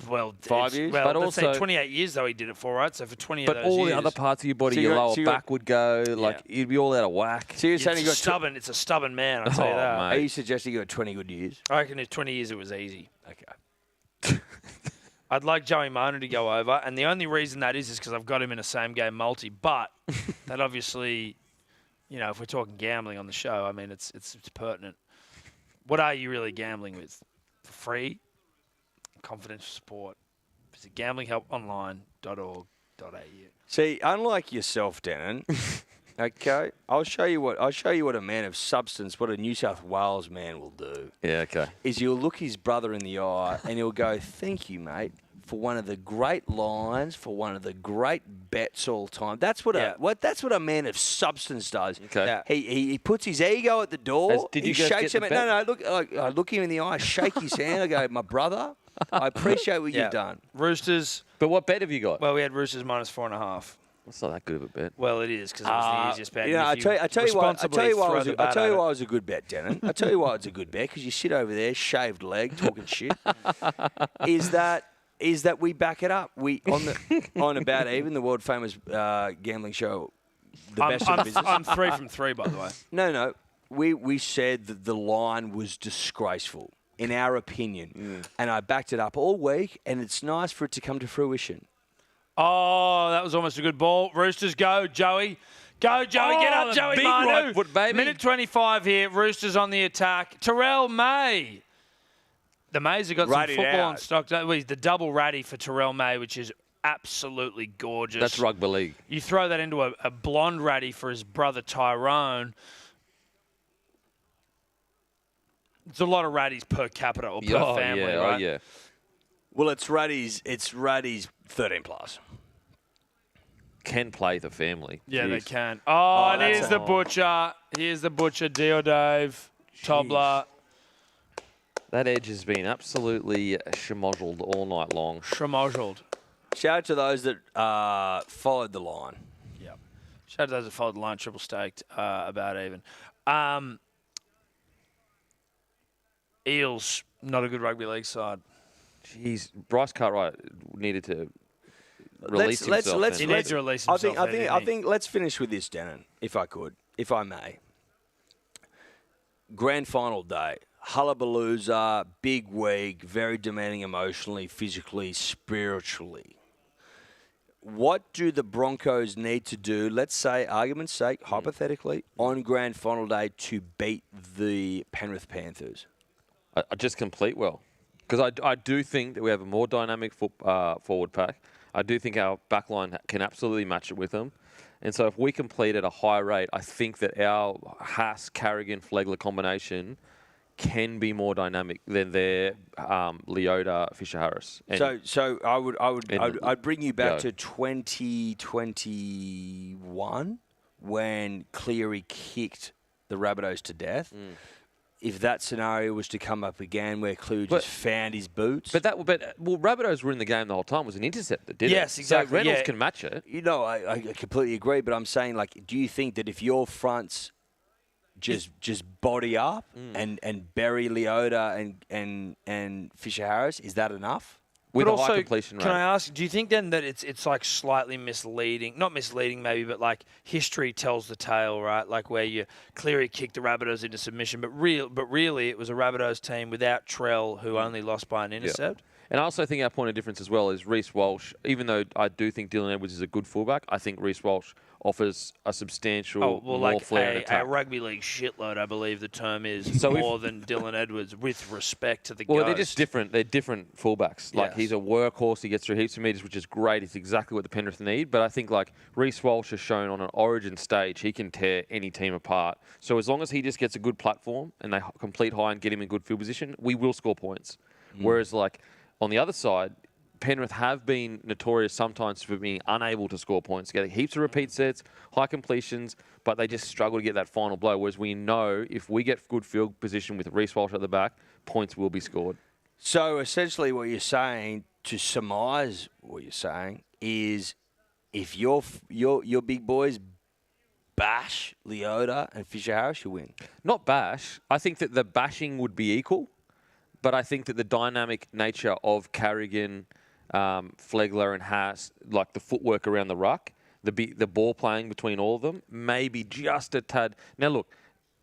well, 5 it's- years? Well, But let's say also- 28 years though he did it for, right? So for 20 but of those all years, the other parts of your body, So you your got- lower so you got- back would go, like, you'd be all out of whack. So you're saying he it's got stubborn. It's a stubborn man. I'll tell you Oh, that. mate. Are you suggesting you got 20 good years? I reckon in 20 years it was easy. Okay. I'd like Joey Mona to go over, and the only reason that is because I've got him in a same game multi. But that obviously, you know, if we're talking gambling on the show, I mean, it's pertinent. What are you really gambling with? For free, confidential support. Visit gamblinghelponline.org.au. See, unlike yourself, Denon. Okay, I'll show you what a man of substance, what a New South Wales man will do. Yeah, okay. Is he'll look his brother in the eye and he'll go, "Thank you, mate, for one of the great lines, for one of the great bets all time." That's what that's what a man of substance does. Okay. Yeah. He puts his ego at the door. Did he you guys shakes get him. the bet? No, look, I look him in the eye, shake his hand. I go, "My brother, I appreciate what you've done." Roosters. But what bet have you got? Well, we had Roosters minus 4.5. That's not that good of a bet. Well, it is because it was the easiest bet. You know, And I if tell you why. I tell you why it was. I tell you why. why it was a good bet, Denon. I tell you why it's a good bet because you sit over there, shaved leg, talking shit. Is that we back it up? We on About Even, the world famous gambling show, the best in business. I'm 3 from 3, by the way. No. We said that the line was disgraceful, in our opinion, and I backed it up all week, and it's nice for it to come to fruition. Oh, that was almost a good ball. Roosters go, Joey. Go, Joey. Get up, the Joey big Manu. right foot, baby. Minute 25 here. Roosters on the attack. Terrell May. The Mays have got Ratted some football out. in stock. The double ratty for Terrell May, which is absolutely gorgeous. That's rugby league. You throw that into a blonde ratty for his brother Tyrone. It's a lot of ratties per capita or per family, right? Oh, yeah. Well, it's Raddy's 13 plus. Can play the family. Yeah, they Jeez. can. Oh, and that's here's the butcher. Here's the butcher, Dio Dave, Tobler, That edge has been absolutely schmozzled all night long. Schmozzled. Shout out to those that followed the line. Yep. Shout out to those that followed the line, triple staked, about even. Eels, not a good rugby league side. Jeez, Bryce Cartwright needed to release himself. He needs to release himself. I think let's finish with this, Denon, if I may. Grand final day. Hullabalooza, big week, very demanding emotionally, physically, spiritually. What do the Broncos need to do, let's say, argument's sake, hypothetically, on grand final day to beat the Penrith Panthers? I just complete well. Because I do think that we have a more dynamic forward pack. I do think our backline can absolutely match it with them. And so if we complete at a high rate, I think that our Haas, Carrigan, Flegler combination can be more dynamic than their Leota, Fisher-Harris. So I'd bring you back to 2021 when Cleary kicked the Rabbitohs to death. If that scenario was to come up again, where Cleary just found his boots, But Rabbitohs were in the game the whole time. It was an interceptor, didn't it? Yes, exactly. So Reynolds Yeah. can match it. I completely agree. But I'm saying, like, do you think that if your fronts just body up and bury Leota and Fisher Harris, is that enough? With But a high also, completion rate. can I ask, do you think then that it's like slightly misleading? Not misleading maybe, but like history tells the tale, right? Like where you Cleary kicked the Rabbitohs into submission, but really it was a Rabbitohs team without Trell who only lost by an intercept. And I also think our point of difference as well is Reece Walsh. Even though I do think Dylan Edwards is a good fullback, I think Reece Walsh offers a substantial more flair and a attack. rugby league shitload, I believe the term is, more than Dylan Edwards, with respect to the Well, Ghost. they're just different. They're different fullbacks. Like, Yes. he's a workhorse. He gets through heaps of metres, which is great. It's exactly what the Penrith need. But I think, like, Reece Walsh has shown on an origin stage, he can tear any team apart. So as long as he just gets a good platform and they complete high and get him in good field position, we will score points. Whereas, like, on the other side, Penrith have been notorious sometimes for being unable to score points, getting heaps of repeat sets, high completions, but they just struggle to get that final blow. Whereas we know if we get good field position with Reece Walsh at the back, points will be scored. So essentially, what you're saying, to surmise what you're saying, is if your big boys bash Leota and Fisher Harris, you win. Not bash. I think that the bashing would be equal, but I think that the dynamic nature of Carrigan, Flegler and Haas, like the footwork around the ruck, the ball playing between all of them, maybe just a tad. Now, look,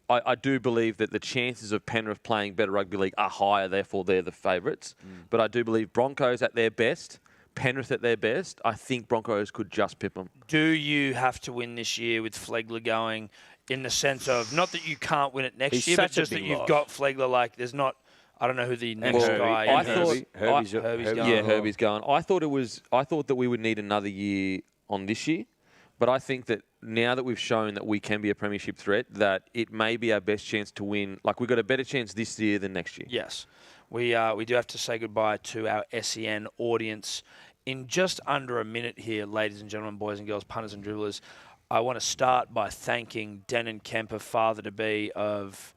I do believe that the chances of Penrith playing better rugby league are higher, therefore they're the favourites. But I do believe Broncos at their best, Penrith at their best, I think Broncos could just pip them. Do you have to win this year with Flegler going, in the sense of, not that you can't win it next He's year, but such a just that big you've loss. got Flegler, like, there's not... I don't know who the next Herbie. guy I is. thought- Herbie's Herbie's going. going. Herbie's going. I thought that we would need another year on this year, but I think that now that we've shown that we can be a premiership threat, that it may be our best chance to win. Like, we've got a better chance this year than next year. Yes. We do have to say goodbye to our SEN audience in just under a minute here, ladies and gentlemen, boys and girls, punters and dribblers. I want to start by thanking Denon Kemp, father-to-be of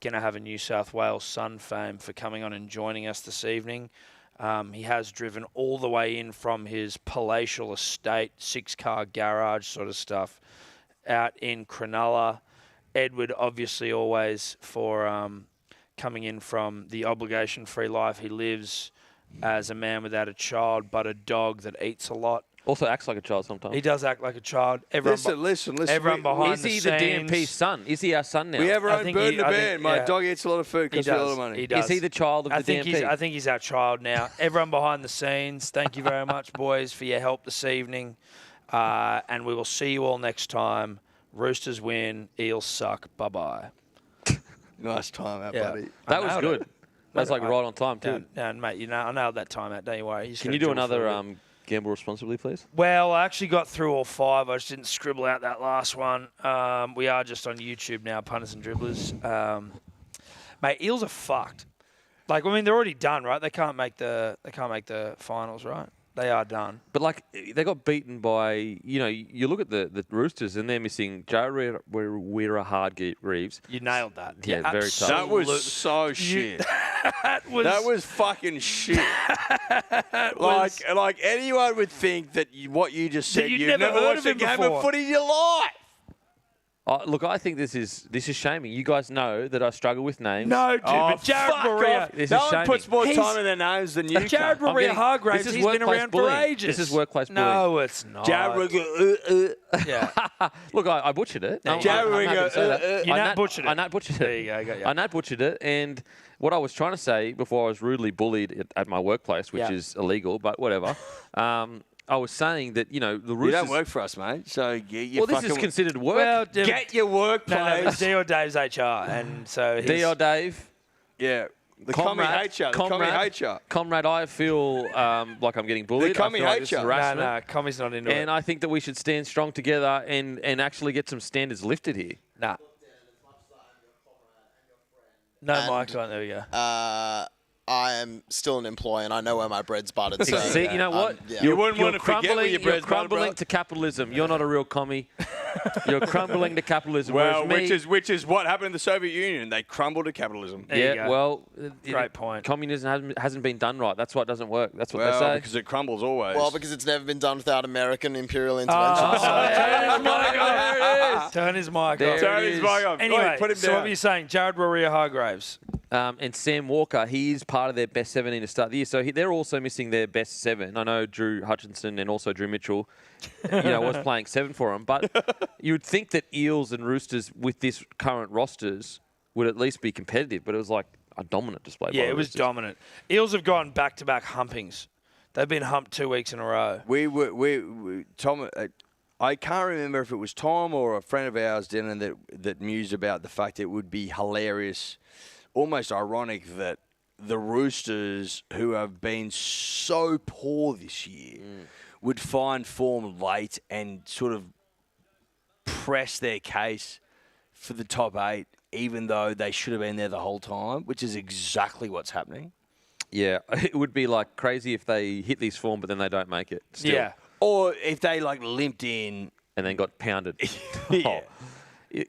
Gonna have a New South Wales Sun fame, for coming on and joining us this evening. He has driven all the way in from his palatial estate, 6-car garage sort of stuff, out in Cronulla. Edward, obviously, always for coming in from the obligation-free life he lives as a man without a child, but a dog that eats a lot. Also acts like a child sometimes. He does act like a child. Everyone Listen. Everyone behind Is he the scenes. DMP's son? Is he our son now? We have our I own think bird he- in the I think- band. My yeah. dog eats a lot of food, He costs me a lot does. of money. He does. Is he the child of the DMP? I think he's our child now. Everyone behind the scenes, thank you very much, boys, for your help this evening. And we will see you all next time. Roosters win. Eels suck. Bye-bye. Nice time out, Yeah. buddy. That was nailed good. it. That was like right on time Yeah, too. and mate, I nailed that time out. Don't you worry. Can you do another gamble responsibly, please? Well, I actually got through all 5. I just didn't scribble out that last one. We are just on YouTube now, punters and dribblers. Mate, Eels are fucked. Like, I mean, they're already done, right? They can't make the finals, right? They are done. But like they got beaten by, you look at the Roosters and they're missing Joe Hargreaves. You nailed that. Yeah, very tough. That was so shit. That was fucking shit. like anyone would think that what you just said, you'd you've never heard watched of a him game before. of footy in your life. Look, I think this is shaming. You guys know that I struggle with names. no, dude. but Jared fuck Maria. off. This No is one shaming. puts more He's- time in their names than you. Jared cunt. Maria getting- Hargraves, this is he's been workplace around bullying. for ages. This is workplace No, it's not. Jared, Yeah. Look, I butchered it. Yeah, I'm Jared happy to say that. You nat butchered it. I nat butchered it. There you go, got you. I nat butchered it, and what I was trying to say before I was rudely bullied at my workplace, which Yeah. is illegal, but whatever. I was saying that the Roosters. you don't work for us, mate. So you Well, this is considered work. Well, get your workplace. No, it's D or Dave's HR, and so he's, D or Dave, Yeah. The commie hates you. The commie hates you. comrade, I feel like I'm getting bullied. The commie I feel like hates this is you. harassment. No, Commie's not into And it. I think that we should stand strong together and actually get some standards lifted here. Nah. No, And- Mike's on. There we go. I am still an employee, and I know where my bread's buttered. So, See, you know what? yeah. You wouldn't You're want to forget where crumbling, your you're bread's buttered, crumbling bro. to capitalism. You're not a real commie. You're crumbling to capitalism. Well, whereas me, which is what happened in the Soviet Union. They crumbled to capitalism. There you yeah, go. well, Great point. Communism hasn't been done right. That's why it doesn't work. That's what Well, they say. because it crumbles always. Well, because it's never been done without American imperial intervention. Turn his mic There off. it Turn his is. mic off. Anyway, Wait, put him so down. what were you saying? Jared Maria Hargraves. And Sam Walker, he's part of their best 17 to start the year. So they're also missing their best 7. I know Drew Hutchinson and also Drew Mitchell, was playing 7 for them. But you would think that Eels and Roosters with this current rosters would at least be competitive. But it was like a dominant display. by Yeah, the it was Roosters. dominant. Eels have gone back-to-back humpings. They've been humped 2 weeks in a row. we Tom. I can't remember if it was Tom or a friend of ours, Denon, that mused about the fact it would be hilarious, almost ironic, that the Roosters, who have been so poor this year, would find form late and sort of press their case for the top 8, even though they should have been there the whole time, which is exactly what's happening. Yeah, it would be like crazy if they hit this form, but then they don't make it. Still. Yeah. Or if they limped in. And then got pounded. Yeah.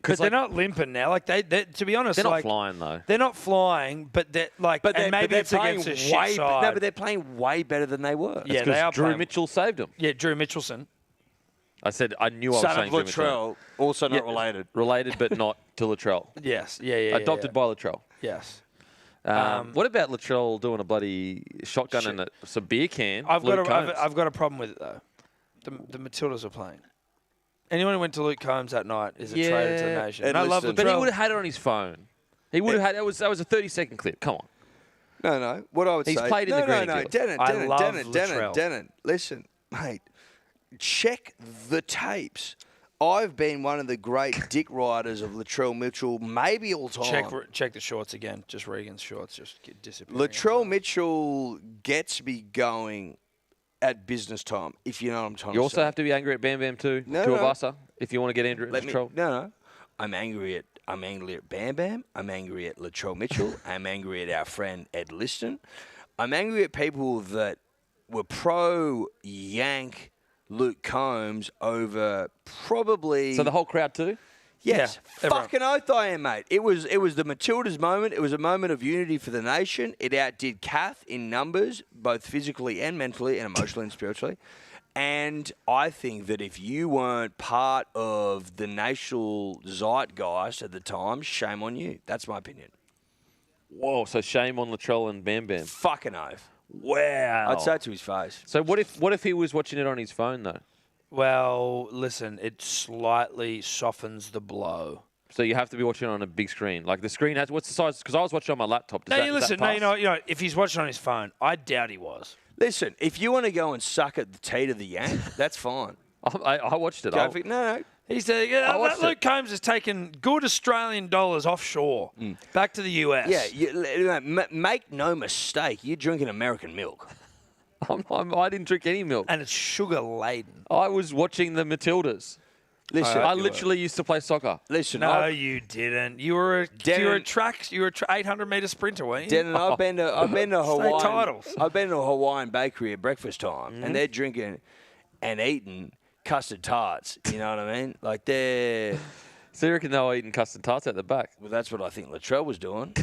But they're not limping now. Like they to be honest, They're not like, flying, though. They're not flying, but they're like, and maybe it's against a shit side. No, but they're playing way better than they were. Yeah, they are Drew playing. Mitchell saved them. Yeah, Drew Mitchelson. I said I knew I was Son saying of Drew Mitchell. Latrell, also not Yeah. related. Related, but not to Latrell. Yes. Yeah. Adopted by Latrell. Yes. What about Latrell doing a bloody shotgun and some beer can? I've Luke Combs? got a problem with it though. The Matildas are playing. Anyone who went to Luke Combs that night is a traitor to the nation. And I love listen, But he Latrell. would have had it on his phone. He would have had that was a 30-second clip. Come on. No. What I would He's say. played in the Granny Guild. Latrell. Listen, mate. Check the tapes. I've been one of the great dick riders of Latrell Mitchell, maybe all time. Check the shorts again. Just Regan's shorts just disappearing. Latrell Mitchell gets me going at business time, if you know what I'm trying You to also say. have to be angry at Bam Bam too. No, to no. Avasa, if you want to get angry at Latrell. No. I'm angry at Bam Bam. I'm angry at Latrell Mitchell. I'm angry at our friend Ed Liston. I'm angry at people that were pro-Yank Luke Combs over probably... So the whole crowd too? Yes, Yeah, everyone. fucking oath I am, mate. It was the Matildas moment. It was a moment of unity for the nation. It outdid Kath in numbers, both physically and mentally and emotionally and spiritually. And I think that if you weren't part of the national zeitgeist at the time, shame on you. That's my opinion. Whoa, so shame on Latrell and Bam Bam. Fucking oath. Wow. I'd say it to his face. So what if he was watching it on his phone though? Well, listen, it slightly softens the blow. So you have to be watching it on a big screen. Like the screen has what's the size? Because I was watching on my laptop. Does No, that, you does listen. that No, pass? you know, if he's watching on his phone, I doubt he was. Listen, if you want to go and suck at the teat of the Yank, that's fine. I watched it. No. He said, watched Luke it. Combs has taken good Australian dollars offshore back to the US. Yeah, make no mistake. You're drinking American milk. I didn't drink any milk. And it's sugar laden. I was watching the Matildas. Listen, I literally used to play soccer. listen. No, you didn't. You were a 800-meter sprinter, weren't you? Dan, I've been to Hawaii. titles. I've been to a Hawaiian bakery at breakfast time, and they're drinking and eating custard tarts. You know what I mean? Like they're. So you reckon they were eating custard tarts at the back? Well, that's what I think Latrell was doing.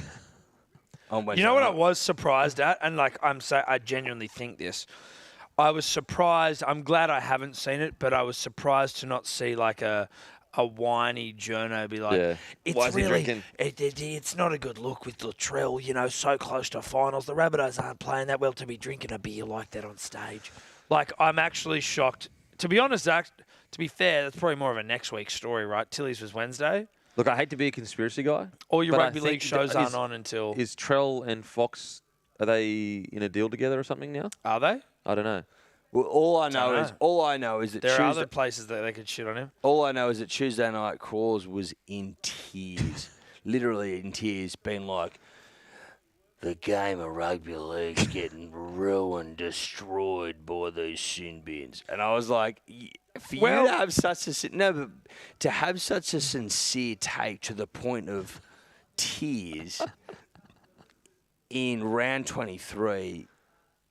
On Wednesday You know what I night. was surprised at, and I genuinely think this. I was surprised. I'm glad I haven't seen it, but I was surprised to not see like a whiny journo be like, Yeah. "It's Why is he really, drinking?" it's not a good look with Latrell. You know, so close to finals. The Rabbitohs aren't playing that well to be drinking a beer like that on stage." Like, I'm actually shocked. To be honest, Zach, to be fair, that's probably more of a next week story, right? Tilly's was Wednesday. Look, I hate to be a conspiracy guy. All your but I rugby think league shows aren't on until. Is Trell and Fox, are they in a deal together or something now? Are they? I don't know. Well, all I know know. is that There are Tuesday, other places that they could shit on him. all I know is that Tuesday night Crawls was in tears, literally in tears, being like, "The game of rugby league's getting ruined, destroyed by these sin bins," and I was like, for you to have such a sincere take to the point of tears in round 23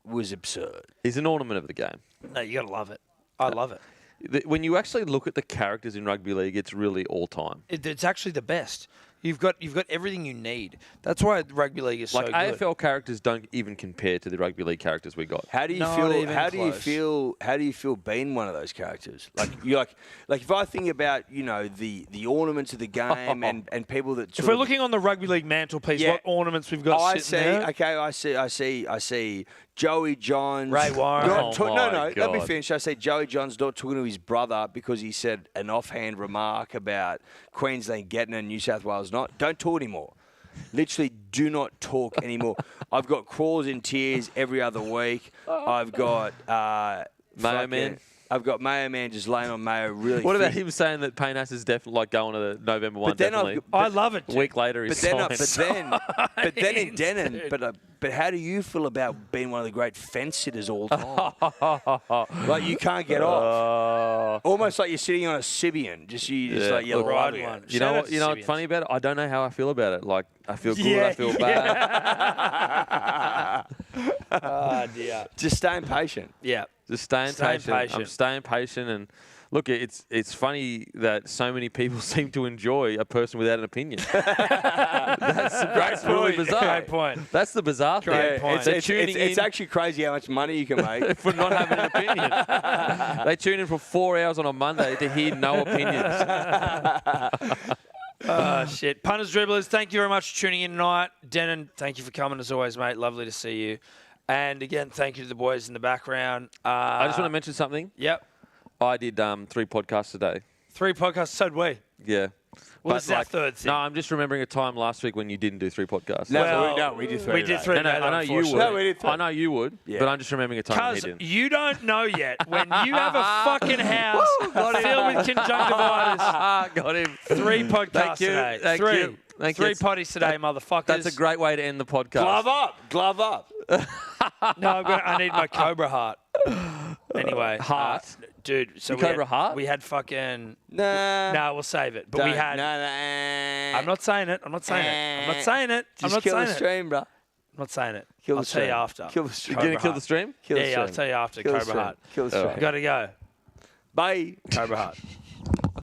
was absurd. He's an ornament of the game. No, you gotta love it. I love it. When you actually look at the characters in rugby league, it's really all time. It's actually the best. You've got everything you need. That's why rugby league is Like so good. AFL characters don't even compare to the rugby league characters we got. How do you Not feel? even How do you close. feel? How do you feel being one of those characters? Like you like if I think about the ornaments of the game and people that If we're looking on the rugby league mantelpiece, Yeah. what ornaments we've got I sitting see. there? Okay, I see Joey Johns. Ray Warren. Not Oh my let me God. finish. I see Joey Johns not talking to his brother because he said an offhand remark about Queensland getting and New South Wales not. Don't talk anymore. Literally, do not talk anymore. I've got Crawls in tears every other week. I've got Mayo Man. I've got Mayo Man just laying on Mayo really. What about thick. him saying that Payne Haas is definitely like going to the November 1 But then definitely? I love it. A week later, he's But signed. then in Denon. But how do you feel about being one of the great fence sitters all time? Like you can't get off. Almost like you're sitting on a Sibian. Just like you're Look, riding one. it. You Shout know out what? to You know what's Sibians. funny about it? I don't know how I feel about it. Like I feel good. I feel bad. Oh, dear. Just staying patient. Yeah. Just staying Staying patient. I'm patient. staying patient, and look, it's funny that so many people seem to enjoy a person without an opinion. That's really bizarre. Great point. That's the bizarre thing. Great point. They're tuning It's in actually crazy how much money you can make. for not having an opinion. They tune in for 4 hours on a Monday to hear no opinions. Oh, shit. Punters, dribblers, thank you very much for tuning in tonight. Denon, thank you for coming as always, mate. Lovely to see you. And again, thank you to the boys in the background. I just want to mention something. Yep. I did 3 podcasts today. 3 podcasts, so did we. Yeah. Well, But, this is our third thing. No, I'm just remembering a time last week when you didn't do 3 podcasts. Well, we did 3. We did 3. No, I know you would. No, we did 3. I know you would, Yeah. but I'm just remembering a time when he Because didn't. you don't know yet when you have a fucking house filled with conjunctivitis. Got him. 3 podcasts Thank you. today. Thank 3. you. Thank you. 3 potties today, motherfuckers. That's a great way to end the podcast. Glove up. Glove up. No, I need my Cobra heart. Anyway. Heart? Dude, so You we Cobra had, heart? we had fucking... Nah. No, we'll save it. But we had... I'm not saying it. I'm not saying it. I'm not saying it. I'm Just not kill saying the it. stream, bro. I'm not saying it. Kill I'll the tell you stream. after. Kill the stream. You're going to Cobra kill the heart. stream? Kill the Yeah, I'll stream. tell you after. Kill the Cobra stream. heart. Kill the stream. Gotta go. Bye. Cobra heart.